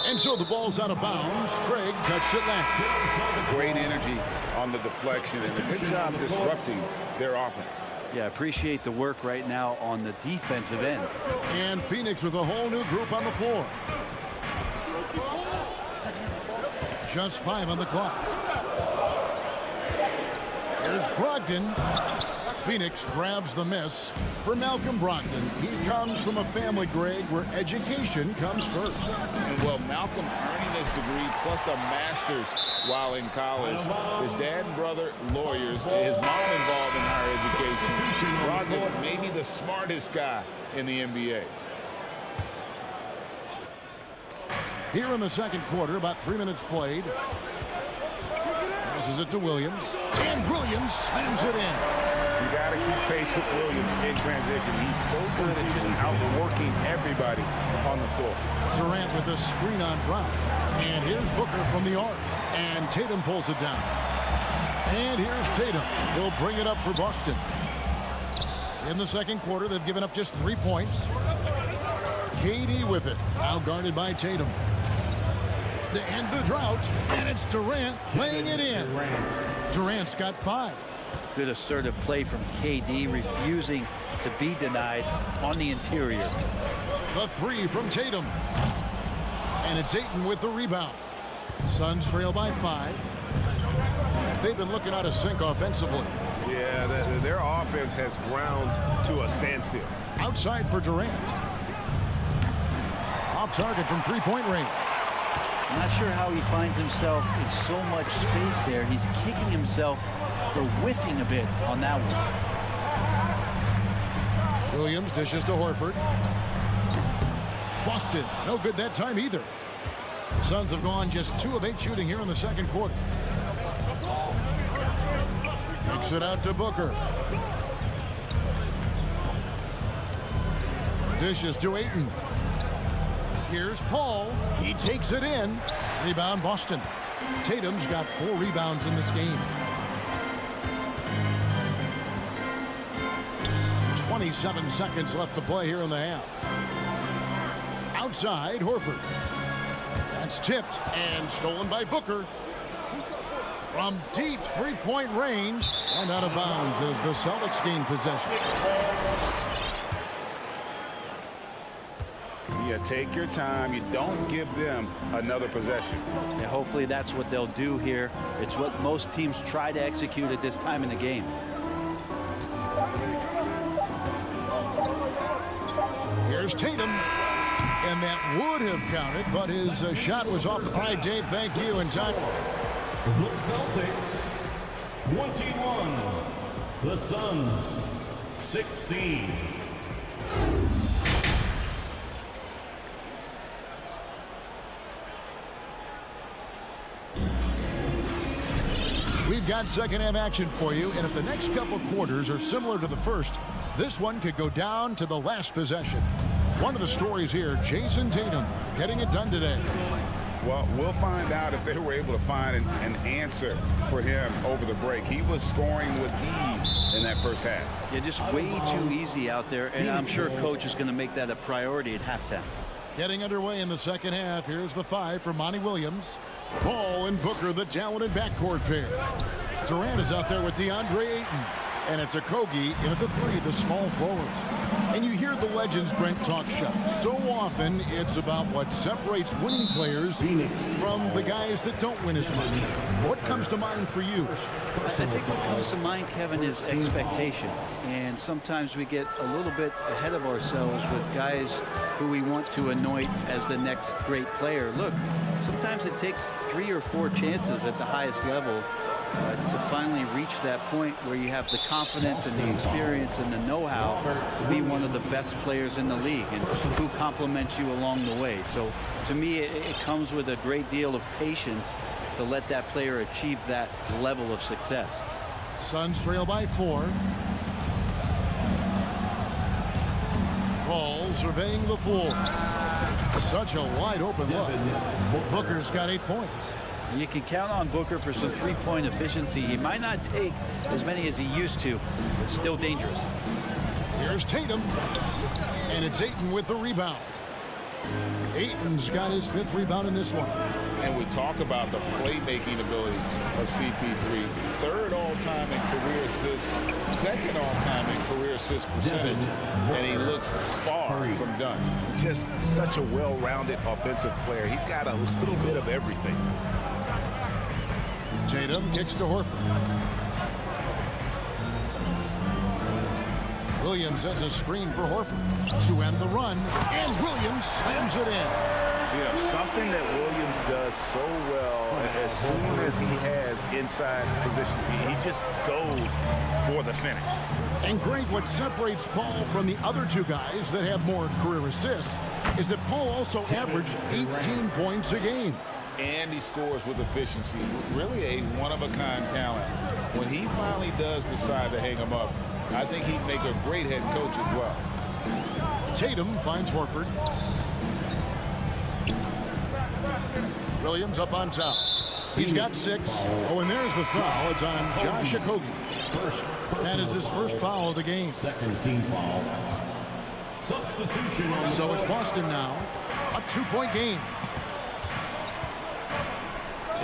And so the ball's out of bounds. Craig touched it left.
Great energy on the deflection and a good job disrupting their offense.
Yeah, appreciate the work right now on the defensive end.
And Phoenix with a whole new group on the floor. Just 5 on the clock. There's Brogdon. Phoenix grabs the miss for Malcolm Brogdon. He comes from a family, Greg, where education comes first.
And well, Malcolm earning his degree plus a master's while in college. His dad and brother, lawyers. His mom involved in higher education. Brogdon, maybe the smartest guy in the NBA.
Here in the second quarter, about 3 minutes played. Passes it to Williams. And Williams slams it in.
You got to keep pace with Williams in transition. He's so good at just outworking everybody on the floor.
Durant with a screen on Brown. And here's Booker from the arc. And Tatum pulls it down. And here's Tatum. He'll bring it up for Boston. In the second quarter, they've given up just 3 points. KD with it. Now guarded by Tatum. To end the drought, and it's Durant laying it in. Durant's got 5.
Good assertive play from KD, refusing to be denied on the interior.
The 3 from Tatum. And it's Ayton with the rebound. Suns trail by 5. They've been looking out of sync offensively.
Yeah, their offense has ground to a standstill.
Outside for Durant. Off target from three-point range.
I'm not sure how he finds himself in so much space there. He's kicking himself for whiffing a bit on that one.
Williams dishes to Horford. Boston, no good that time either. The Suns have gone just 2 of 8 shooting here in the second quarter. Kicks it out to Booker. Dishes to Ayton. Here's Paul. He takes it in. Rebound Boston. Tatum's got 4 rebounds in this game. 27 seconds left to play here in the half. Outside, Horford. That's tipped and stolen by Booker. From deep three-point range and out of bounds as the Celtics gain possession.
You take your time. You don't give them another possession.
Yeah, hopefully that's what they'll do here. It's what most teams try to execute at this time in the game.
Here's Tatum. And that would have counted, but his shot was off. All right, Dave, thank you. And time.
The Celtics 21. The Suns 16.
We've got second half action for you, and if the next couple quarters are similar to the first, this one could go down to the last possession. One of the stories here, Jason Tatum getting it done today.
Well, we'll find out if they were able to find an answer for him over the break. He was scoring with ease in that first half.
Yeah, just way too easy out there, and I'm sure coach is going to make that a priority at halftime.
Getting underway in the second half. Here's the 5 for Monty Williams. Paul and Booker, the talented backcourt pair. Durant is out there with DeAndre Ayton. And it's Okogie in at the 3, the small forward. And you hear the legends, Brent, talk shop. So often, it's about what separates winning players from the guys that don't win as much. What comes to mind for you?
I think what comes to mind, Kevin, is expectation. And sometimes we get a little bit ahead of ourselves with guys who we want to anoint as the next great player. Look, sometimes it takes 3 or 4 chances at the highest level to finally reach that point where you have the confidence and the experience and the know-how to be one of the best players in the league, and who compliments you along the way. So to me, it comes with a great deal of patience to let that player achieve that level of success.
Suns trail by 4. Paul surveying the floor. Such a wide open look. Booker's got 8 points.
You can count on Booker for some three-point efficiency. He might not take as many as he used to, but still dangerous.
Here's Tatum. And it's Ayton with the rebound. Ayton's got his 5th rebound in this one.
And we talk about the playmaking abilities of CP3. 3rd all-time in career assists, 2nd all-time in career assist percentage, and he looks far from done.
Just such a well-rounded offensive player. He's got a little bit of everything.
Tatum kicks to Horford. Williams sets a screen for Horford to end the run, and Williams slams it in.
You know, something that Williams does so well, as soon as he has inside position, he just goes for the finish.
And great, what separates Paul from the other 2 guys that have more career assists is that Paul also averaged 18 points a game.
and he scores with efficiency. Really a one-of-a-kind talent. When he finally does decide to hang him up, I think he'd make a great head coach as well.
Tatum finds Horford. Williams up on top. He's got 6. Oh, and there's the foul. It's on Josh Okogie. That is his first foul of the game.
Second team foul. Substitution on
So it's Boston now. A 2-point game.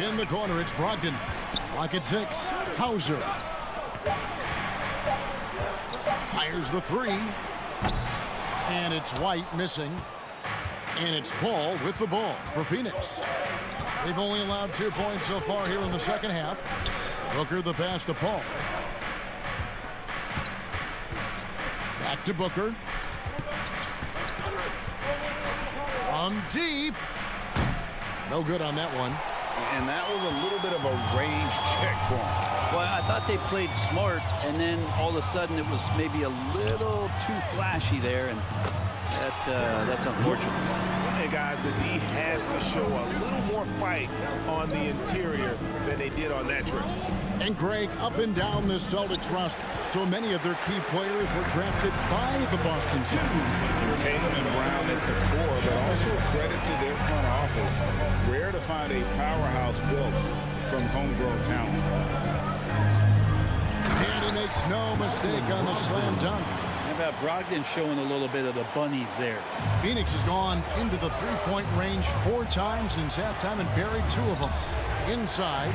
In the corner, it's Brogdon. Lock at 6. Hauser. Fires the 3. And it's White missing. And it's Paul with the ball for Phoenix. They've only allowed 2 points so far here in the second half. Booker the pass to Paul. Back to Booker. From deep. No good on that one.
And that was a little bit of a range check for him.
Well, I thought they played smart, and then all of a sudden it was maybe a little too flashy there, and that's unfortunate.
Hey, guys, the D has to show a little more fight on the interior than they did on that trip.
And Greg, up and down the Celtics roster, so many of their key players were drafted by the Boston Celtics.
Tatum and Brown at the core, but also credit to their front office. Rare to find a powerhouse built from homegrown talent.
And he makes no mistake on the slam dunk.
How about Brogdon showing a little bit of the bunnies there?
Phoenix has gone into the 3-point range 4 times since halftime and buried 2 of them. Inside.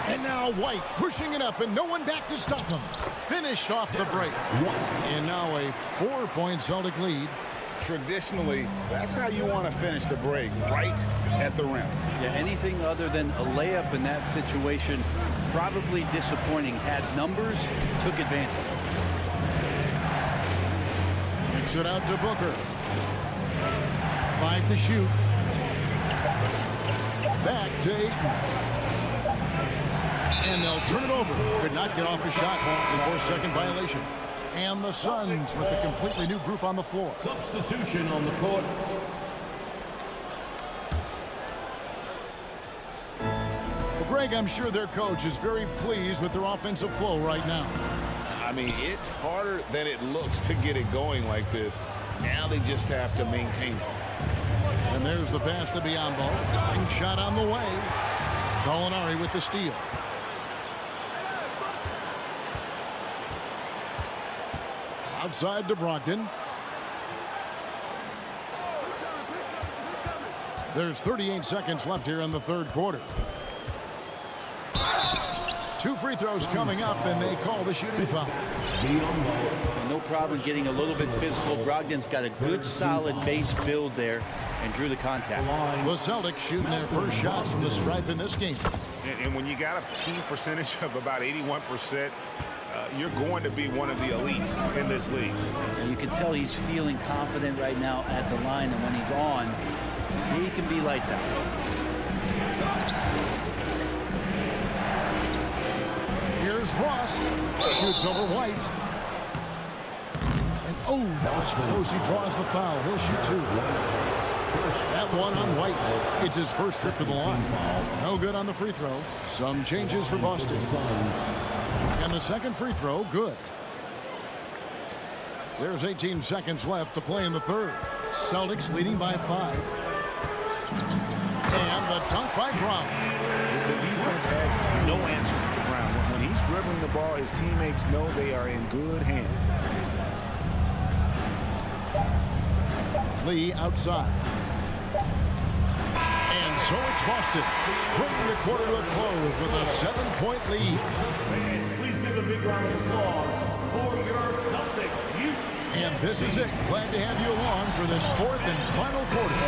And now White pushing it up and no one back to stop him. Finished off the break. And now a 4-point Celtic lead.
Traditionally, that's how you want to finish the break, right at the rim.
Yeah, anything other than a layup in that situation, probably disappointing. Had numbers, took advantage.
Kicks it out to Booker. 5 to shoot. Back to Ayton. And they'll turn it over. Could not get off a shot before second violation. And the Suns with a completely new group on the floor.
Substitution on the court.
Well, Greg, I'm sure their coach is very pleased with their offensive flow right now.
I mean, it's harder than it looks to get it going like this. Now they just have to maintain it.
And there's the pass to Biombo. And shot on the way. Gallinari with the steal. Outside to Brogdon. There's 38 seconds left here in the third quarter. 2 free throws coming up, and they call the shooting foul.
No problem getting a little bit physical. Brogdon's got a good, solid base build there and drew the contact.
The Celtics shooting their first shots from the stripe in this game.
And when you got a team percentage of about 81%, you're going to be one of the elites in this league.
And you can tell he's feeling confident right now at the line, and when he's on, he can be lights out.
Here's Ross. Shoots over White. And oh, that was close. He draws the foul. He'll shoot 2. That one on White. It's his first trip to the line. No good on the free throw. Some changes for Boston. And the second free throw, good. There's 18 seconds left to play in the third. Celtics leading by 5. And the dunk by Brown.
The defense has no answer for Brown. When he's dribbling the ball, his teammates know they are in good hands.
Lee outside. And so it's Boston, bringing the quarter to a close with a 7-point lead.
Please give a big round of applause for your Celtics youth.
And this is it. Glad to have you along for this 4th and final quarter.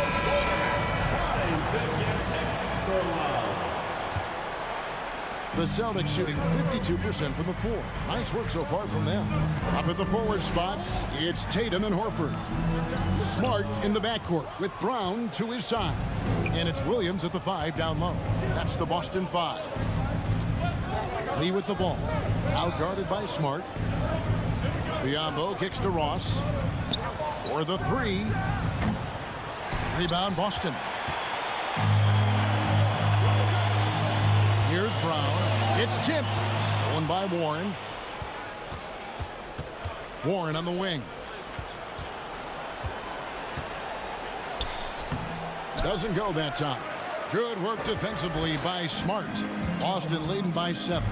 The Celtics shooting 52% from the floor. Nice work so far from them. Up at the forward spots, it's Tatum and Horford. Smart in the backcourt with Brown to his side. And it's Williams at the 5 down low. That's the Boston 5. Lee with the ball. Out guarded by Smart. Biombo kicks to Ross. For the 3. Rebound Boston. Here's Brown. It's tipped. Stolen by Warren. Warren on the wing. Doesn't go that time. Good work defensively by Smart. Boston leading by 7.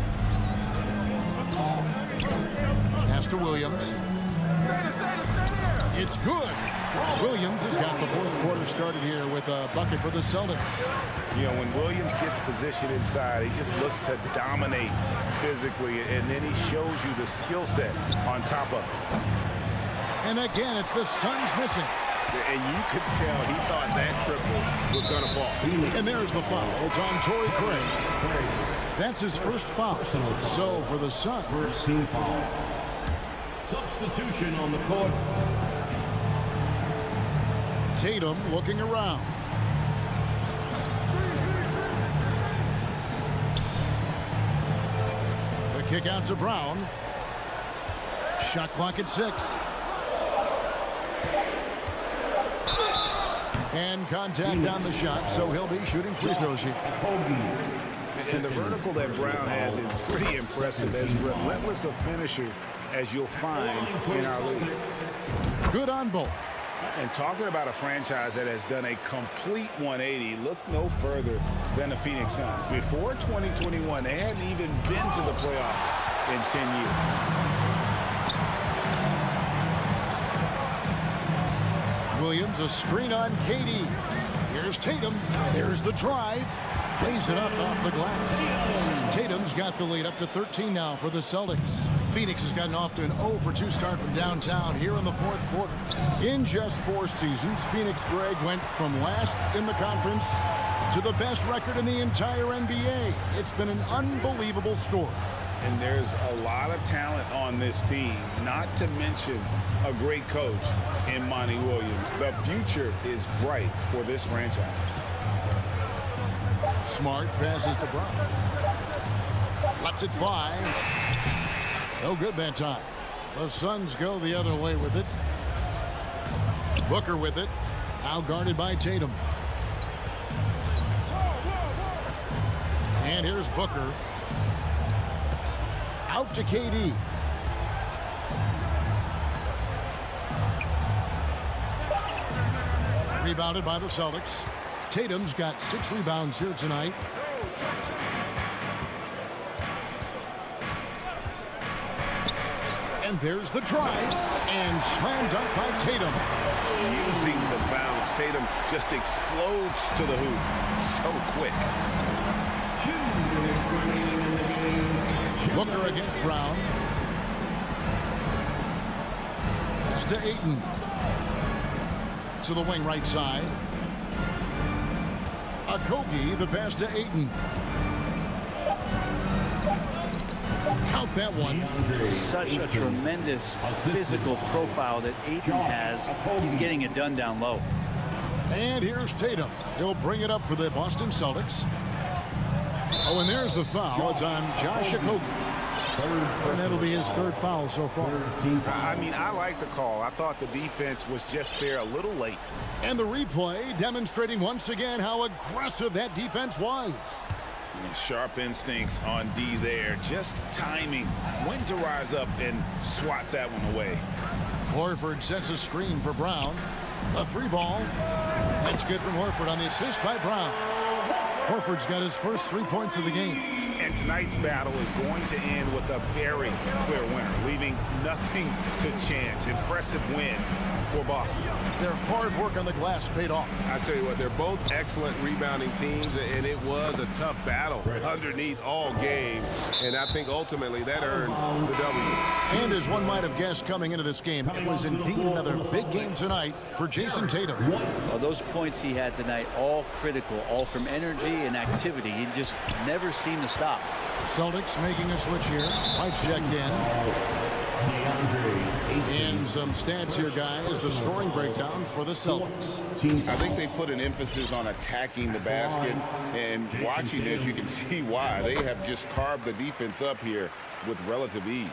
Pass to Williams. It's good. Williams has got the fourth quarter started here with a bucket for the Celtics.
You know, when Williams gets positioned inside, he just looks to dominate physically, and then he shows you the skill set on top of it.
And again, it's the Suns missing.
And you could tell he thought that triple was going to fall.
And there's the foul. It's on Torrey Craig. That's his first foul. So for the Suns.
First team foul. Substitution on the court.
Tatum looking around. The kick out to Brown. Shot clock at 6. And contact on the shot, so he'll be shooting free throws here.
And the vertical that Brown has is pretty impressive, as relentless a finisher as you'll find in our league.
Good on both.
And talking about a franchise that has done a complete 180, look no further than the Phoenix Suns. Before 2021, they hadn't even been to the playoffs in 10 years.
Williams, a screen on KD. Here's Tatum. There's the drive. Lays it up off the glass. Tatum's got the lead up to 13 now for the Celtics. Phoenix has gotten off to an 0-for-2 start from downtown here in the fourth quarter. In just 4 seasons, Phoenix, Greg, went from last in the conference to the best record in the entire NBA. It's been an unbelievable story.
And there's a lot of talent on this team, not to mention a great coach in Monty Williams. The future is bright for this franchise.
Smart passes to Brown. Lets it fly. No good that time. The Suns go the other way with it. Booker with it. Now guarded by Tatum. And here's Booker. Out to KD. Rebounded by the Celtics. Tatum's got 6 rebounds here tonight. And there's the drive. And slam dunk by Tatum.
Using the bounce, Tatum just explodes to the hoop. So quick.
Booker against Brown. Pass to Ayton. To the wing right side. Kogi, the pass to Ayton. Count that one.
Such a tremendous physical profile that Ayton has. He's getting it done down low.
And here's Tatum. He'll bring it up for the Boston Celtics. Oh, and there's the foul. It's on Josh Okogie. And that'll be his 3rd foul so far.
I mean, I like the call. I thought the defense was just there a little late.
And the replay demonstrating once again how aggressive that defense was.
And sharp instincts on D there. Just timing when to rise up and swat that one away.
Horford sets a screen for Brown. A 3-ball. That's good from Horford on the assist by Brown. Horford's got his first 3 points of the game.
And tonight's battle is going to end with a very clear winner, leaving nothing to chance. Impressive win for Boston.
Their hard work on the glass paid off.
I tell you what, they're both excellent rebounding teams, and it was a tough battle underneath all game. And I think ultimately that earned the W.
And as one might have guessed coming into this game, it was indeed another big game tonight for Jason Tatum.
Well, those points he had tonight, all critical, all from energy and activity. He just never seemed to stop.
Celtics making a switch here. Lights checked in. And some stats here, guys. The scoring breakdown for the Celtics.
I think they put an emphasis on attacking the basket. And watching this, you can see why. They have just carved the defense up here with relative ease.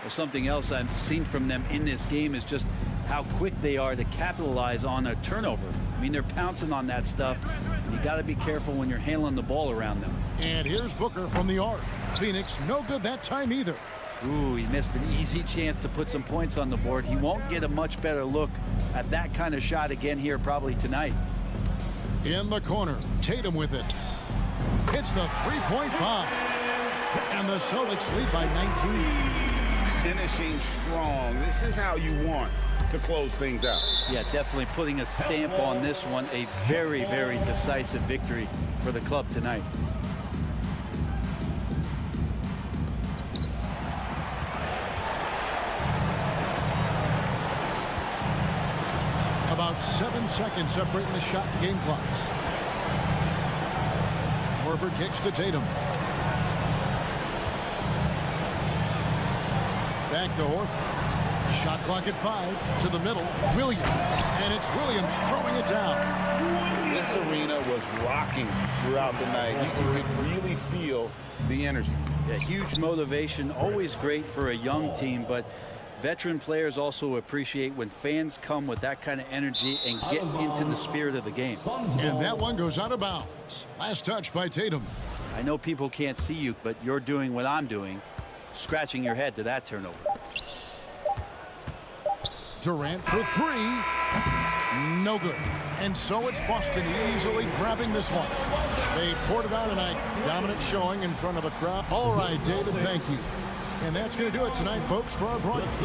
Well, something else I've seen from them in this game is just how quick they are to capitalize on a turnover. I mean, they're pouncing on that stuff. And you got to be careful when you're handling the ball around them.
And here's Booker from the arc. Phoenix no good that time either.
Ooh, he missed an easy chance to put some points on the board. He won't get a much better look at that kind of shot again here probably tonight.
In the corner, Tatum with it. Hits the three-point bomb. And the Celtics lead by 19.
Finishing strong. This is how you want to close things out.
Yeah, definitely putting a stamp on this one. A very, very decisive victory for the club tonight.
About 7 seconds separating the shot and game clocks. Horford kicks to Tatum. Back to Horford. Shot clock at 5. To the middle. Williams. And it's Williams throwing it down.
This arena was rocking throughout the night. You could really feel the energy.
Yeah, huge motivation. Always great for a young team, but veteran players also appreciate when fans come with that kind of energy and get into the spirit of the game.
And that one goes out of bounds. Last touch by Tatum.
I know people can't see you, but you're doing what I'm doing, scratching your head to that turnover.
Durant for 3. No good. And so it's Boston easily grabbing this one. They poured it out tonight. Dominant showing in front of the crowd. All right, David, thank you. And that's going to do it tonight, folks, for our broadcast.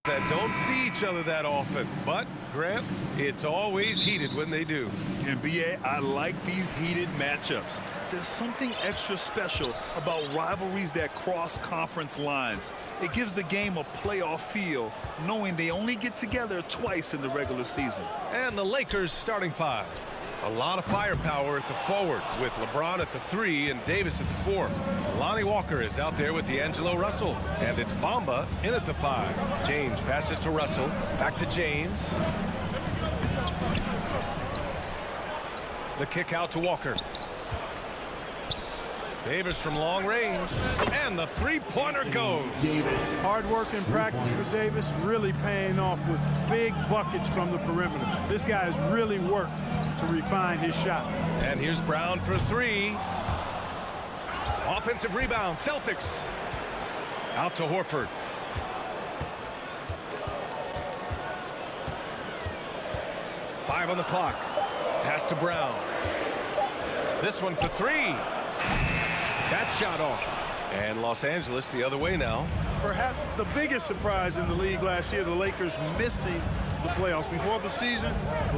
That don't see each other that often, but Grant, it's always heated when they do.
NBA, I like these heated matchups. There's something extra special about rivalries that cross conference lines. It gives the game a playoff feel, knowing they only get together twice in the regular season.
And the Lakers starting five. A lot of firepower at the forward with LeBron at the 3 and Davis at the 4. Lonnie Walker is out there with D'Angelo Russell. And it's Bamba in at the 5. James passes to Russell. Back to James. The kick out to Walker. Davis from long range. And the three-pointer goes.
Hard work in practice for Davis, really paying off with big buckets from the perimeter. This guy has really worked to refine his shot.
And here's Brown for 3. Offensive rebound, Celtics. Out to Horford. Five on the clock. Pass to Brown. This one for 3. That shot off. And Los Angeles the other way now.
Perhaps the biggest surprise in the league last year, the Lakers missing the playoffs. Before the season,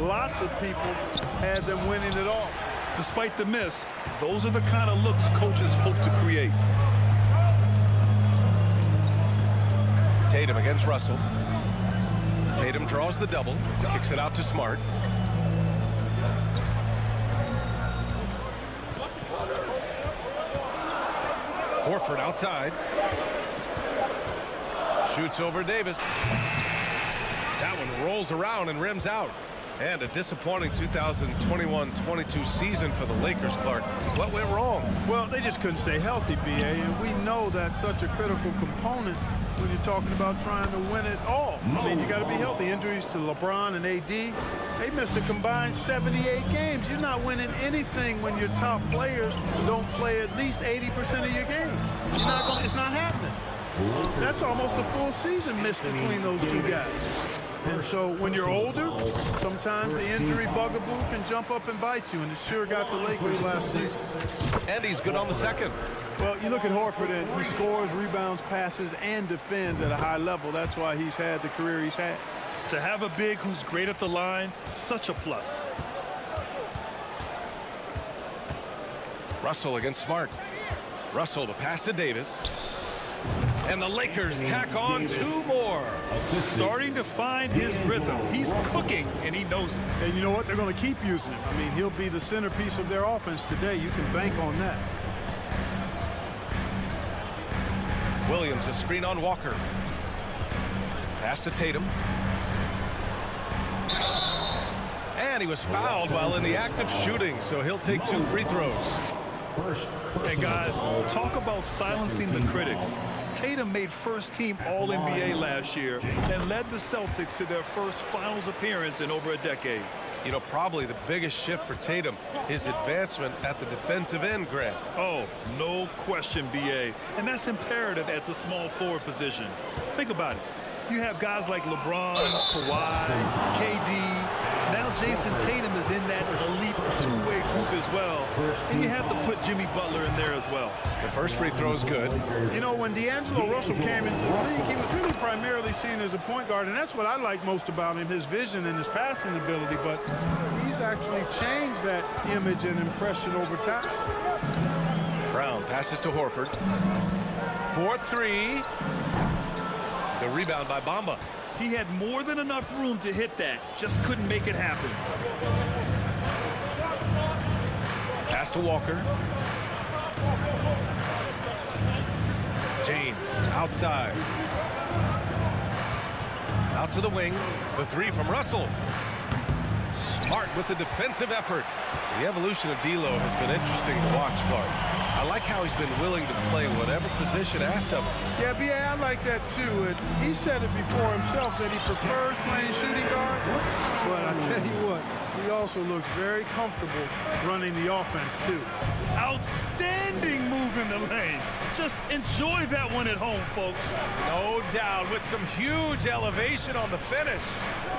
lots of people had them winning it all.
Despite the miss, those are the kind of looks coaches hope to create.
Tatum against Russell. Tatum draws the double, kicks it out to Smart. Horford outside. Shoots over Davis. That one rolls around and rims out. And a disappointing 2021-22 season for the Lakers, Clark. What went wrong?
Well, they just couldn't stay healthy, BA, and we know that's such a critical component when you're talking about trying to win it all. I mean, you got to be healthy. Injuries to LeBron and AD, they missed a combined 78 games. You're not winning anything when your top players don't play at least 80% of your game. It's not happening. That's almost a full season missed between those two guys. And so when you're older, sometimes the injury bugaboo can jump up and bite you, and it sure got the Lakers last season.
And he's good on the second.
Well, you look at Horford, and he scores, rebounds, passes, and defends at a high level. That's why he's had the career he's had.
To have a big who's great at the line, such a plus.
Russell against Smart. Russell the pass to Davis. And the Lakers tack on 2 more.
Starting to find his rhythm. He's cooking, and he knows it.
And you know what? They're going to keep using him. I mean, he'll be the centerpiece of their offense today. You can bank on that.
Williams a screen on Walker. Pass to Tatum. And he was fouled while in the act of shooting, so he'll take 2 free throws.
Hey, guys, talk about silencing the critics. Tatum made first-team All-NBA last year and led the Celtics to their first finals appearance in over a decade.
You know, probably the biggest shift for Tatum, his advancement at the defensive end, Grant.
Oh, no question, BA. And that's imperative at the small forward position. Think about it. You have guys like LeBron, Kawhi, KD. Now Jason Tatum is in that elite two-way group as well. And you have to put Jimmy Butler in there as well.
The first free throw is good.
You know, when D'Angelo Russell came into the league, he was really primarily seen as a point guard, and that's what I like most about him, his vision and his passing ability. But he's actually changed that image and impression over time.
Brown passes to Horford. 4-3. The rebound by Bamba.
He had more than enough room to hit that, just couldn't make it happen.
Pass to Walker. James outside. Out to the wing. The 3 from Russell. Smart with the defensive effort. The evolution of D'Lo has been interesting to watch, Clark. I like how he's been willing to play whatever position asked of him.
Yeah, B.A., I like that too. And he said it before himself that he prefers playing shooting guard. But I tell you what, he also looks very comfortable running the offense too.
Outstanding move in the lane. Just enjoy that one at home, folks.
No doubt, with some huge elevation on the finish.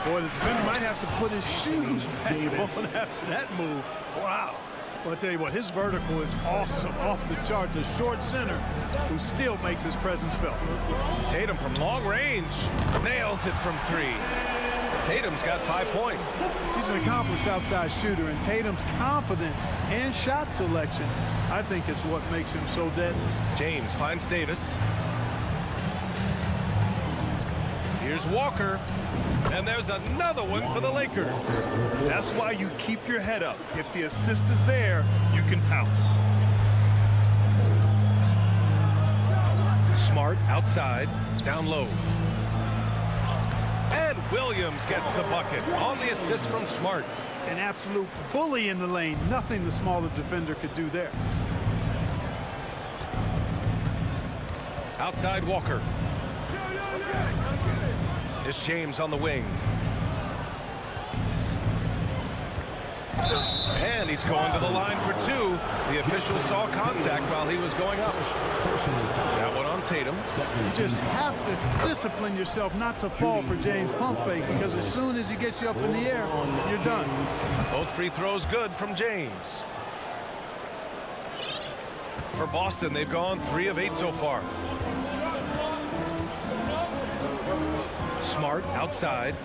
Boy, the defender might have to put his shoes back on after that move. Wow. Well, I'll tell you what, his vertical is awesome, off the charts. A short center who still makes his presence felt.
Tatum from long range nails it from 3. Tatum's got 5 points.
He's an accomplished outside shooter, and Tatum's confidence and shot selection, I think it's what makes him so deadly.
James finds Davis. Here's Walker. And there's another one for the Lakers.
That's why you keep your head up. If the assist is there, you can pounce.
Smart outside, down low. And Williams gets the bucket on the assist from Smart.
An absolute bully in the lane. Nothing the smaller defender could do there.
Outside Walker. It's James on the wing. And he's going to the line for 2. The official saw contact while he was going up. That one on Tatum.
You just have to discipline yourself not to fall for James' pump fake, because as soon as he gets you up in the air, you're done.
Both free throws good from James. For Boston, they've gone 3 of 8 so far. Smart outside.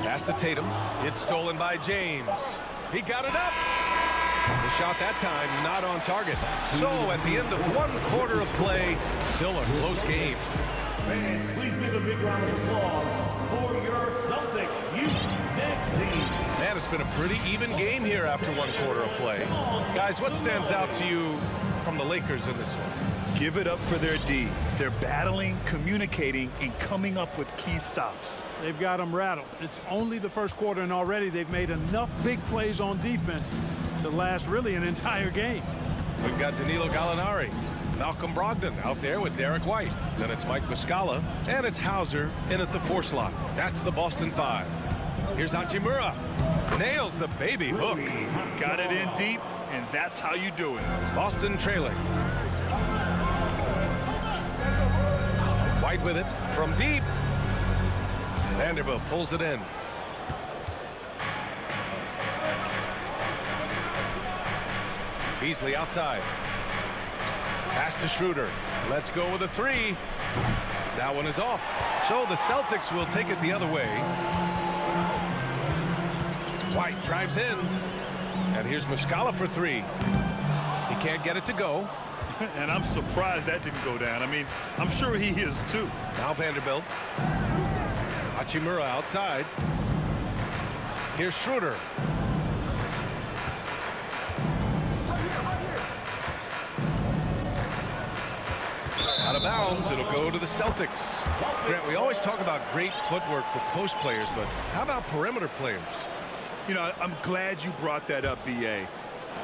Pass to Tatum. It's stolen by James. He got it up. The shot that time not on target. So at the end of 1 quarter of play, still a close game.
Fans, please give a big round of applause for your Celtics youth next team.
Man, it's been a pretty even game here after 1 quarter of play. Guys, what stands out to you from the Lakers in this one?
Give it up for their D. They're battling, communicating, and coming up with key stops.
They've got them rattled. It's only the first quarter, and already they've made enough big plays on defense to last really an entire game.
We've got Danilo Gallinari, Malcolm Brogdon out there with Derek White. Then it's Mike Muscala, and it's Hauser in at the 4 slot. That's the Boston 5. Here's Hachimura. Nails the baby hook.
Got it in deep, and that's how you do it.
Boston trailing. White with it from deep. Vanderbilt pulls it in. Beasley outside. Pass to Schroeder. Let's go with a 3. That one is off. So the Celtics will take it the other way. White drives in. And here's Muscala for 3. He can't get it to go.
And I'm surprised that didn't go down. I mean, I'm sure he is too.
Now Vanderbilt. Hachimura outside. Here's Schroeder. Out of bounds, it'll go to the Celtics. Grant, we always talk about great footwork for post players, but how about perimeter players?
You know, I'm glad you brought that up, B.A.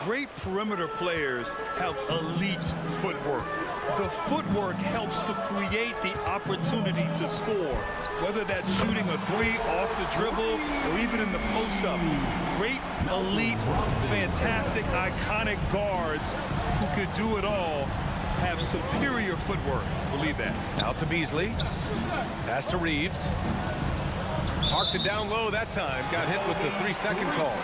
Great perimeter players have elite footwork. The footwork helps to create the opportunity to score, whether that's shooting a 3 off the dribble or even in the post-up. Great, elite, fantastic, iconic guards who could do it all have superior footwork. Believe that.
Out to Beasley. Pass to Reeves. Parked it down low that time. Got hit with the 3-second call.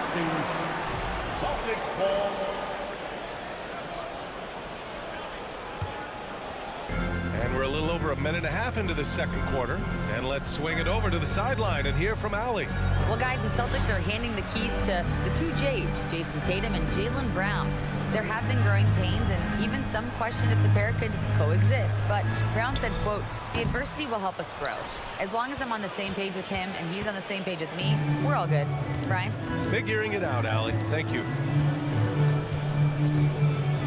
And we're a little over a minute and a half into the second quarter. And let's swing it over to the sideline and hear from Allie.
Well, guys, the Celtics are handing the keys to the 2 J's, Jason Tatum and Jaylen Brown. There have been growing pains, and even some question if the pair could coexist. But Brown said, quote, "The adversity will help us grow. As long as I'm on the same page with him and he's on the same page with me, we're all good." Brian?
Figuring it out, Allie. Thank you.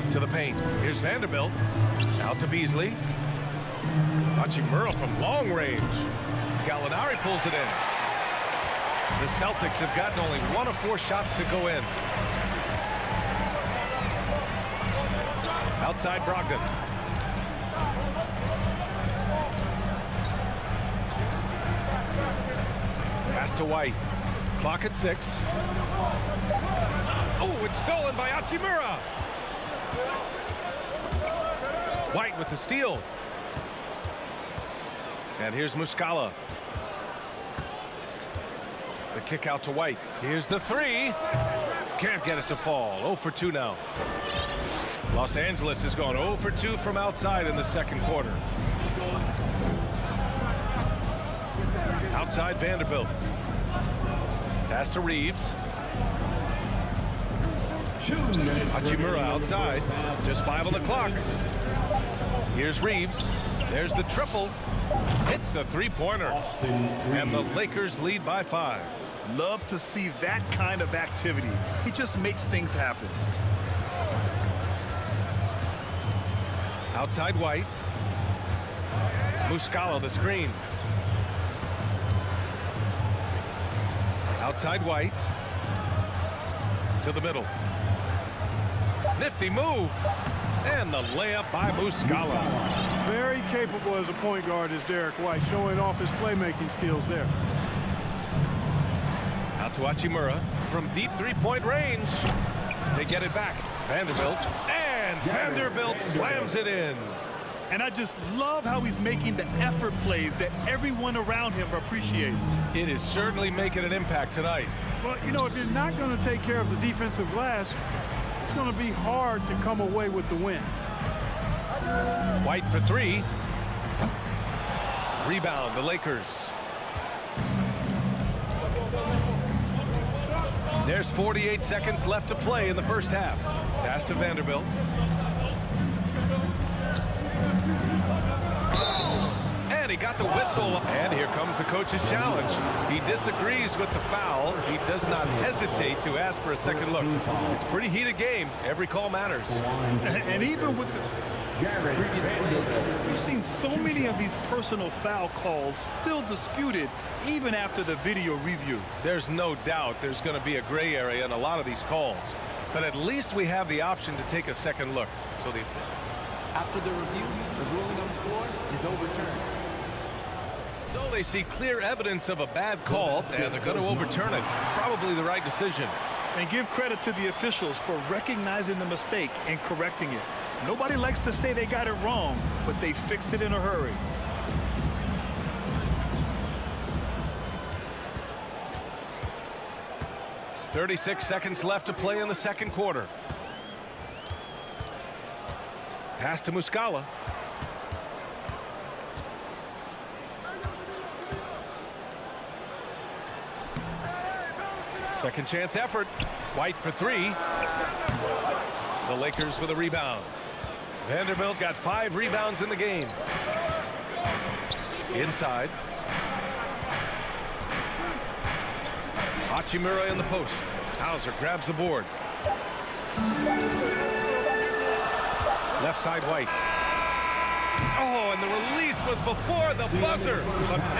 To the paint. Here's Vanderbilt. Out to Beasley. Hachimura from long range. Gallinari pulls it in. The Celtics have gotten only 1 of 4 shots to go in. Outside Brogdon. Pass to White. Clock at 6. Oh, it's stolen by Hachimura. White with the steal. And here's Muscala. The kick out to White. Here's the three. Can't get it to fall. 0 for 2 now. Los Angeles has gone 0 for 2 from outside in the second quarter. Outside Vanderbilt. Pass to Reeves. Hachimura outside. Just 5 on the clock. Here's Reeves. There's the triple. Hits a three-pointer. And the Lakers lead by 5.
Love to see that kind of activity. He just makes things happen.
Outside White. Muscala the screen. Outside White. To the middle. Nifty move. And the layup by Muscala.
Very capable as a point guard is Derek White, showing off his playmaking skills there.
Out to Hachimura from deep three-point range. They get it back. Vanderbilt. And Vanderbilt slams it in.
And I just love how he's making the effort plays that everyone around him appreciates.
It is certainly making an impact tonight.
Well, you know, if you're not going to take care of the defensive glass, it's going to be hard to come away with the win.
White for 3. Rebound, the Lakers. There's 48 seconds left to play in the first half. Pass to Vanderbilt. And he got the whistle. And here comes the coach's challenge. He disagrees with the foul. He does not hesitate to ask for a second look. It's a pretty heated game. Every call matters.
And even with the we've seen so many of these personal foul calls still disputed even after the video review.
There's no doubt there's going to be a gray area in a lot of these calls. But at least we have the option to take a second look. So
after the review, the ruling on the floor is overturned.
So they see clear evidence of a bad call, and they're going to overturn it. Probably the right decision.
And give credit to the officials for recognizing the mistake and correcting it. Nobody likes to say they got it wrong, but they fixed it in a hurry.
.36 seconds left to play in the second quarter. Pass to Muscala. Second chance effort. White for 3. The Lakers with a rebound. Vanderbilt's got 5 rebounds in the game. Inside. Hachimura in the post. Hauser grabs the board. Left side White. Oh, and the release was before the buzzer.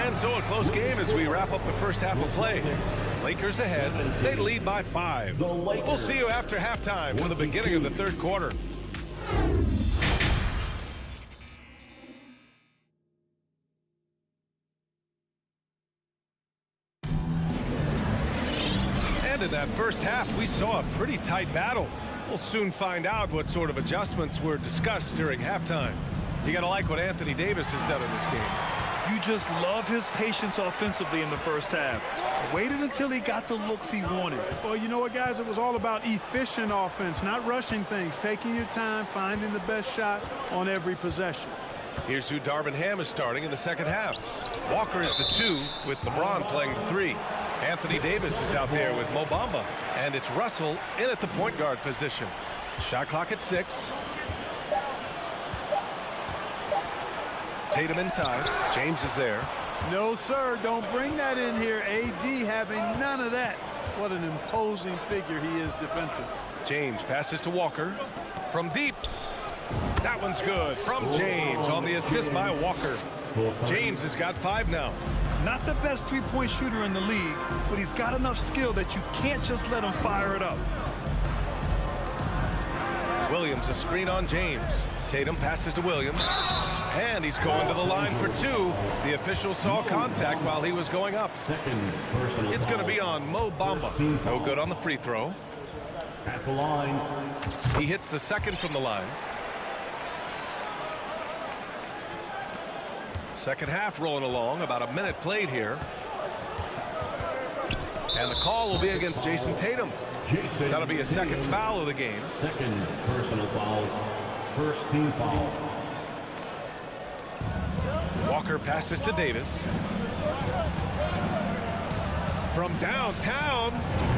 And so a close game as we wrap up the first half of play. Lakers ahead. They lead by 5. We'll see you after halftime for the beginning of the third quarter. And in that first half, we saw a pretty tight battle. We'll soon find out what sort of adjustments were discussed during halftime. You got to like what Anthony Davis has done in this game.
You just love his patience offensively in the first half. Waited until he got the looks he wanted.
Well, you know what, guys? It was all about efficient offense, not rushing things, taking your time, finding the best shot on every possession.
Here's who Darvin Ham is starting in the second half. Walker is the 2 with LeBron playing the 3. Anthony Davis is out there with Mo Bamba. And it's Russell in at the point guard position. Shot clock at 6. Tatum inside. James is there.
No, sir. Don't bring that in here. AD having none of that. What an imposing figure he is defensively.
James passes to Walker. From deep. That one's good. From James on the assist by Walker. James has got 5 now.
Not the best three-point shooter in the league, but he's got enough skill that you can't just let him fire it up.
Williams a screen on James. Tatum passes to Williams. And he's going to the line for 2. The official saw contact while he was going up. It's going to be on Mo Bamba. No good on the free throw.
At the line.
He hits the second from the line. Second half rolling along, about a minute played here. And the call will be against Jason Tatum. That'll be a second foul of the game.
Second personal foul. First team foul.
Walker passes to Davis. From downtown,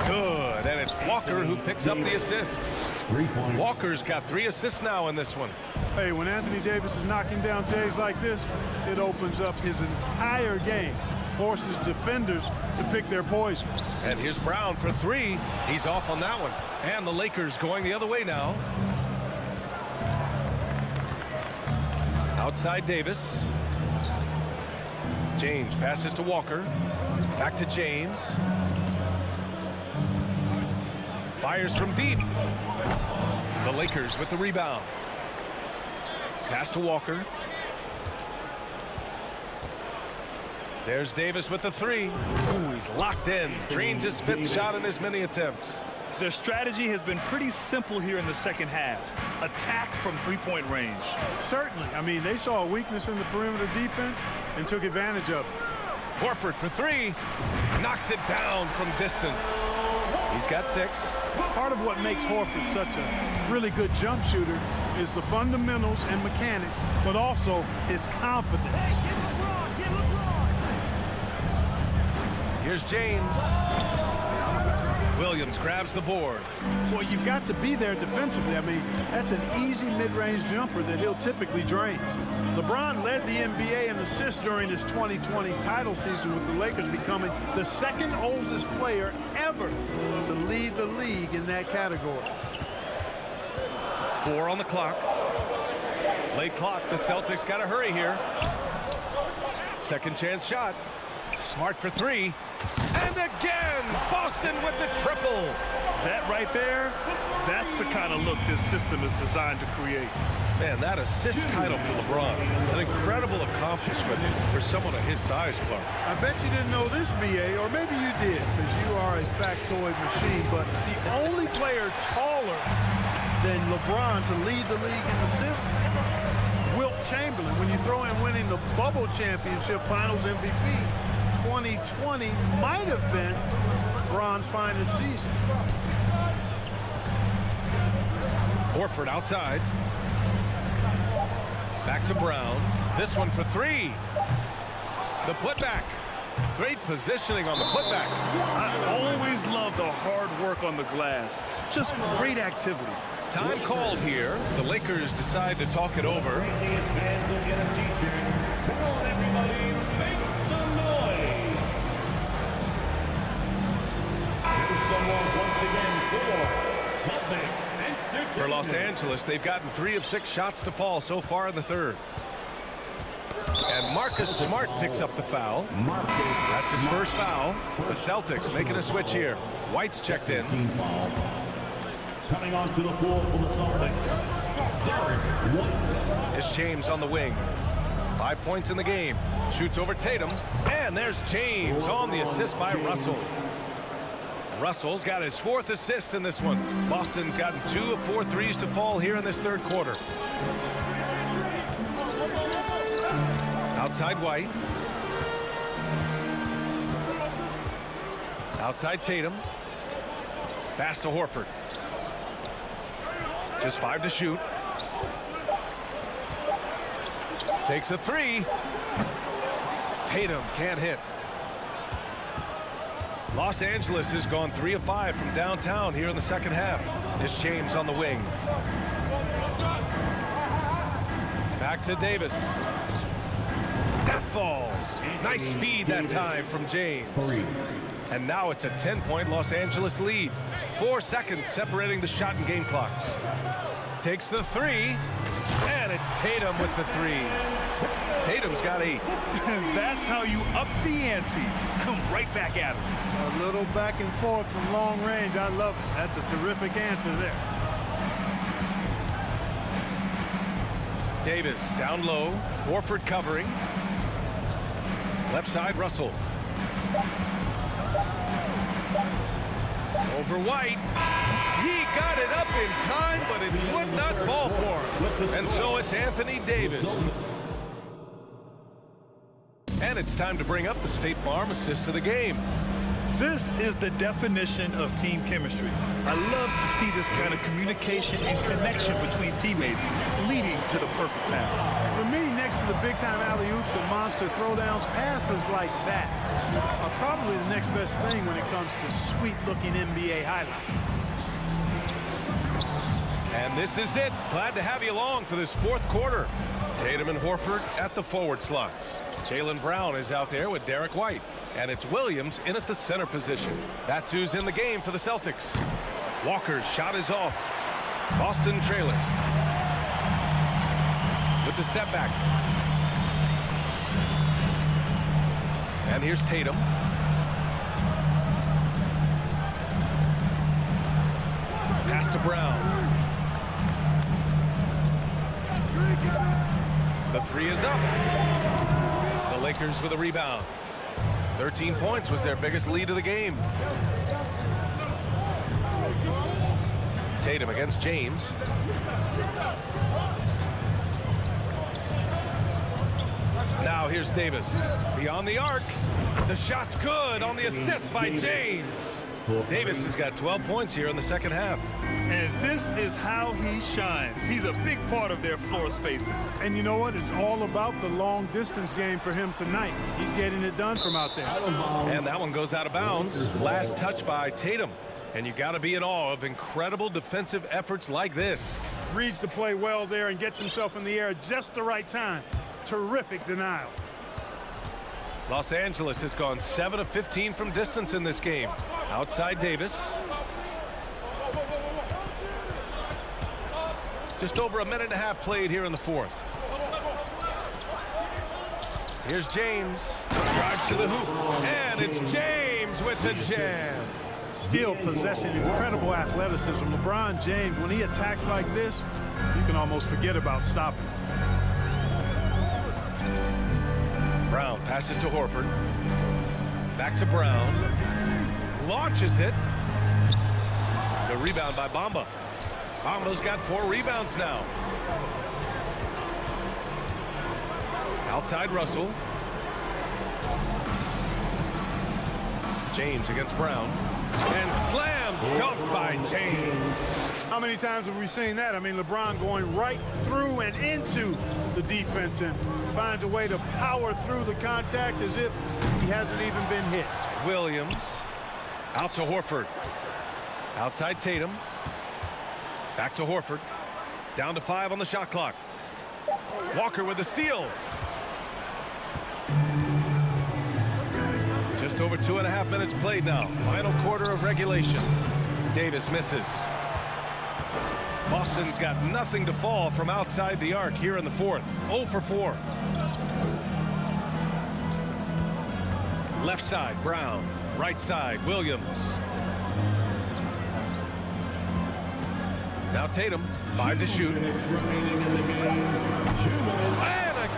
good. And it's Walker who picks up the assist.
3 points.
Walker's got 3 assists now in this one.
Hey, when Anthony Davis is knocking down Jays like this, it opens up his entire game. Forces defenders to pick their poison.
And here's Brown for 3. He's off on that one. And the Lakers going the other way now. Outside Davis. James passes to Walker. Back to James. Fires from deep. The Lakers with the rebound. Pass to Walker. There's Davis with the 3. Ooh, he's locked in. Drains his 5th shot in as many attempts.
Their strategy has been pretty simple here in the second half. Attack from 3-point range.
Certainly. I mean, they saw a weakness in the perimeter defense and took advantage of it.
Horford for 3. Knocks it down from distance. He's got 6.
Part of what makes Horford such a really good jump shooter is the fundamentals and mechanics, but also his confidence.
Here's James. Williams grabs the board.
Well, you've got to be there defensively. I mean, that's an easy mid-range jumper that he'll typically drain. LeBron led the NBA in assists during his 2020 title season, with the Lakers becoming the second oldest player ever to lead the league in that category.
4 on the clock. Late clock. The Celtics got to hurry here. Second chance shot. Smart for 3. And again, Boston with the triple.
That right there, that's the kind of look this system is designed to create.
Man, that assist title for LeBron. An incredible accomplishment for someone of his size, Clark.
I bet you didn't know this, BA, or maybe you did, because you are a factoid machine, but the only player taller than LeBron to lead the league in assists, Wilt Chamberlain. When you throw in winning the Bubble Championship Finals MVP, 2020 might have been LeBron's finest season.
Horford outside. Back to Brown. This one for 3. The putback. Great positioning on the putback.
I always love the hard work on the glass. Just great activity.
Time called here. The Lakers decide to talk it over. For Los Angeles, they've gotten 3 of 6 shots to fall so far in the third. And Marcus Smart picks up the foul. That's his first foul. The Celtics making a switch here. White's checked in.
Coming onto the floor for the Celtics, Derek White.
It's James on the wing. 5 points in the game. Shoots over Tatum. And there's James on the assist by Russell. Russell's got his 4th assist in this one. Boston's gotten 2 of 4 threes to fall here in this third quarter. Outside White. Outside Tatum. Pass to Horford. Just 5 to shoot. Takes a 3. Tatum can't hit. Los Angeles has gone 3 of 5 from downtown here in the second half. It's James on the wing. Back to Davis. That falls. Nice feed that time from James. And now it's a 10-point Los Angeles lead. 4 seconds separating the shot and game clocks. Takes the 3. And it's Tatum with the 3. Tatum's got 8.
That's how you up the ante. Come right back at him.
A little back and forth from long range. I love it. That's a terrific answer there.
Davis down low. Horford covering. Left side, Russell. Over White. He got it up in time, but it would not fall for him. And so it's Anthony Davis. And it's time to bring up the State Farm assist of the game.
This is the definition of team chemistry. I love to see this kind of communication and connection between teammates leading to the perfect pass.
For me, next to the big-time alley-oops and monster throwdowns, passes like that are probably the next best thing when it comes to sweet-looking NBA highlights.
And this is it. Glad to have you along for this fourth quarter. Tatum and Horford at the forward slots. Jaylen Brown is out there with Derek White. And it's Williams in at the center position. That's who's in the game for the Celtics. Walker's shot is off. Boston trailing. With the step back. And here's Tatum. Pass to Brown. The three is up. The Lakers with a rebound. 13 points was their biggest lead of the game. Tatum against James. Now here's Davis. Beyond the arc. The shot's good on the assist by James. Davis has got 12 points here in the second half.
And this is how he shines. He's a big part of their floor spacing.
And you know what? It's all about the long distance game for him tonight. He's getting it done from out there.
And that one goes out of bounds. Last touch by Tatum. And you got to be in awe of incredible defensive efforts like this.
Reads the play well there and gets himself in the air at just the right time. Terrific denial.
Los Angeles has gone 7 of 15 from distance in this game. Outside Davis. Just over a minute and a half played here in the fourth. Here's James. Drives to the hoop. And it's James with the jam.
Still possessing incredible athleticism. LeBron James, when he attacks like this, you can almost forget about stopping.
Brown passes to Horford. Back to Brown. Launches it. The rebound by Bamba. Bamba's got 4 rebounds now. Outside Russell. James against Brown. And slam dunk by James.
How many times have we seen that? I mean, LeBron going right through and into the defense and finds a way to power through the contact as if he hasn't even been hit.
Williams out to Horford. Outside Tatum. Back to Horford. Down to 5 on the shot clock. Walker with the steal. Just over 2.5 minutes played now. Final quarter of regulation. Davis misses. Boston's got nothing to fall from outside the arc here in the fourth. 0 for 4. Left side, Brown. Right side, Williams. Now Tatum, 5 to shoot. And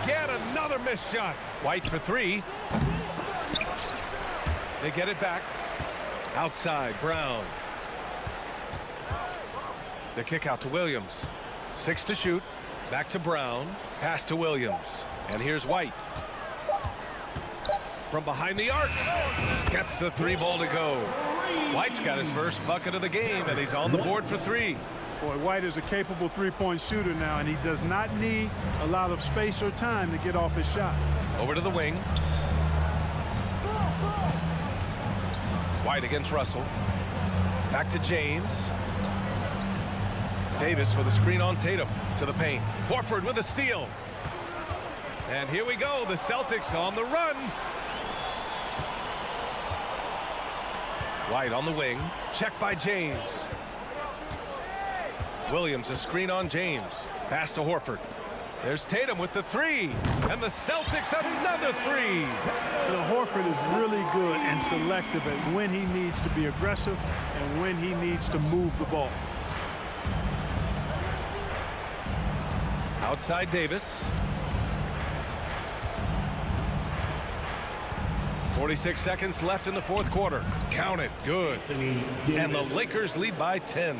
again, another missed shot. White for 3. They get it back. Outside, Brown. The kick out to Williams. 6 to shoot. Back to Brown. Pass to Williams. And here's White. From behind the arc. Gets the 3 ball to go. White's got his first bucket of the game, and he's on the board for 3.
Boy, White is a capable three-point shooter now, and he does not need a lot of space or time to get off his shot.
Over to the wing. White against Russell. Back to James. Davis with a screen on Tatum to the paint. Horford with a steal. And here we go. The Celtics on the run. White on the wing. Check by James. Williams a screen on James. Pass to Horford. There's Tatum with the 3. And the Celtics another 3.
You know, Horford is really good and selective at when he needs to be aggressive and when he needs to move the ball.
Outside Davis. 46 seconds left in the fourth quarter. Count it. Good. And the Lakers lead by 10.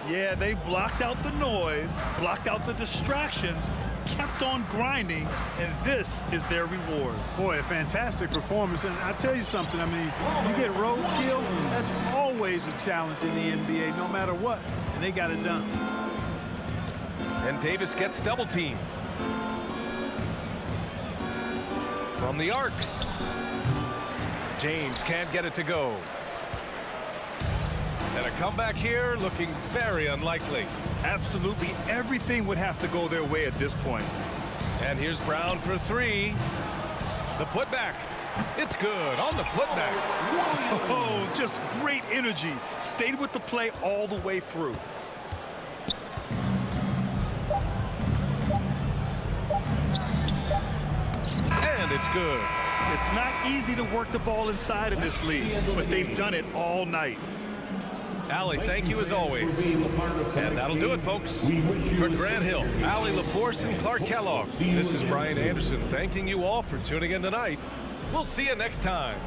Yeah, they blocked out the noise, blocked out the distractions, kept on grinding, and this is their reward.
Boy, a fantastic performance. And I tell you something, I mean, you get roadkill, that's always a challenge in the NBA, no matter what. And they got it done.
And Davis gets double teamed. From the arc. James can't get it to go. And a comeback here looking very unlikely.
Absolutely everything would have to go their way at this point.
And here's Brown for three. The putback. It's good on the putback.
Oh, just great energy. Stayed with the play all the way through.
And it's good.
It's not easy to work the ball inside in this league, but they've done it all night.
Allie, thank you as always. And that'll do it, folks. For Grant Hill, Allie LaForce, and Clark Kellogg, this is Brian Anderson thanking you all for tuning in tonight. We'll see you next time.